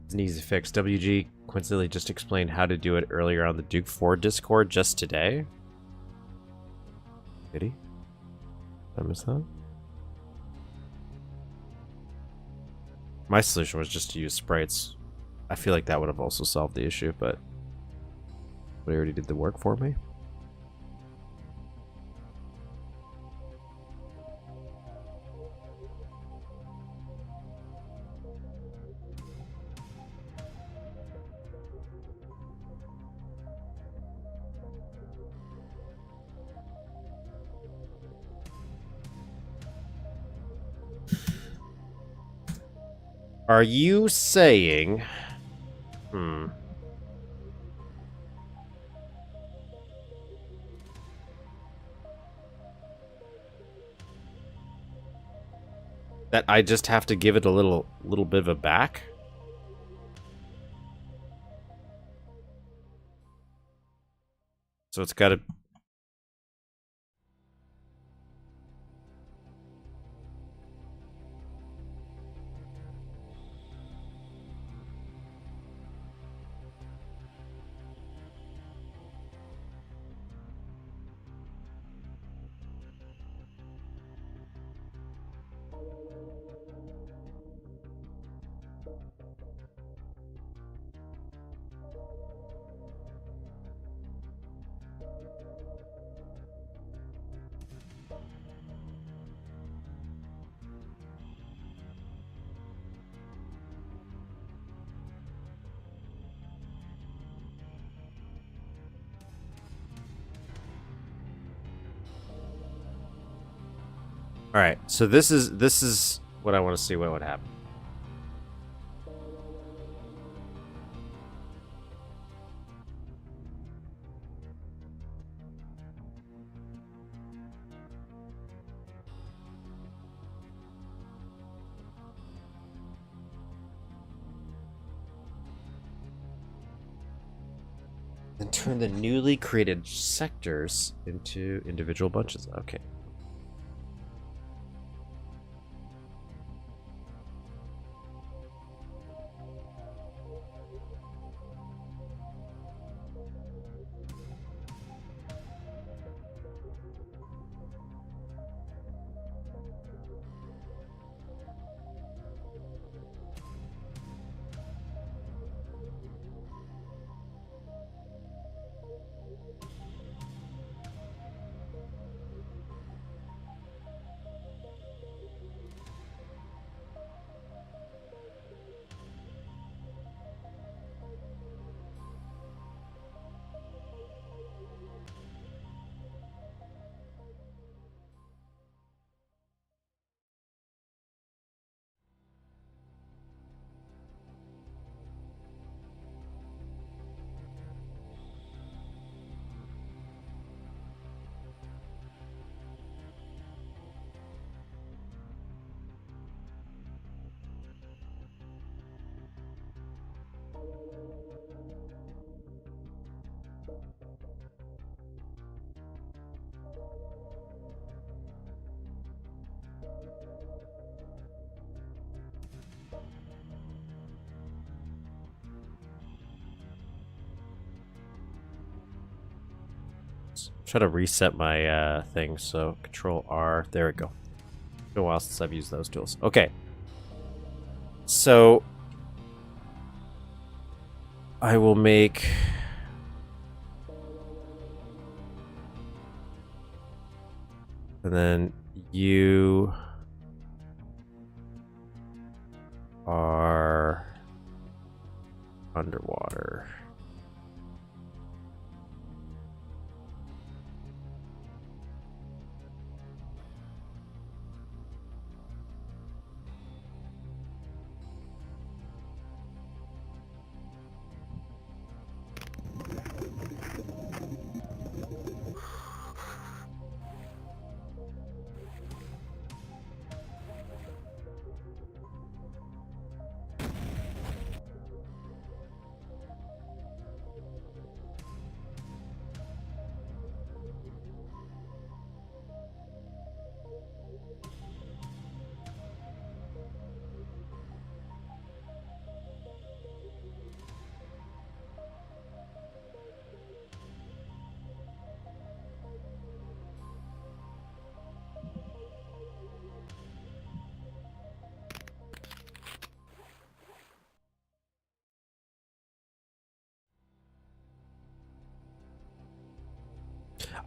It's an easy fix. WG coincidentally just explained how to do it earlier on the Duke 4 Discord just today. Did he? Did I miss that? My solution was just to use sprites. I feel like that would have also solved the issue, but we already did the work for me. Are you saying... that I just have to give it a little bit of a back? So it's got to... All right, so this is what I want to see what would happen. And turn the newly created sectors into individual bunches. Okay. Try to reset my thing. So Control R. There we go. It's been a while since I've used those tools. Okay. So I will make. And then you are underwater.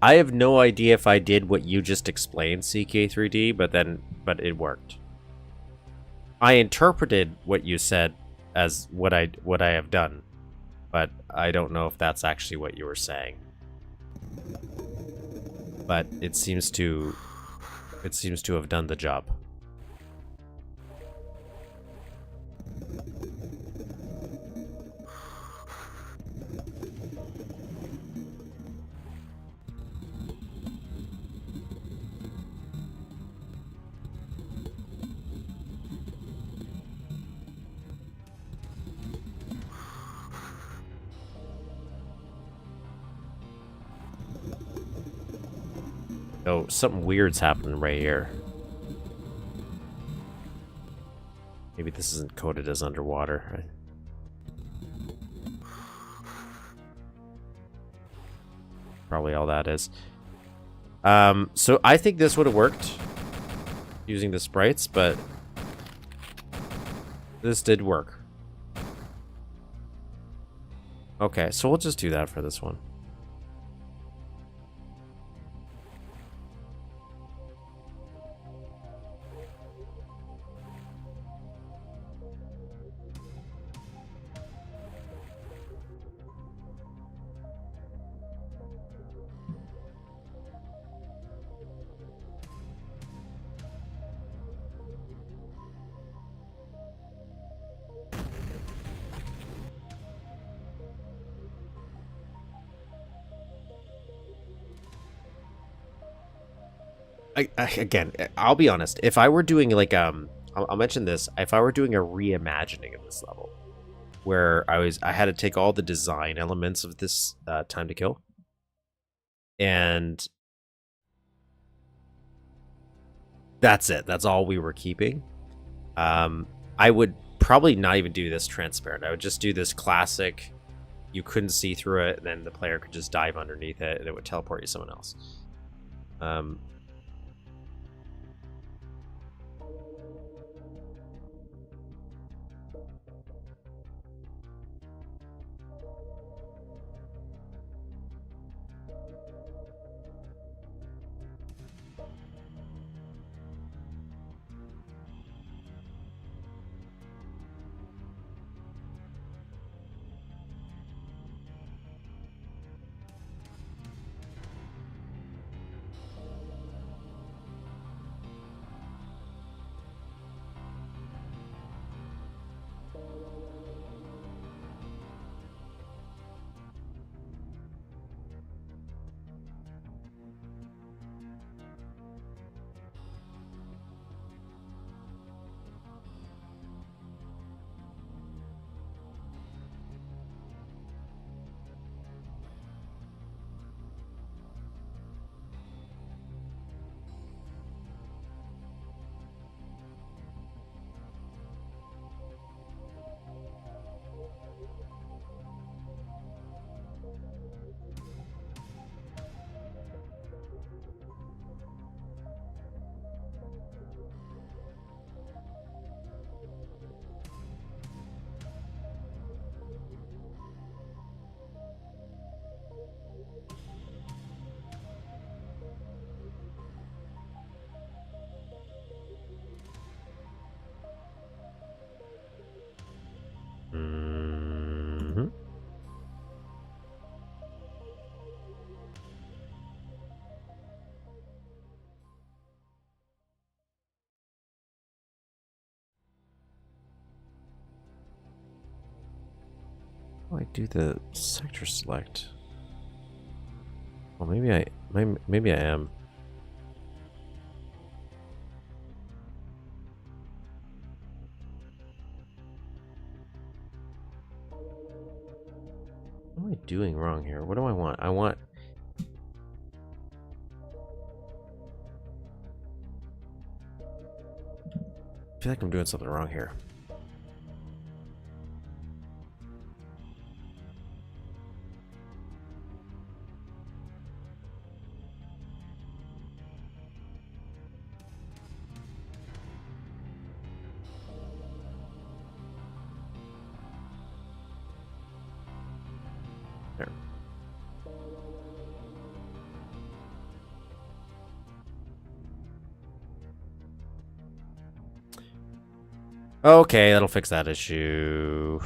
I have no idea if I did what you just explained, CK3D, but it worked. I interpreted what you said as what I have done, but I don't know if that's actually what you were saying. But it seems to have done the job. Oh, something weird's happening right here. Maybe this isn't coded as underwater. Probably all that is. So I think this would have worked using the sprites, but this did work. Okay, so we'll just do that for this one. Again, I'll be honest. If I were doing like I'll mention this. If I were doing a reimagining of this level, where I had to take all the design elements of this time to kill, and that's it. That's all we were keeping. I would probably not even do this transparent. I would just do this classic. You couldn't see through it, and then the player could just dive underneath it, and it would teleport you to someone else. How do I do the sector select? Well, maybe I am. What am I doing wrong here? What do I want? I feel like I'm doing something wrong here. There. Okay, that'll fix that issue.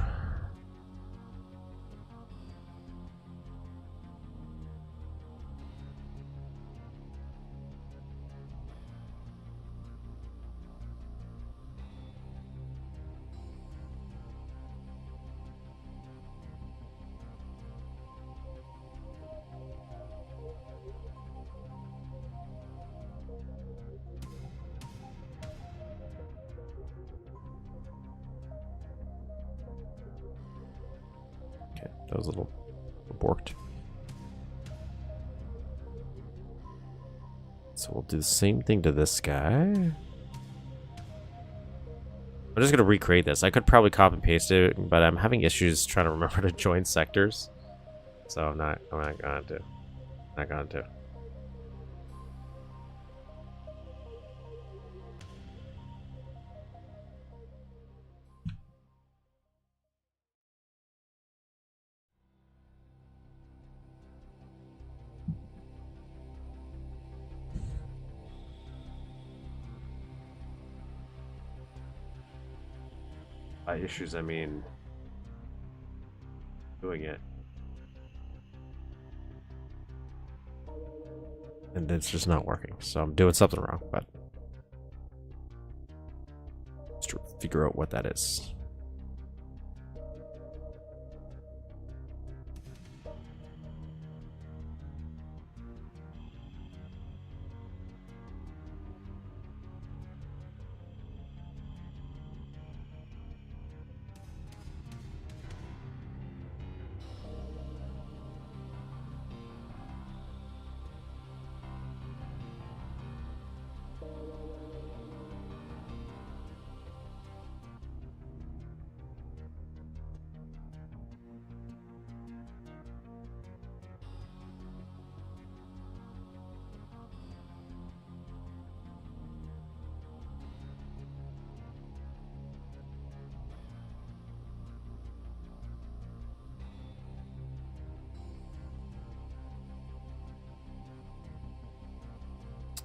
Okay, that was a little borked. So we'll do the same thing to this guy. I'm just gonna recreate this. I could probably copy and paste it, but I'm having issues trying to remember to join sectors. So I'm not going to. Not going to. By issues, I mean doing it. And it's just not working. So I'm doing something wrong, but just to figure out what that is.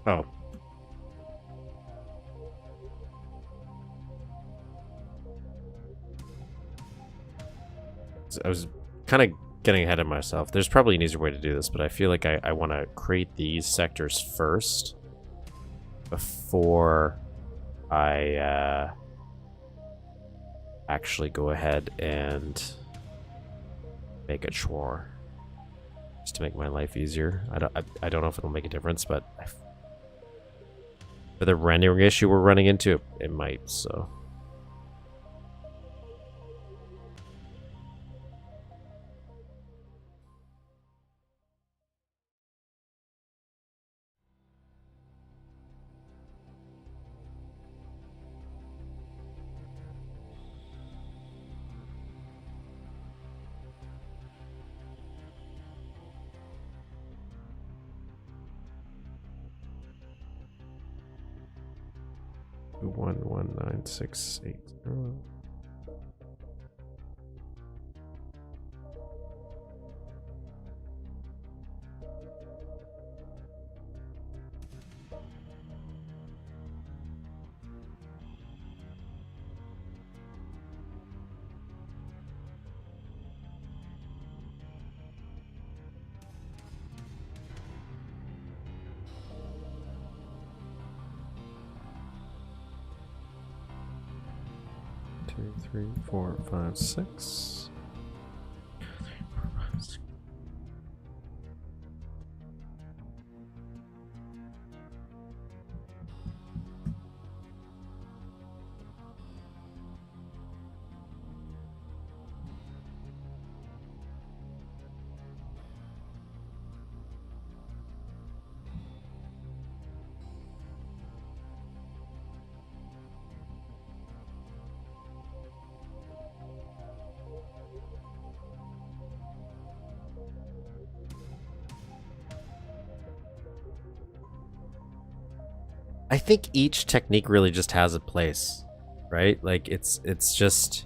Oh. I was kind of getting ahead of myself. There's probably an easier way to do this, but I feel like I want to create these sectors first before I actually go ahead and make a chore. Just to make my life easier. I don't know if it'll make a difference, but for the rendering issue we're running into, it might, so. One one 9 6 8 0. Two, 3, 4, 5, 6. I think each technique really just has a place, right? Like it's just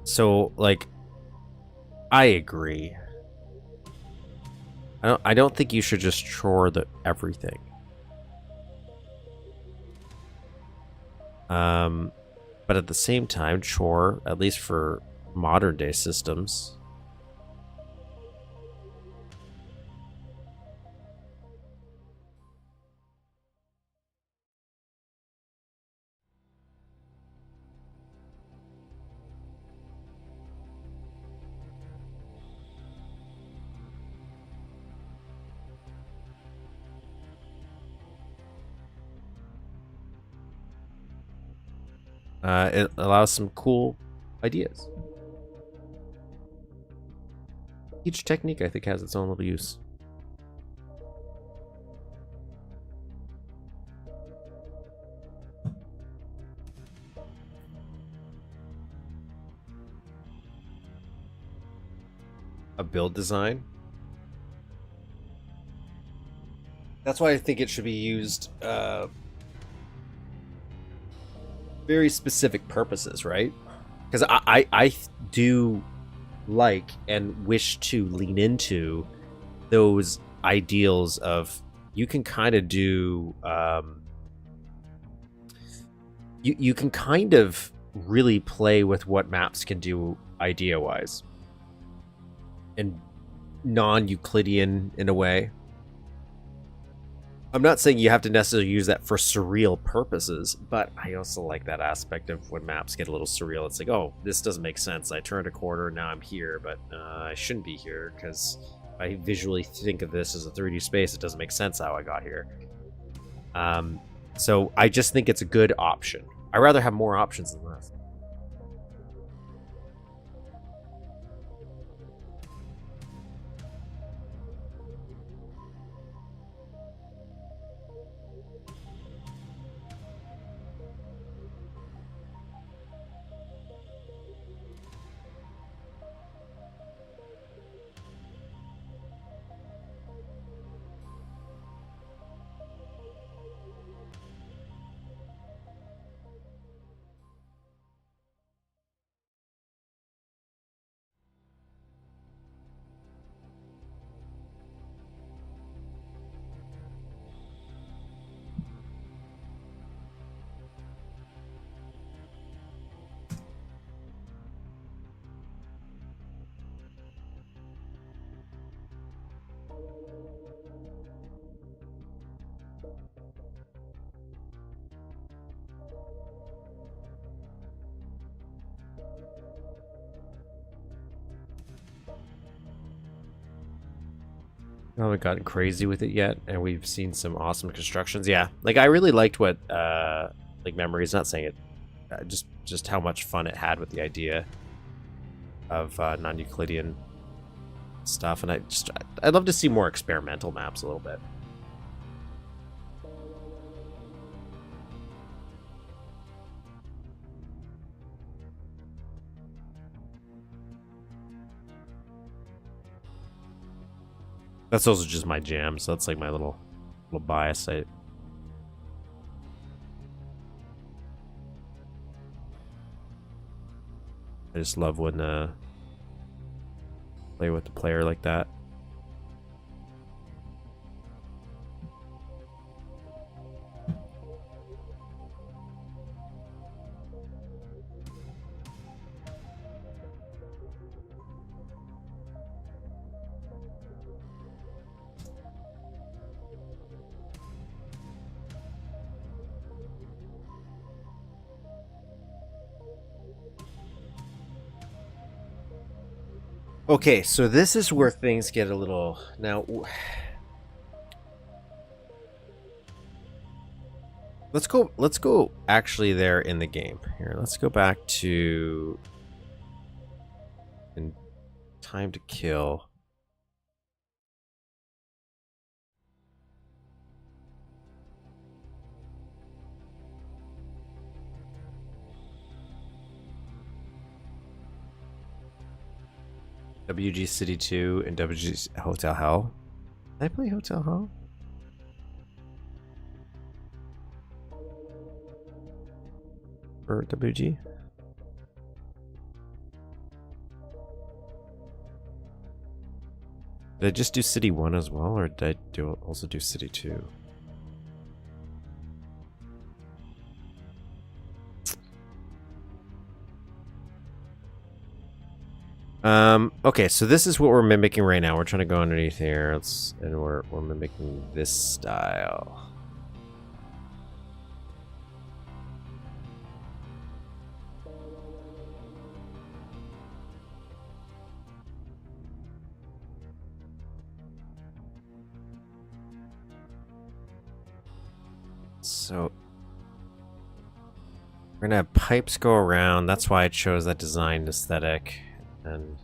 so like I agree. I don't think you should just chore everything. But at the same time, chore, at least for modern day systems, it allows some cool ideas. Each technique, I think, has its own little use. A build design. That's why I think it should be used very specific purposes, right? Because I do like and wish to lean into those ideals of you can kind of do you can kind of really play with what maps can do idea wise and non-Euclidean in a way. I'm not saying you have to necessarily use that for surreal purposes, but I also like that aspect of when maps get a little surreal. It's like, oh, this doesn't make sense. I turned a corner, now I'm here, but I shouldn't be here because I visually think of this as a 3D space. It doesn't make sense how I got here. So I just think it's a good option. I'd rather have more options than less. I haven't gotten crazy with it yet, and we've seen some awesome constructions. Yeah, like I really liked what like Memories. Not saying it, just how much fun it had with the idea of non-Euclidean stuff, and I'd love to see more experimental maps a little bit. That's also just my jam, so that's like my little bias. I just love when play with the player like that. Okay, so this is where things get a little... Now, let's go actually there in the game. Here, let's go back to... in Time to Kill. WG City 2 and WG Hotel Hell. Did I play Hotel Hell? for WG? Did I just do City 1 as well, or did I also do City 2? Okay, so this is what we're mimicking right now. We're trying to go underneath here. And we're mimicking this style. So we're gonna have pipes go around. That's why it shows that design aesthetic, and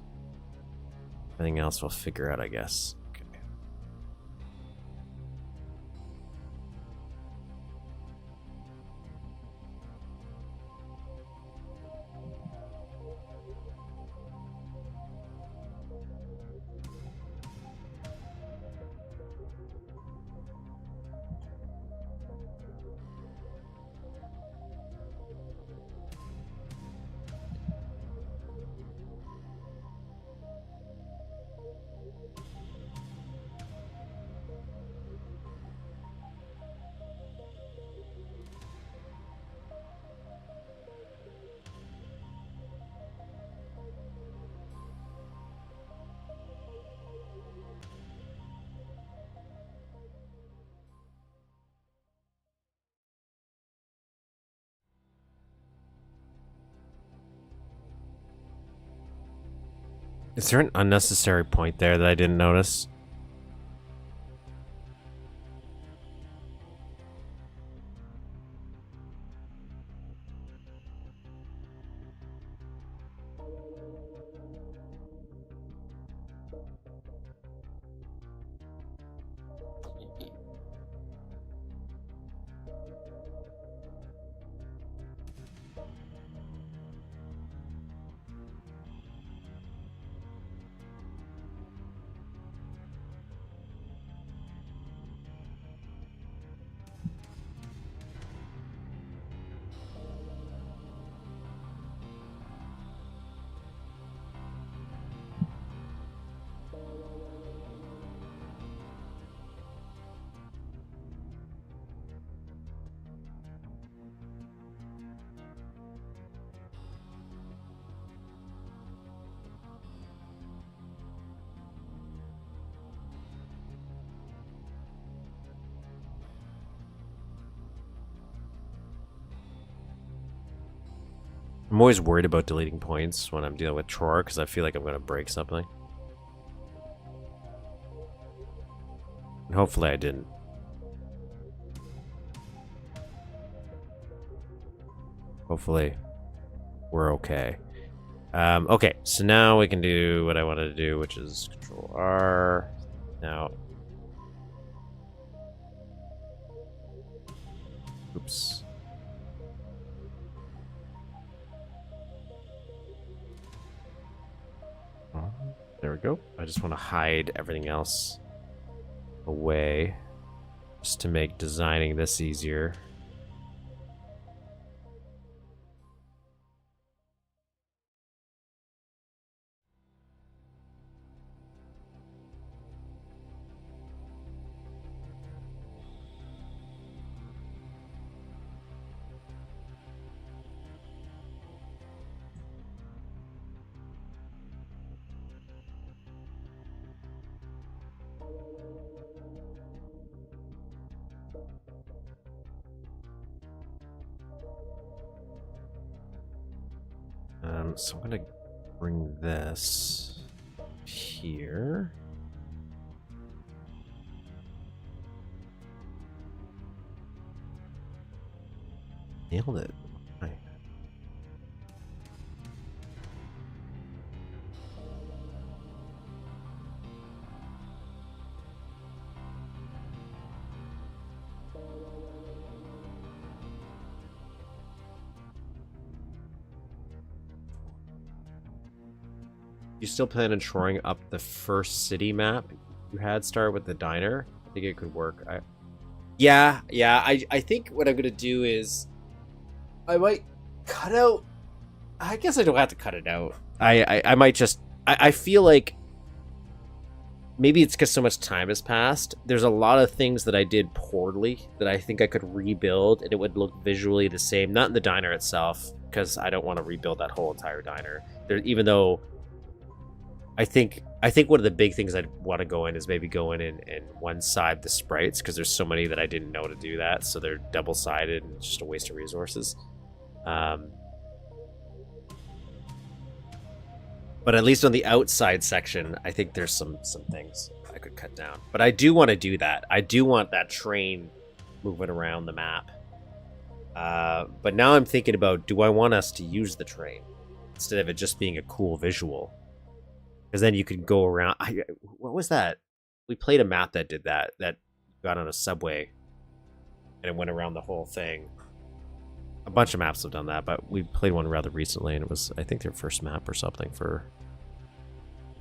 everything else we'll figure out, I guess. Okay. Is there an unnecessary point there that I didn't notice? I'm always worried about deleting points when I'm dealing with Tror because I feel like I'm going to break something. And hopefully I didn't. Hopefully we're okay. Okay, so now we can do what I wanted to do, which is Control R. Now. Oops. There we go. I just want to hide everything else away just to make designing this easier. So I'm gonna bring this here. Nailed it. Right. You still plan on shoring up the first city map you had start with the diner? I think it could work. Yeah. I think what I'm gonna do is I might cut out. I guess I don't have to cut it out. I might just. I feel like maybe it's because so much time has passed. There's a lot of things that I did poorly that I think I could rebuild, and it would look visually the same. Not in the diner itself, because I don't want to rebuild that whole entire diner. There, even though I think one of the big things I'd want to go in is maybe go in and one side the sprites, because there's so many that I didn't know to do that, so they're double sided and it's just a waste of resources. But at least on the outside section, I think there's some things I could cut down. But I do want to do that. I do want that train moving around the map. But now I'm thinking about, do I want us to use the train instead of it just being a cool visual? Because then you could go around. What was that? We played a map that did that. That got on a subway and it went around the whole thing. A bunch of maps have done that, but we played one rather recently, and it was, I think, their first map or something for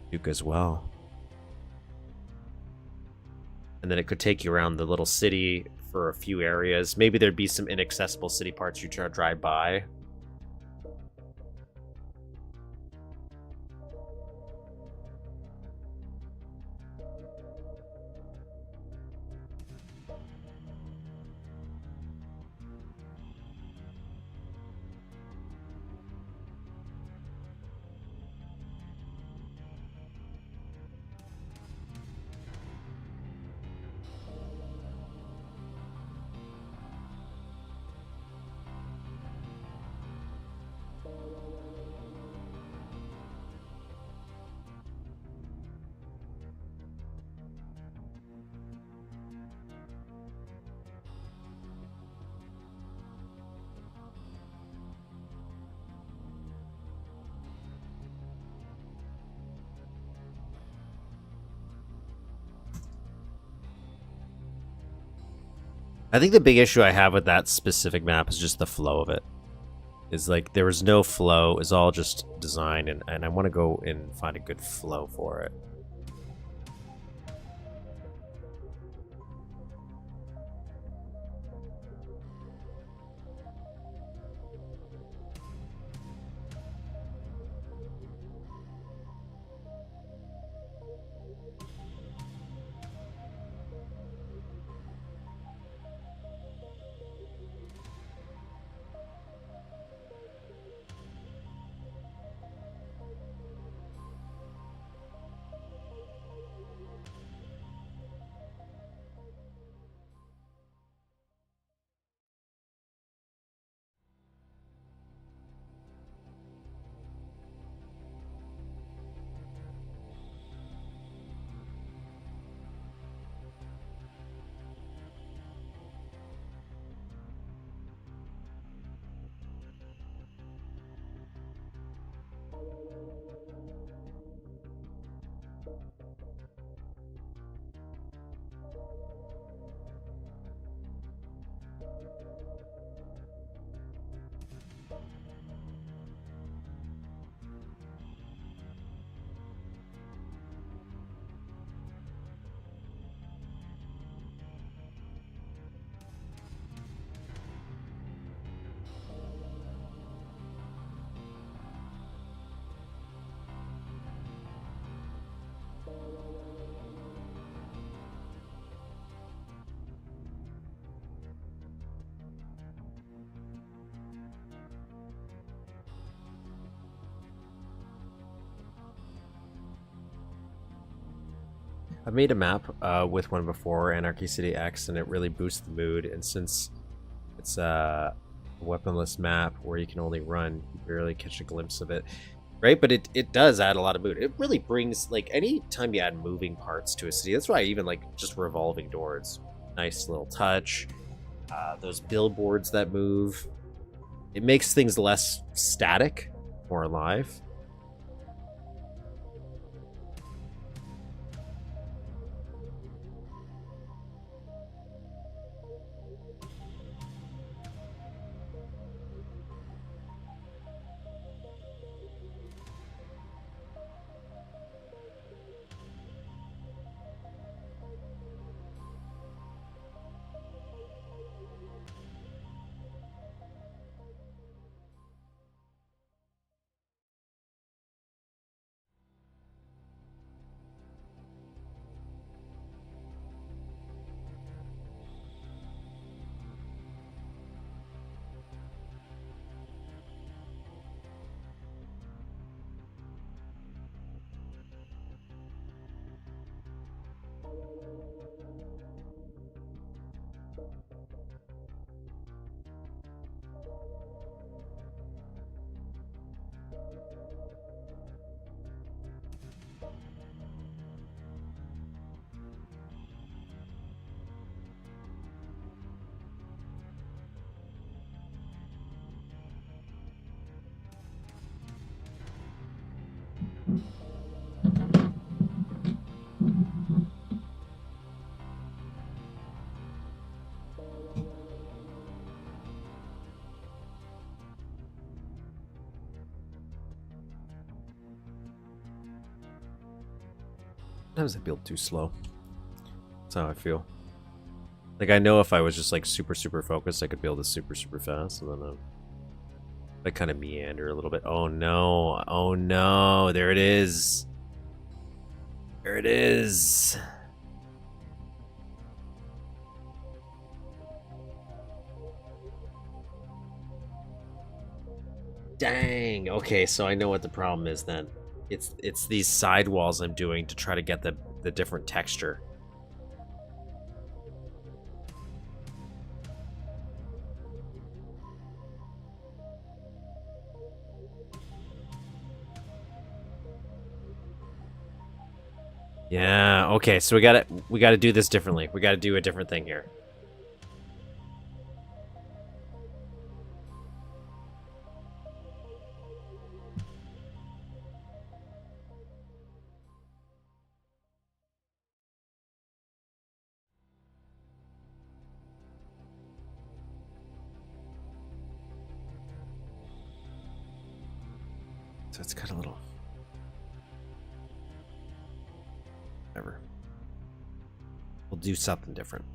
Duke as well. And then it could take you around the little city for a few areas. Maybe there'd be some inaccessible city parts you try to drive by. I think the big issue I have with that specific map is just the flow of it. Is like there was no flow, it's all just design, and I want to go and find a good flow for it. I've made a map with one before, Anarchy City X, and it really boosts the mood. And since it's a weaponless map where you can only run, you barely catch a glimpse of it, right? But it does add a lot of mood. It really brings, like, any time you add moving parts to a city, that's why I even like just revolving doors. Nice little touch. Those billboards that move. It makes things less static, more alive. Sometimes I build too slow. That's how I feel. Like, I know if I was just, like, super, super focused, I could build this super, super fast, and then I kind of meander a little bit. Oh, no. Oh, no. There it is. There it is. Dang. Okay, so I know what the problem is then. It's these sidewalls I'm doing to try to get the different texture. Yeah, okay, so we gotta do this differently. We gotta do a different thing here. So it's got a little... Whatever. We'll do something different.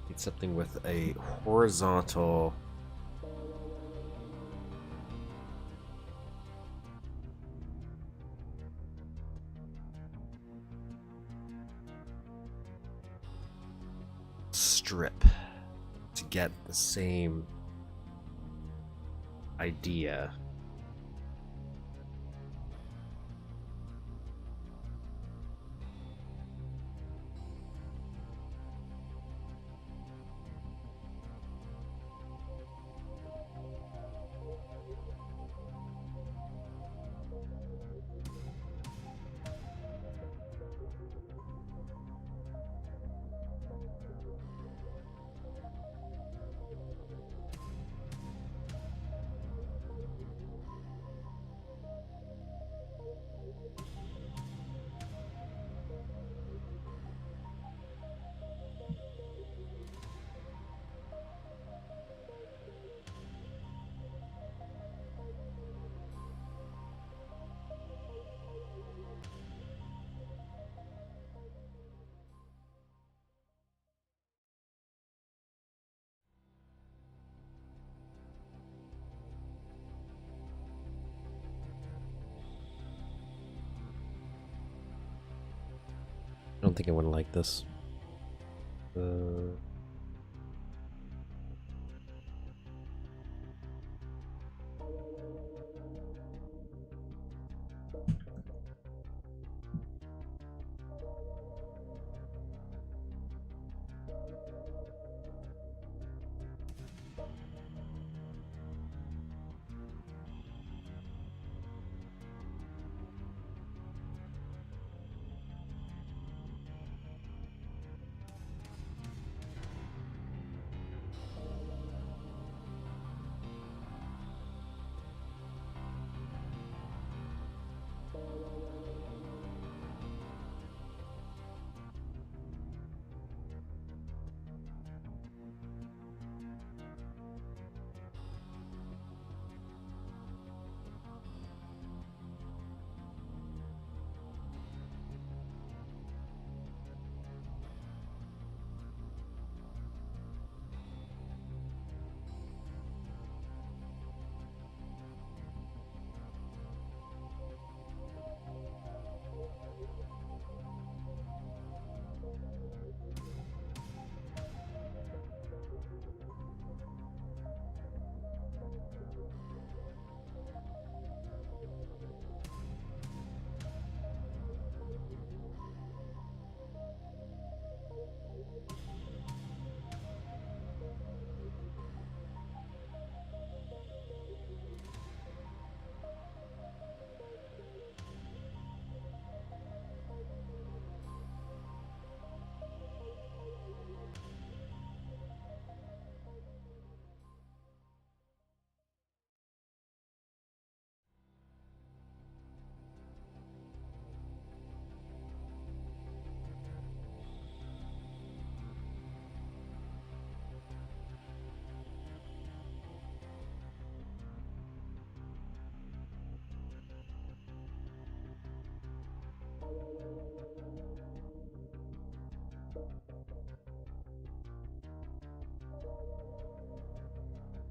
Need something with a horizontal... strip to get the same idea. I don't think I want to like this.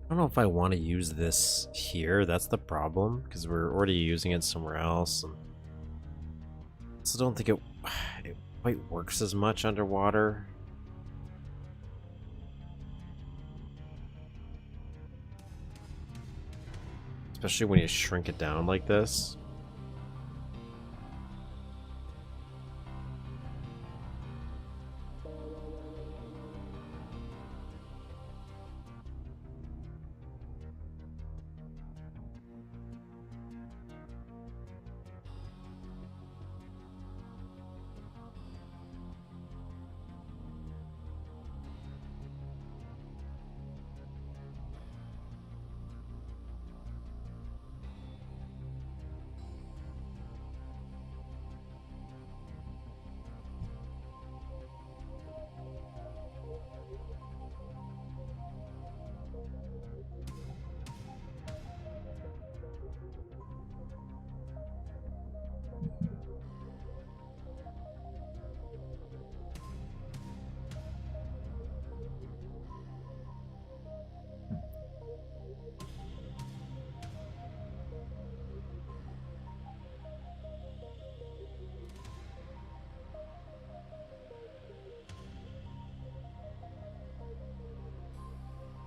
don't know if I want to use this here. That's the problem, because we're already using it somewhere else. And I also don't think it quite works as much underwater. Especially when you shrink it down like this.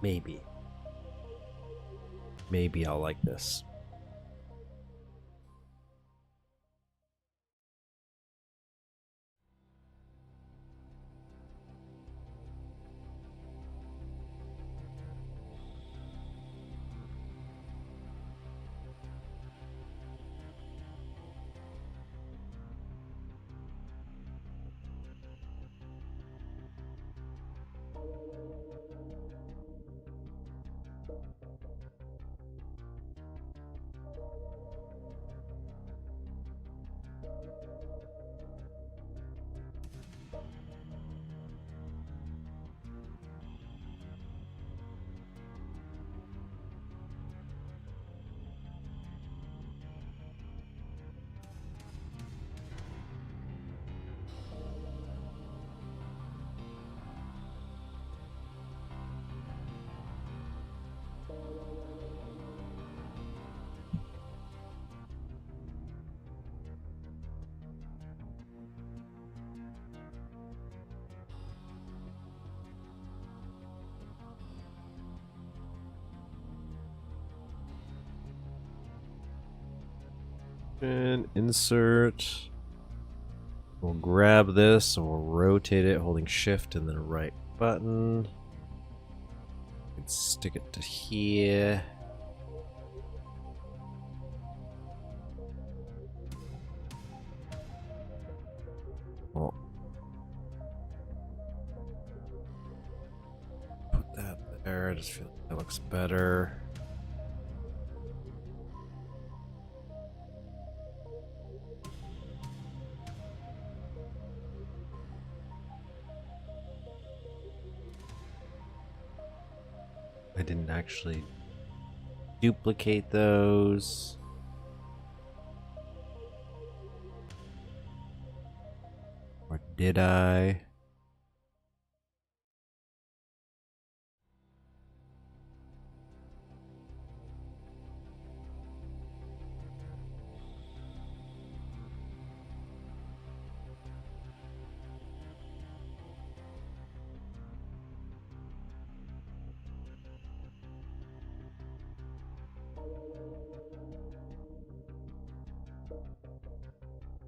Maybe. Maybe I'll like this. And insert. We'll grab this and we'll rotate it holding shift and then right button. And stick it to here. Oh. Put that there. I just feel like that looks better. I didn't actually duplicate those. Or did I?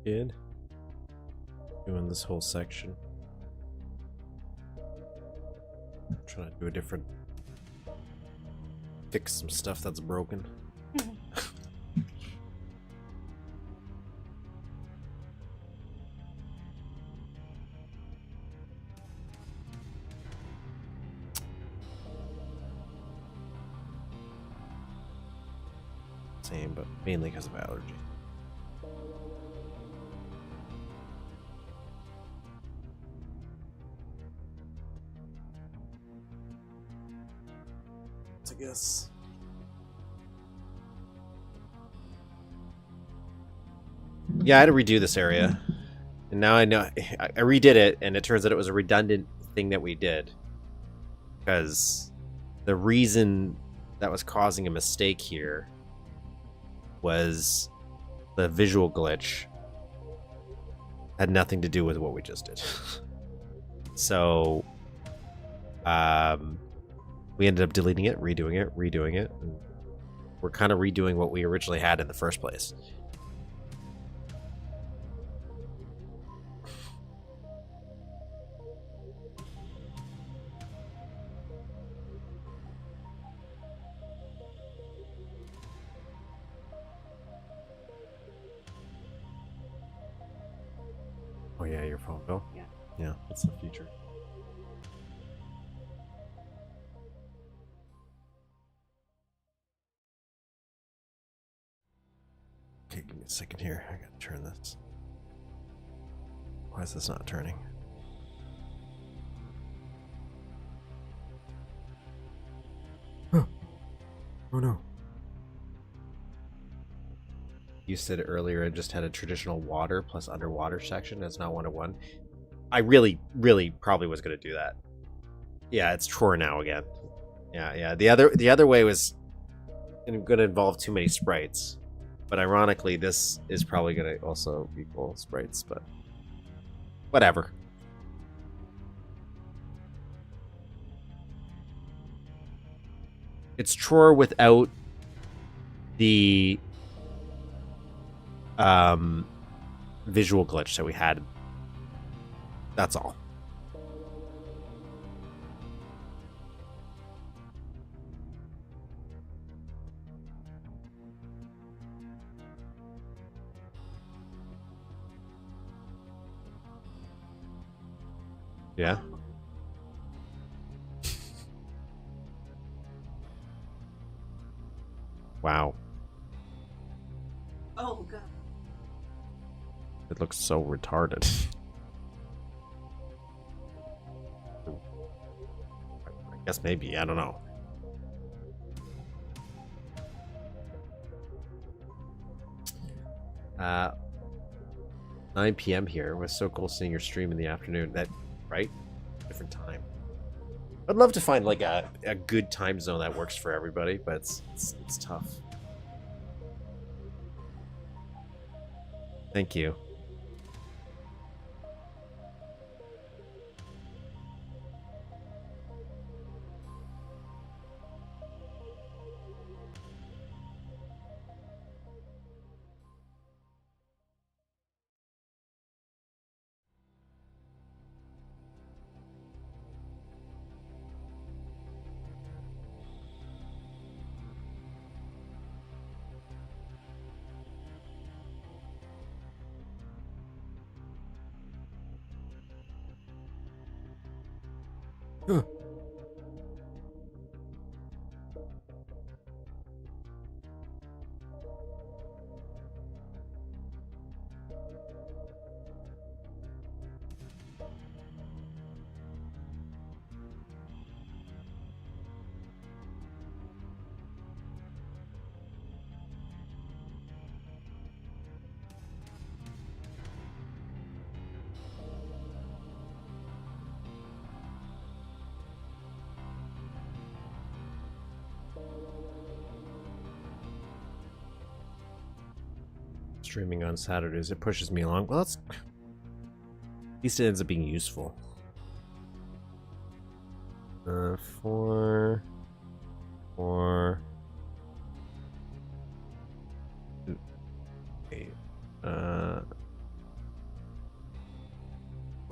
Did? Doing this whole section. I'm trying to do a different. Fix some stuff that's broken. Same, but mainly because of allergy. I guess. Yeah, I had to redo this area. And now I know I redid it, and it turns out it was a redundant thing that we did. Because the reason that was causing a mistake here was the visual glitch. Had nothing to do with what we just did. So we ended up deleting it, redoing it, and we're kind of redoing what we originally had in the first place. Oh yeah, your phone bill? Yeah. Yeah, that's the future. Okay, give me a second here. I gotta turn this. Why is this not turning? Oh no. You said earlier I just had a traditional water plus underwater section. It's not 1-to-1. I really probably was going to do that. Yeah, it's Tror now again. Yeah. The other way was going to involve too many sprites. But ironically, this is probably going to also equal sprites, but whatever. It's Tror without the visual glitch that we had. That's all. Yeah. Wow. Oh god. It looks so retarded. I guess maybe, I don't know. Uh 9 p.m. here. It was so cool seeing your stream in the afternoon. That right? Different time. I'd love to find like a good time zone that works for everybody, but it's tough. Thank you. Streaming on Saturdays, it pushes me along. Well, that's at least it ends up being useful. 4 8 I'll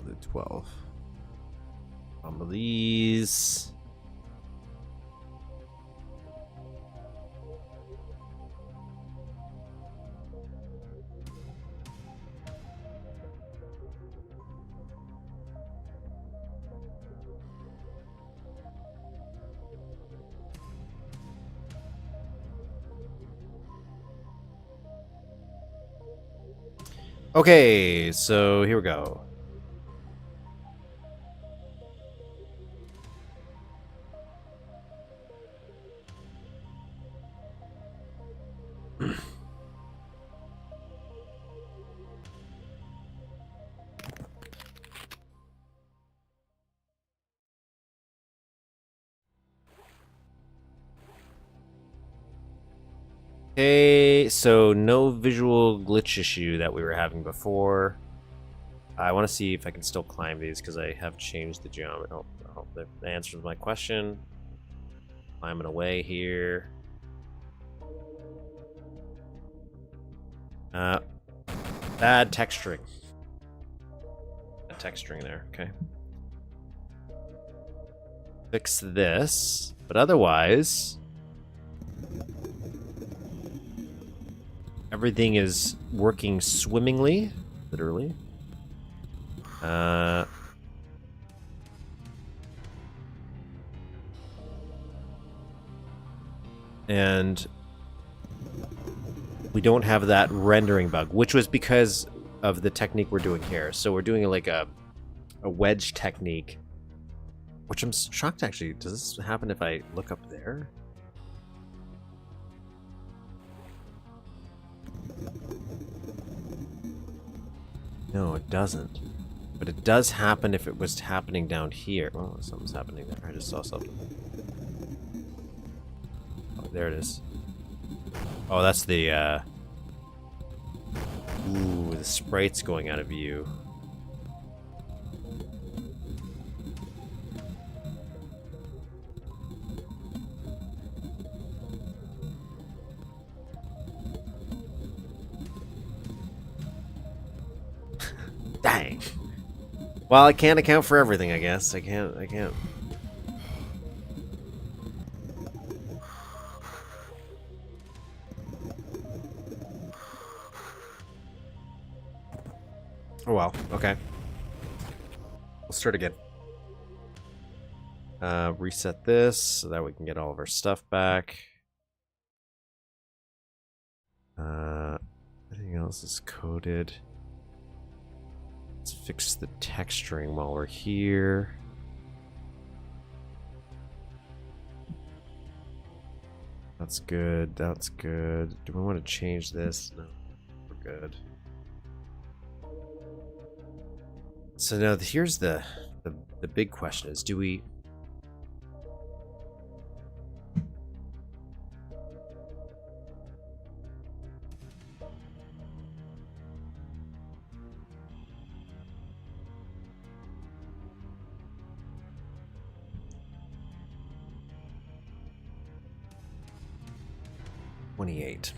do 12. Some of these. Okay, so here we go. Okay, so no visual glitch issue that we were having before. I want to see if I can still climb these because I have changed the geometry. Oh, that answers my question. Climbing away here. Bad texturing. Bad texturing there, okay. Fix this, but otherwise everything is working swimmingly, literally. And we don't have that rendering bug, which was because of the technique we're doing here. So we're doing like a wedge technique, which I'm shocked actually. Does this happen if I look up there? No, it doesn't. But it does happen if it was happening down here. Oh, something's happening there. I just saw something. Oh, there it is. Oh, that's the, Ooh, the sprite's going out of view. Dang. Well, I can't account for everything, I guess. I can't. Oh well, okay. We'll start again. Reset this so that we can get all of our stuff back. Everything else is coded. Let's fix the texturing while we're here. That's good, that's good. Do we want to change this? No, we're good. So now here's the big question is, do we... $28.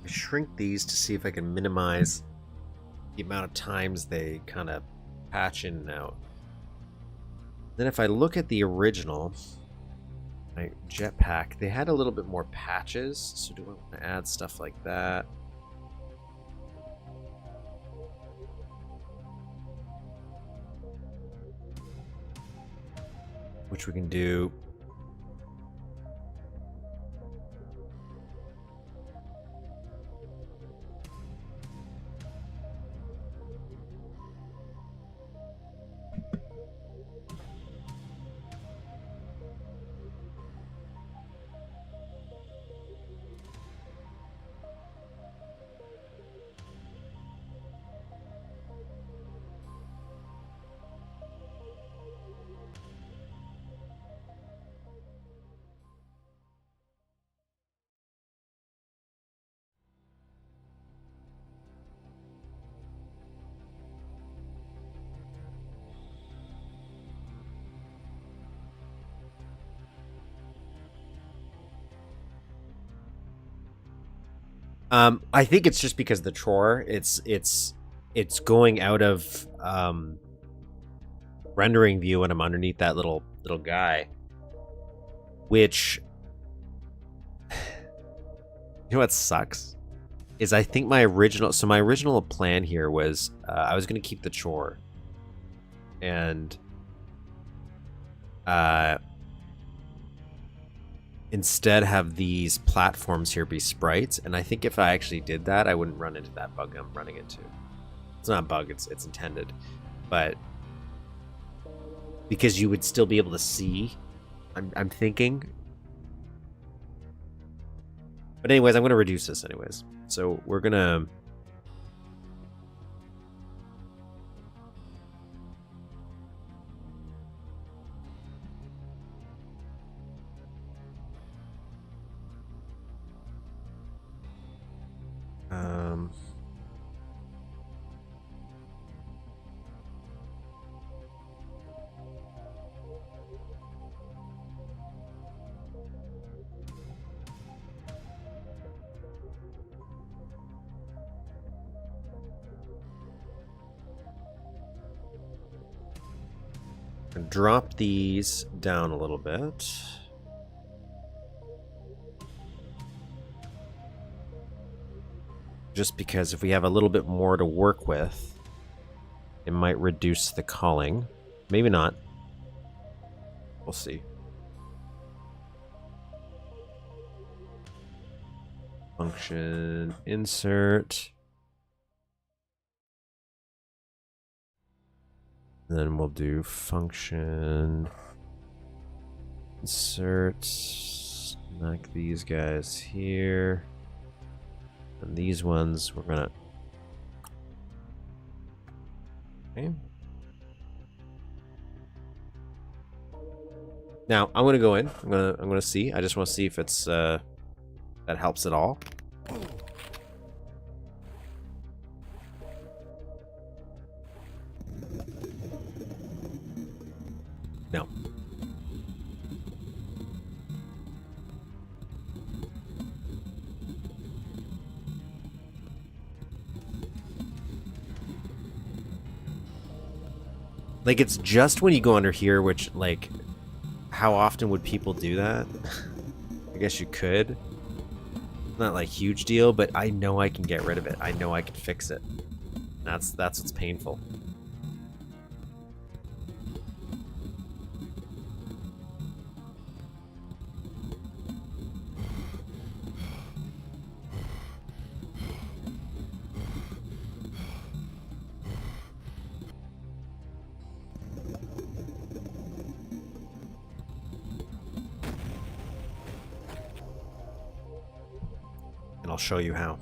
Shrink these to see if I can minimize the amount of times they kind of patch in and out. Then if I look at the original, my jetpack, they had a little bit more patches, so do I want to add stuff like that? Which we can do. I think it's just because the drawer, it's going out of rendering view when I'm underneath that little guy, which, you know what sucks is I think my original plan here was I was going to keep the chore and instead have these platforms here be sprites, and I think if I actually did that, I wouldn't run into that bug I'm running into. It's not a bug, it's intended, but because you would still be able to see I'm thinking. But anyways, I'm going to reduce this anyways. So we're going to... drop these down a little bit. Just because if we have a little bit more to work with, it might reduce the calling. Maybe not. We'll see. Function insert. And then we'll do function insert. Knock these guys here. And these ones we're gonna... Okay. Now I'm gonna go in. I'm gonna see. I just want to see if it's that helps at all. No. Like, it's just when you go under here, which, like, how often would people do that? I guess you could. Not like huge deal, but I know I can get rid of it. I know I can fix it. That's what's painful. And I'll show you how.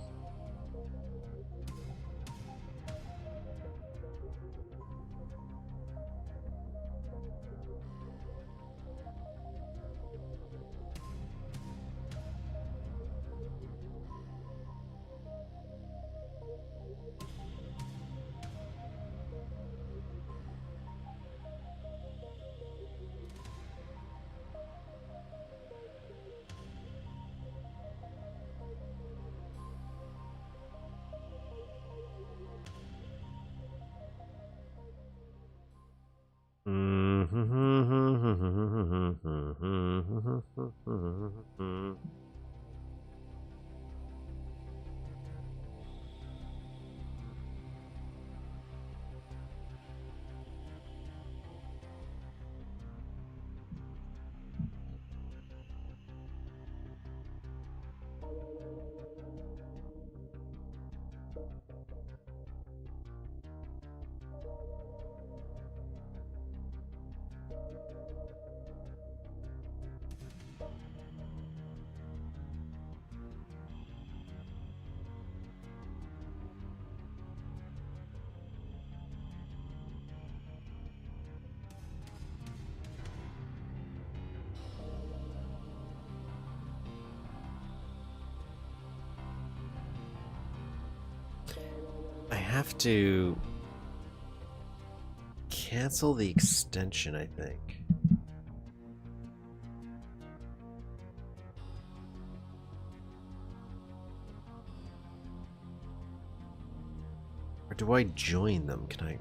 I have to cancel the extension, I think. Or do I join them? Can I?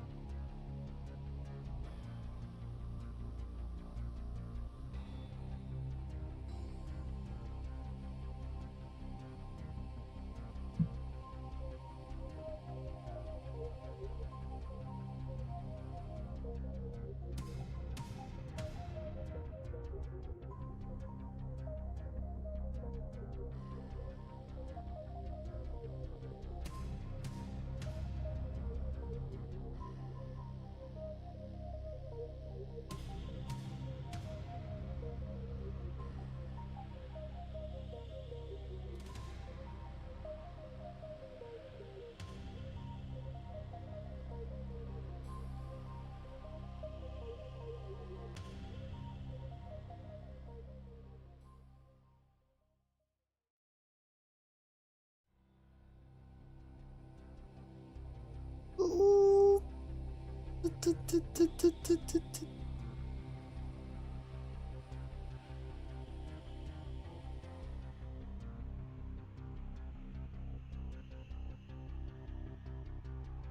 Oh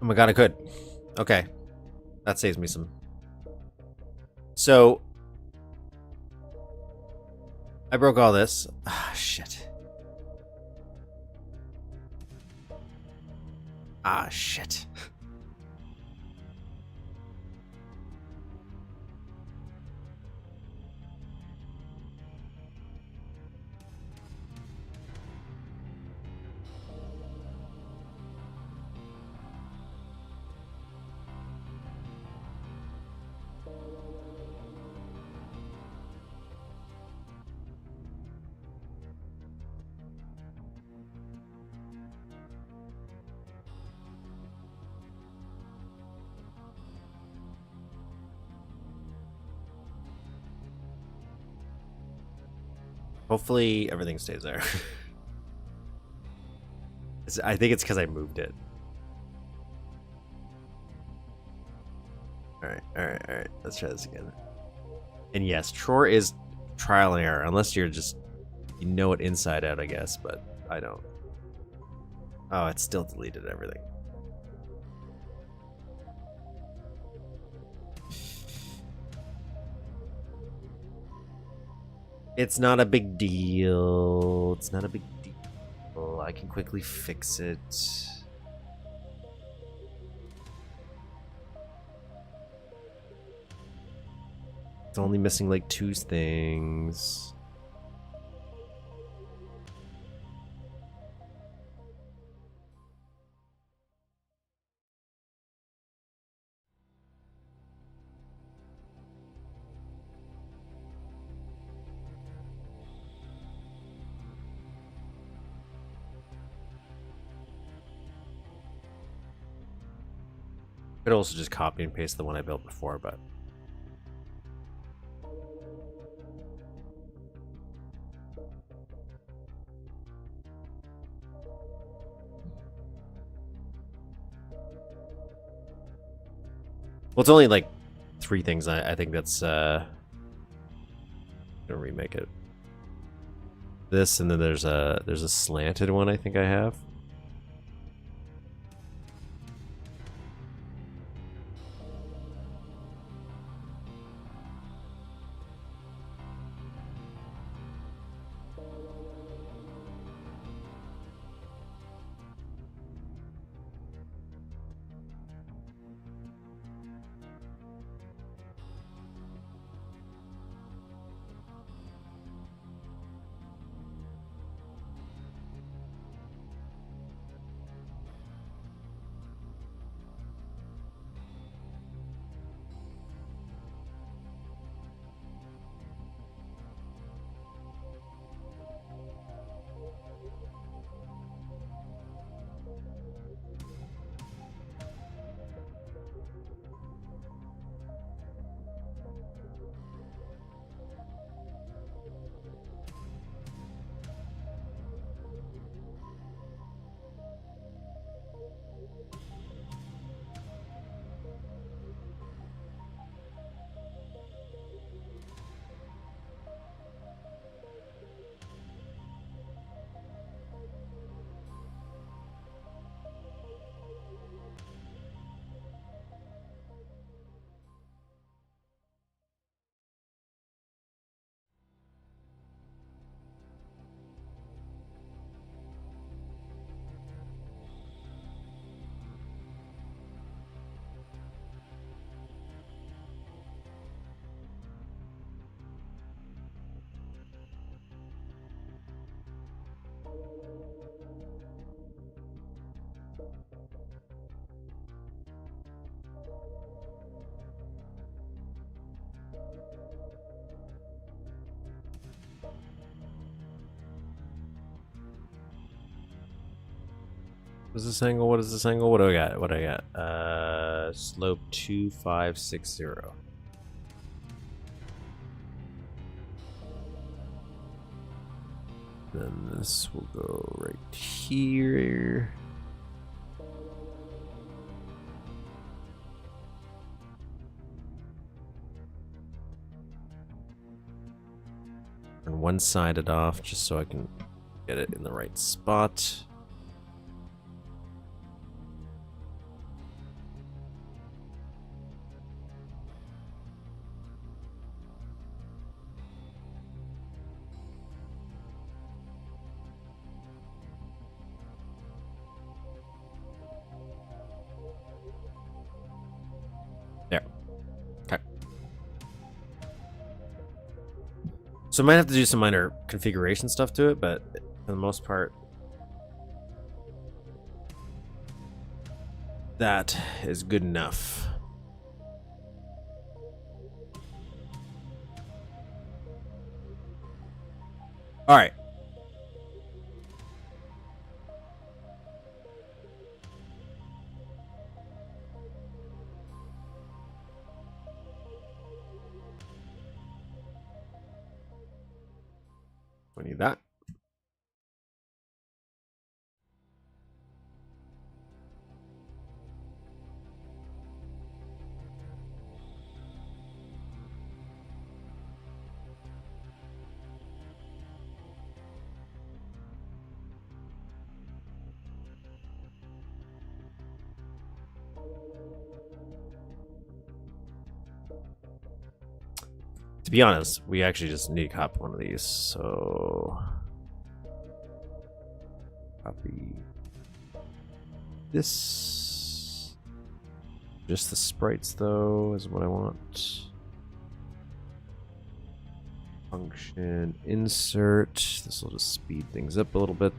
my god, I could. Okay. That saves me some. So, I broke all this. Ah, shit. Ah, shit. Hopefully everything stays there. I think it's because I moved it. Alright. Let's try this again. And yes, drawer is trial and error, unless you're just, you know it inside out, I guess, but I don't. Oh, it still deleted everything. It's not a big deal. It's not a big deal. I can quickly fix it. It's only missing like 2 things. Could also just copy and paste the one I built before, but well, it's only like 3 things. I think that's gonna remake it. This, and then there's a slanted one I think I have. What is this angle? What is this angle? What do I got? What do I got? Slope 2560. Then this will go right here. one-sided off just so I can get it in the right spot. There. Okay. So I might have to do some minor configuration stuff to it, but for the most part, that is good enough. All right. We need that. To be honest, we actually just need to copy one of these, so copy this. Just the sprites, though, is what I want. Function insert. This will just speed things up a little bit.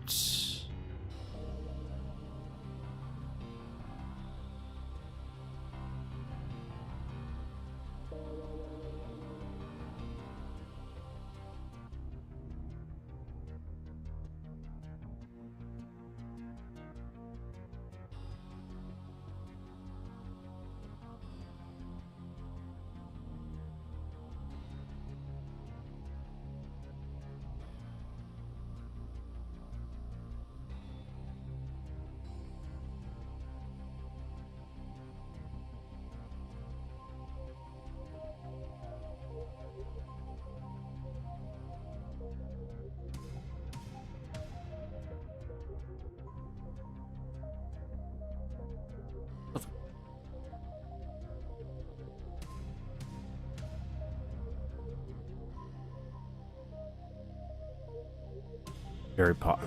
Very pop.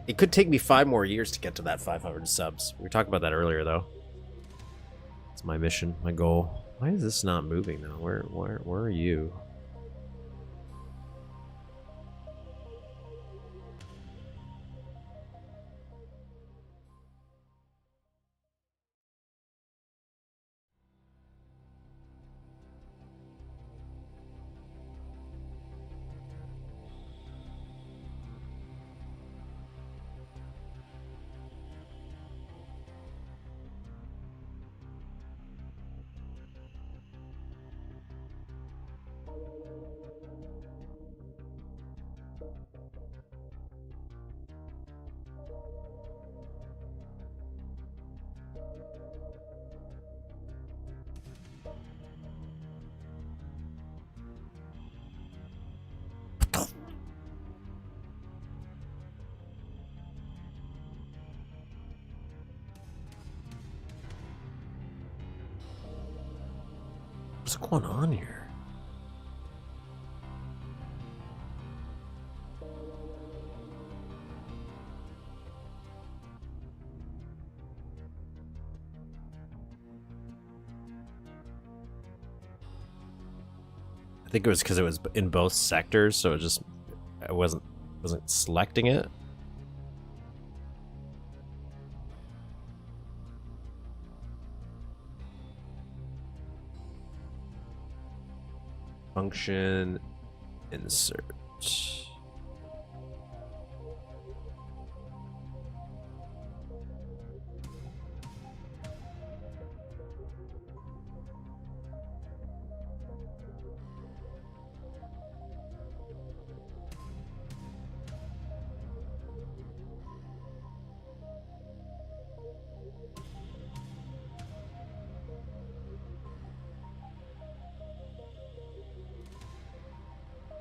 It could take me 5 more years to get to that 500 subs. We were talking about that earlier, though. It's my mission, my goal. Why is this not moving now? Where are you? What's going on here? I think it was because it was in both sectors, so I wasn't selecting it. Function insert.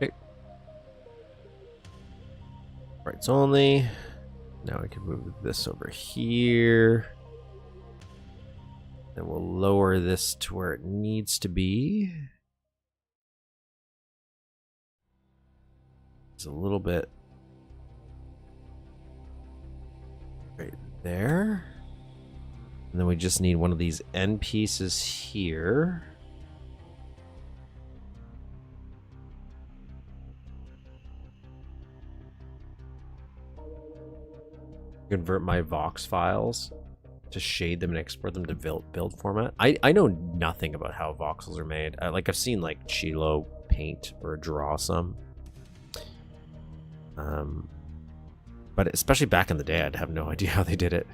Okay. It's only. Now I can move this over here. Then we'll lower this to where it needs to be. It's a little bit right there. And then we just need one of these end pieces here. Convert my Vox files to shade them and export them to build format. I know nothing about how voxels are made. Like I've seen like Chilo paint or draw some. But especially back in the day, I'd have no idea how they did it.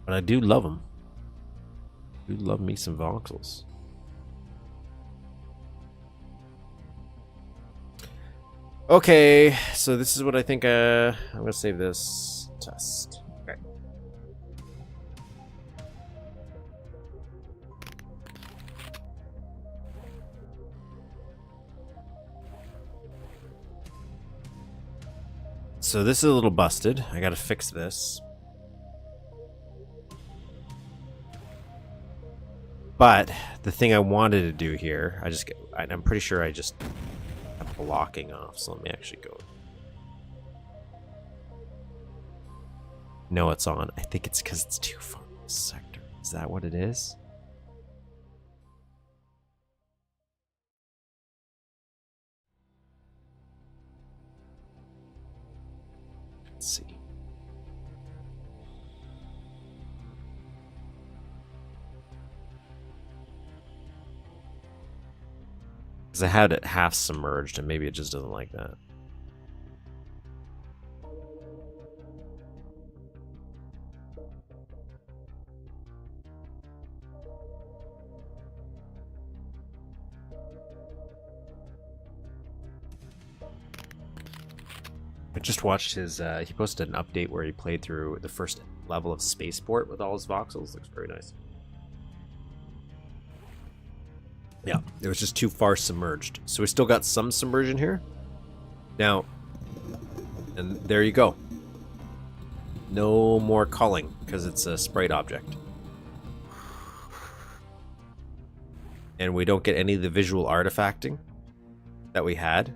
But I do love them. I do love me some voxels. Okay, so this is what I think. I'm gonna save this test. Okay. So this is a little busted. I gotta fix this. But the thing I wanted to do here, I'm pretty sure I just have blocking off. So let me actually go. No, it's on. I think it's because it's too far from the sector. Is that what it is? Let's see. Because I had it half submerged and maybe it just doesn't like that. I just watched his, he posted an update where he played through the first level of Spaceport with all his voxels. Looks very nice. Yeah, it was just too far submerged. So we still got some submersion here. Now, and there you go. No more culling because it's a sprite object. And we don't get any of the visual artifacting that we had.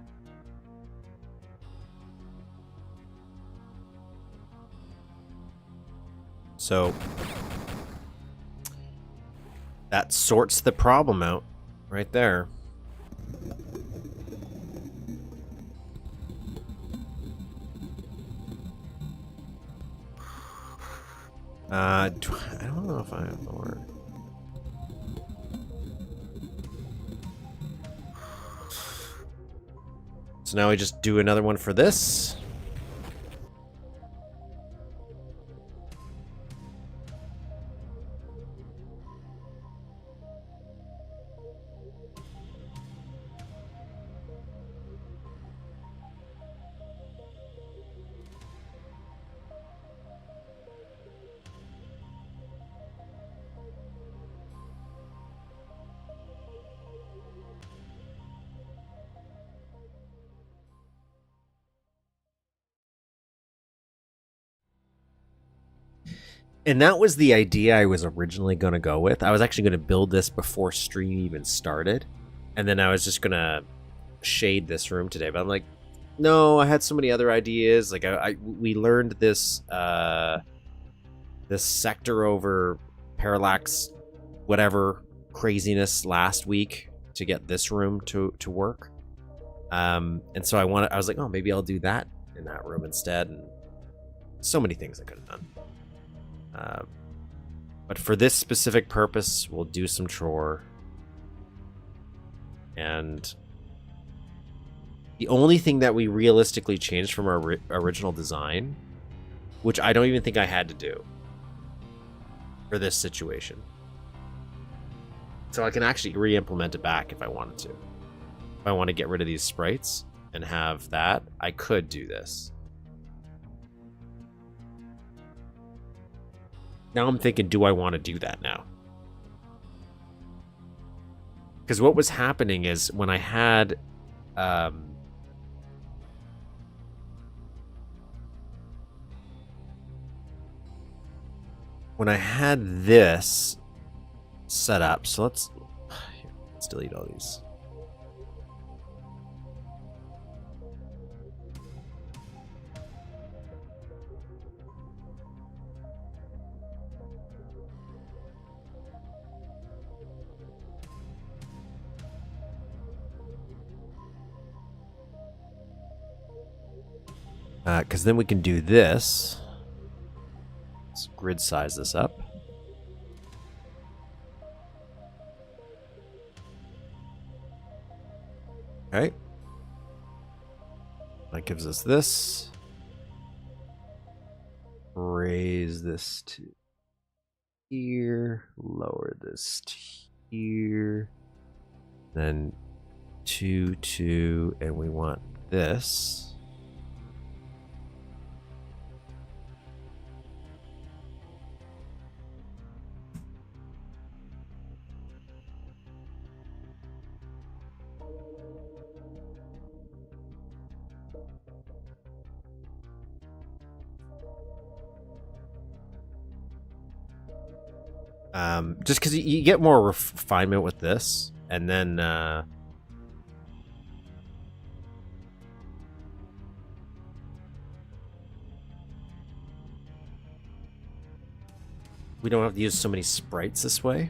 So that sorts the problem out right there. I don't know if I have the word. So now we just do another one for this. And that was the idea I was originally going to go with. I was actually going to build this before stream even started. And then I was just going to shade this room today. But I'm like, no, I had so many other ideas. Like we learned this this sector over parallax whatever craziness last week to get this room to work. And so I was like, oh, maybe I'll do that in that room instead. And so many things I could have done. But for this specific purpose, we'll do some chore. And the only thing that we realistically changed from our original design, which I don't even think I had to do for this situation. So I can actually re-implement it back if I wanted to. If I want to get rid of these sprites and have that, I could do this. Now I'm thinking, do I want to do that now? Because what was happening is when I had this set up, so let's delete all these. Because then we can do this. Let's grid size this up. Okay. That gives us this. Raise this to here. Lower this to here. Then 2, 2, and we want this. Just because you get more refinement with this, and then we don't have to use so many sprites this way.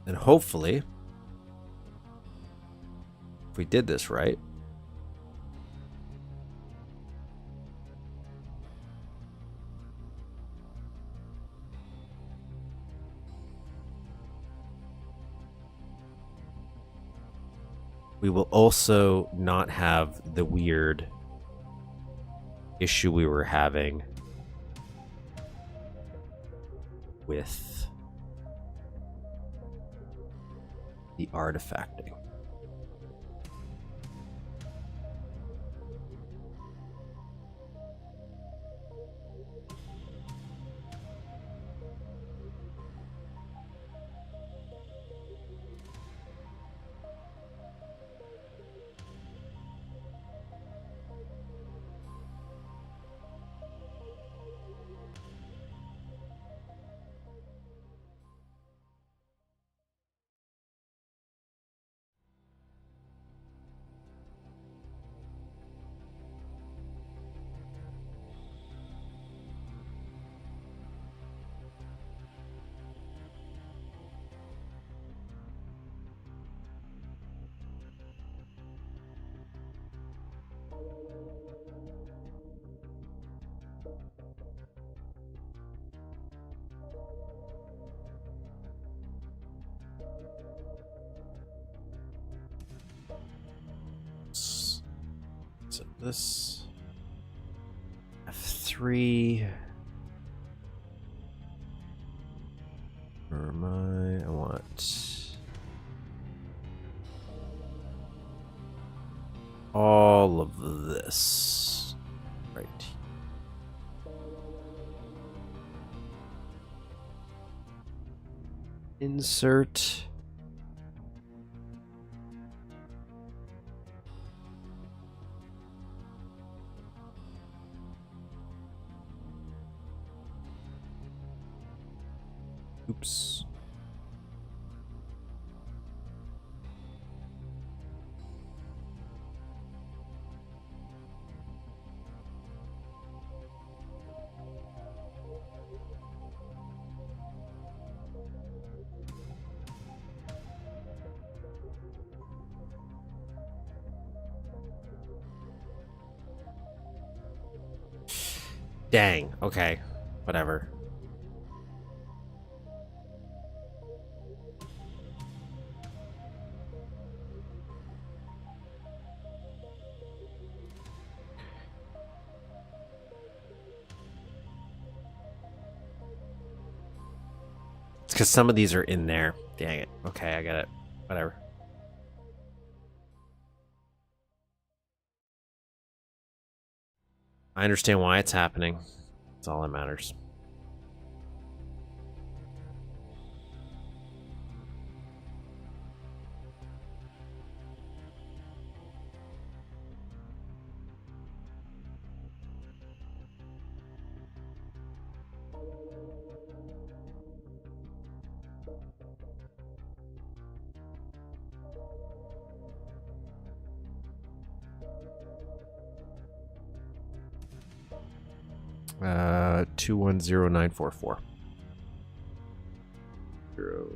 And hopefully, if we did this right, we will also not have the weird issue we were having with the artifacting. So this F3. Where am I? I want all of this right. Insert. Oops. Dang. Okay. Whatever. It's because some of these are in there. Dang it. Okay, I got it. Whatever. I understand why it's happening. That's all that matters. Uh, 210944. Zero.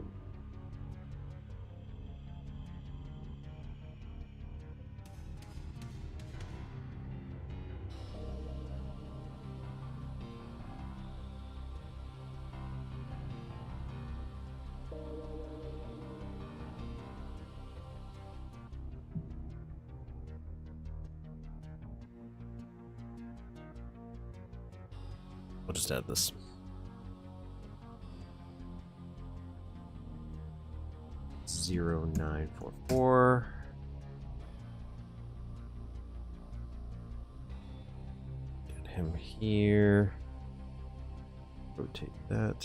We'll just add this. Zero 944. Get him here. Rotate that.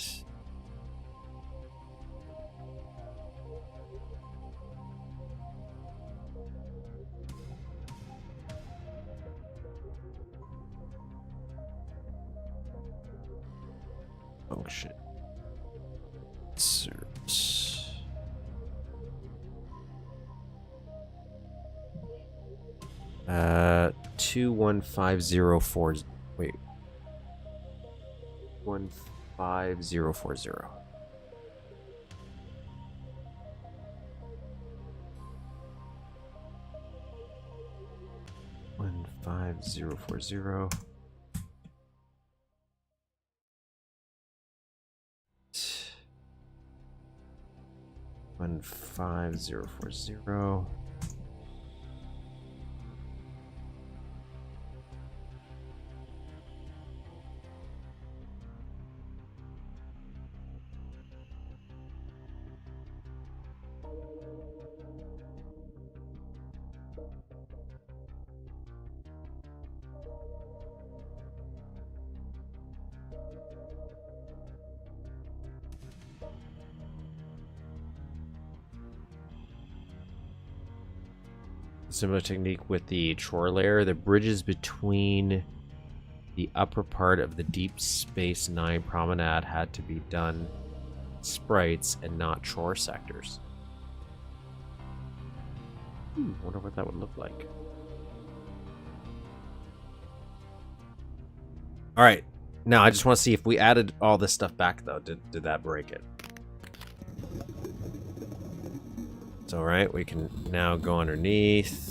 Function. Insert. 21504. Wait. 15040. One 5040. 15040. Similar technique with the chore layer. The bridges between the upper part of the Deep Space Nine promenade had to be done sprites and not chore sectors. Wonder what that would look like. All right. Now I just want to see if we added all this stuff back though. Did that break it? It's all right. We can now go underneath.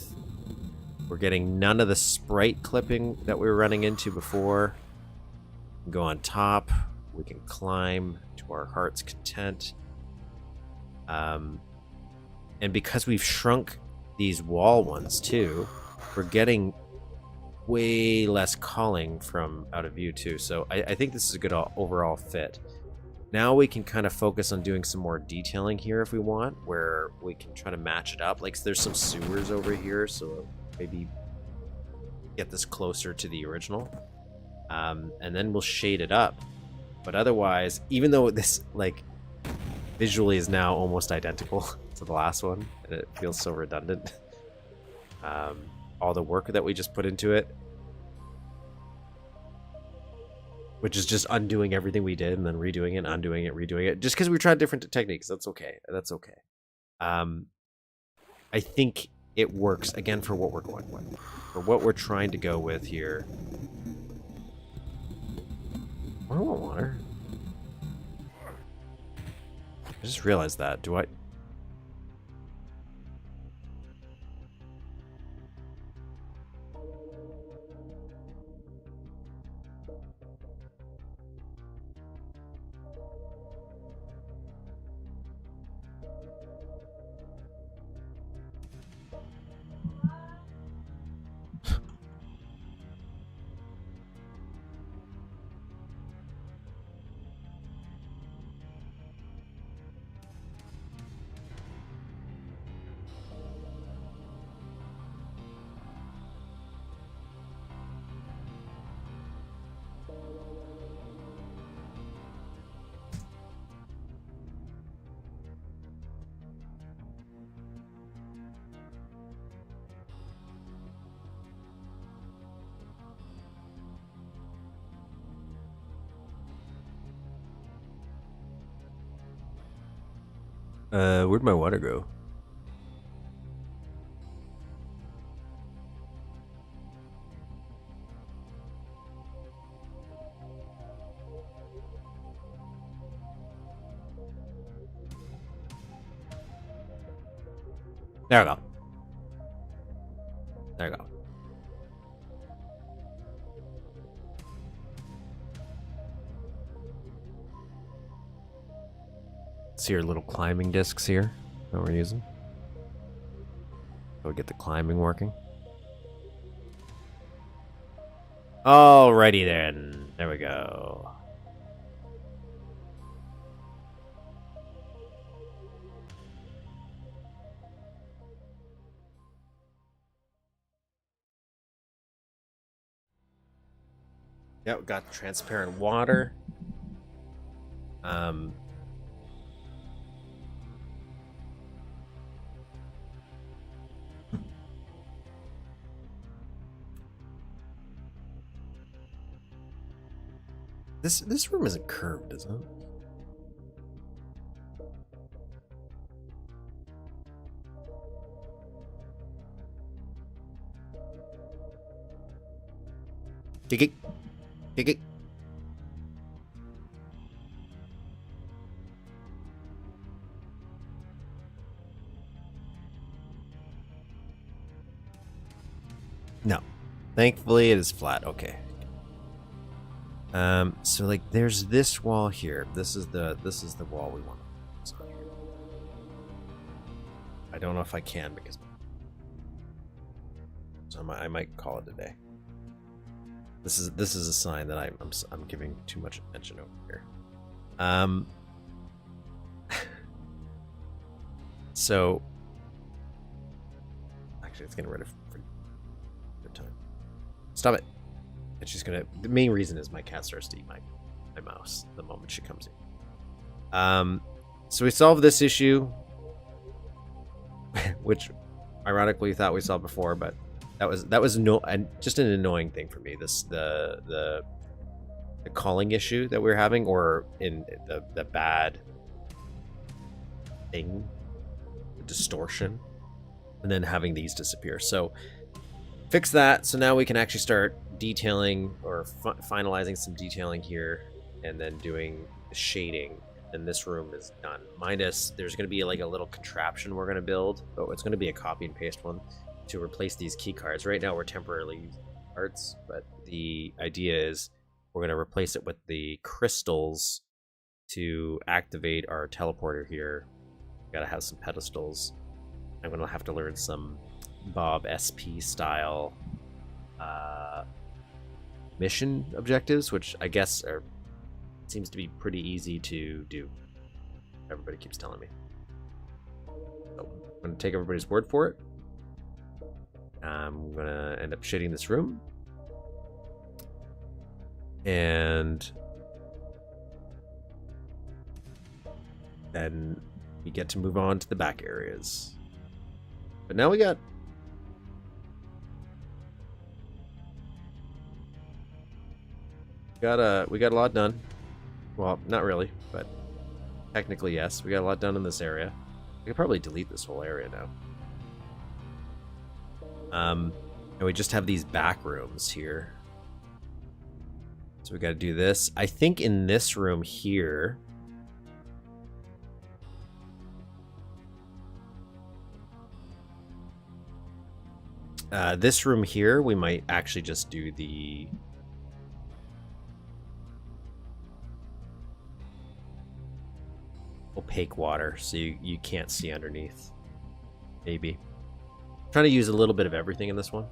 We're getting none of the sprite clipping that we were running into before. Go on top. We can climb to our heart's content. And because we've shrunk these wall ones too, we're getting way less calling from out of view too. So I think this is a good overall fit. Now we can kind of focus on doing some more detailing here if we want, where we can try to match it up. Like there's some sewers over here, so maybe get this closer to the original. And then we'll shade it up. But otherwise, even though this like visually is now almost identical to the last one, and it feels so redundant, all the work that we just put into it, which is just undoing everything we did and then redoing it, undoing it, redoing it, just because we tried different techniques. That's okay. That's okay. I think it works, again, for what we're going with. For what we're trying to go with here. I don't want water. I just realized that. Do I... Where'd my water go? There we go. There we go. See your little climbing discs here that we're using. So we get the climbing working. Alrighty then. There we go. Yep, got transparent water. This room isn't curved, is it? Dig it. Dig it. No. Thankfully it is flat. Okay. So like there's this wall here. This is the wall we want. I don't know if I can because so I might call it a day. This is a sign that I'm giving too much attention over here. So actually it's getting rid of good time. Stop it. And she's gonna. The main reason is my cat starts to eat my mouse the moment she comes in. So we solved this issue, which ironically we thought we solved before, but that was no and just an annoying thing for me. This the calling issue that we were having, or in the bad thing, the distortion, and then having these disappear. So fix that. So now we can actually start detailing or finalizing some detailing here, and then doing the shading. And this room is done. Minus, there's going to be like a little contraption we're going to build, but it's going to be a copy and paste one to replace these key cards. Right now we're temporarily using cards, but the idea is we're going to replace it with the crystals to activate our teleporter here. Got to have some pedestals. I'm going to have to learn some Bob SP style mission objectives, which I guess seems to be pretty easy to do. Everybody keeps telling me. So I'm going to take everybody's word for it. I'm going to end up shading this room. And then we get to move on to the back areas. But now we got a lot done. Well, not really, but technically yes. We got a lot done in this area. We could probably delete this whole area now. And we just have these back rooms here. So we got to do this. I think in this room here, we might actually just do the opaque water, so you can't see underneath. Maybe. I'm trying to use a little bit of everything in this one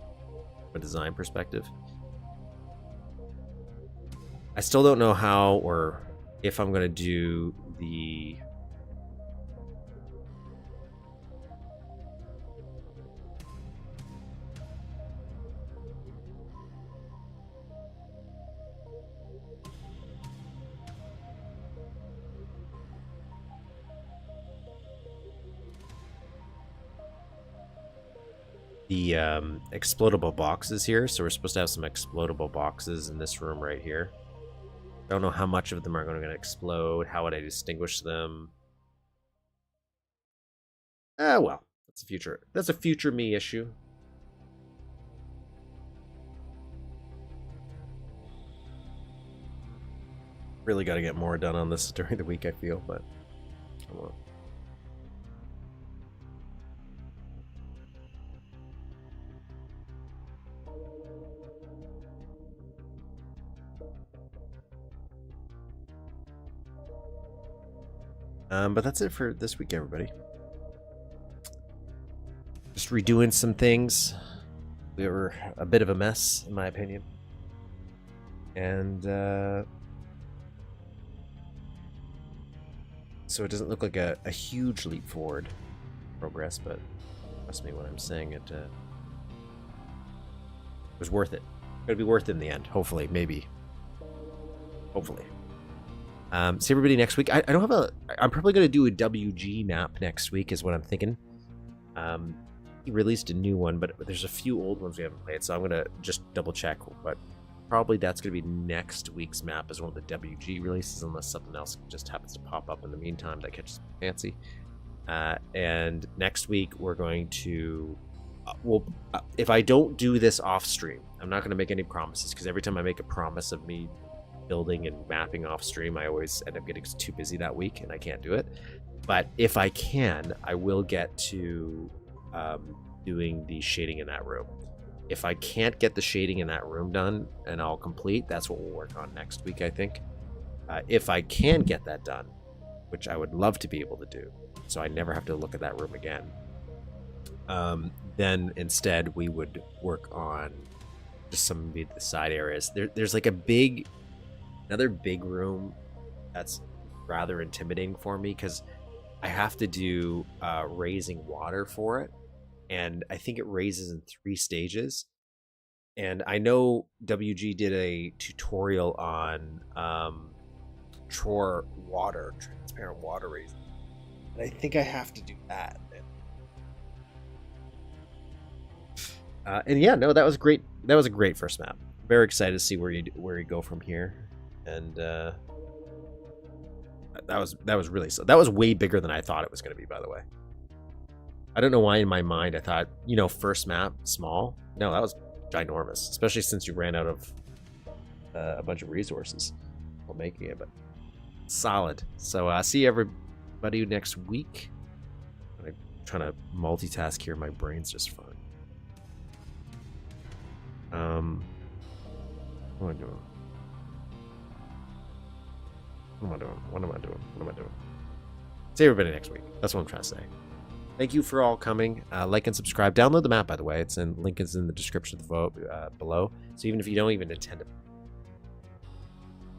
from a design perspective. I still don't know how or if I'm going to do the explodable boxes here. So we're supposed to have some explodable boxes in this room right here. I don't know how much of them are going to explode. How would I distinguish them? Well, that's a future me issue. Really got to get more done on this during the week, I feel, but come on. But that's it for this week, everybody. Just redoing some things. We were a bit of a mess, in my opinion. And so it doesn't look like a huge leap forward progress, but trust me when I'm saying it was worth it. It'll be worth it in the end, hopefully, maybe. Hopefully. See everybody next week. I don't have a... I'm probably going to do a WG map next week is what I'm thinking. He released a new one, but there's a few old ones we haven't played, so I'm going to just double check. But probably that's going to be next week's map as one of the WG releases, unless something else just happens to pop up in the meantime that catches my fancy. And next week we're going to... if I don't do this off stream, I'm not going to make any promises, because every time I make a promise of me building and mapping off stream, I always end up getting too busy that week and I can't do it. But if I can, I will get to doing the shading in that room. If I can't get the shading in that room done and all complete, that's what we'll work on next week, I think. If I can get that done, which I would love to be able to do, so I never have to look at that room again, then instead we would work on just some of the side areas. There's like another big room that's rather intimidating for me, because I have to do raising water for it, and I think it raises in 3 stages. And I know WG did a tutorial on transparent water raising, and I think I have to do that. And yeah, no, that was great. That was a great first map. Very excited to see where you go from here. And that was really, so that was way bigger than I thought it was going to be, by the way. I don't know why in my mind I thought, first map small. No, that was ginormous, especially since you ran out of a bunch of resources while making it. But solid. So see everybody next week. I'm trying to multitask here. My brain's just fine. What am I doing? What am I doing? See everybody next week. That's what I'm trying to say. Thank you for all coming. Like and subscribe. Download the map, by the way. Link is in the description of the below. So even if you don't even attend it,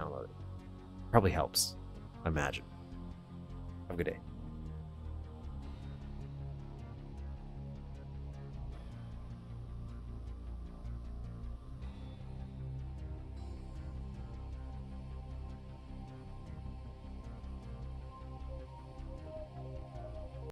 download it. Probably helps, I imagine. Have a good day.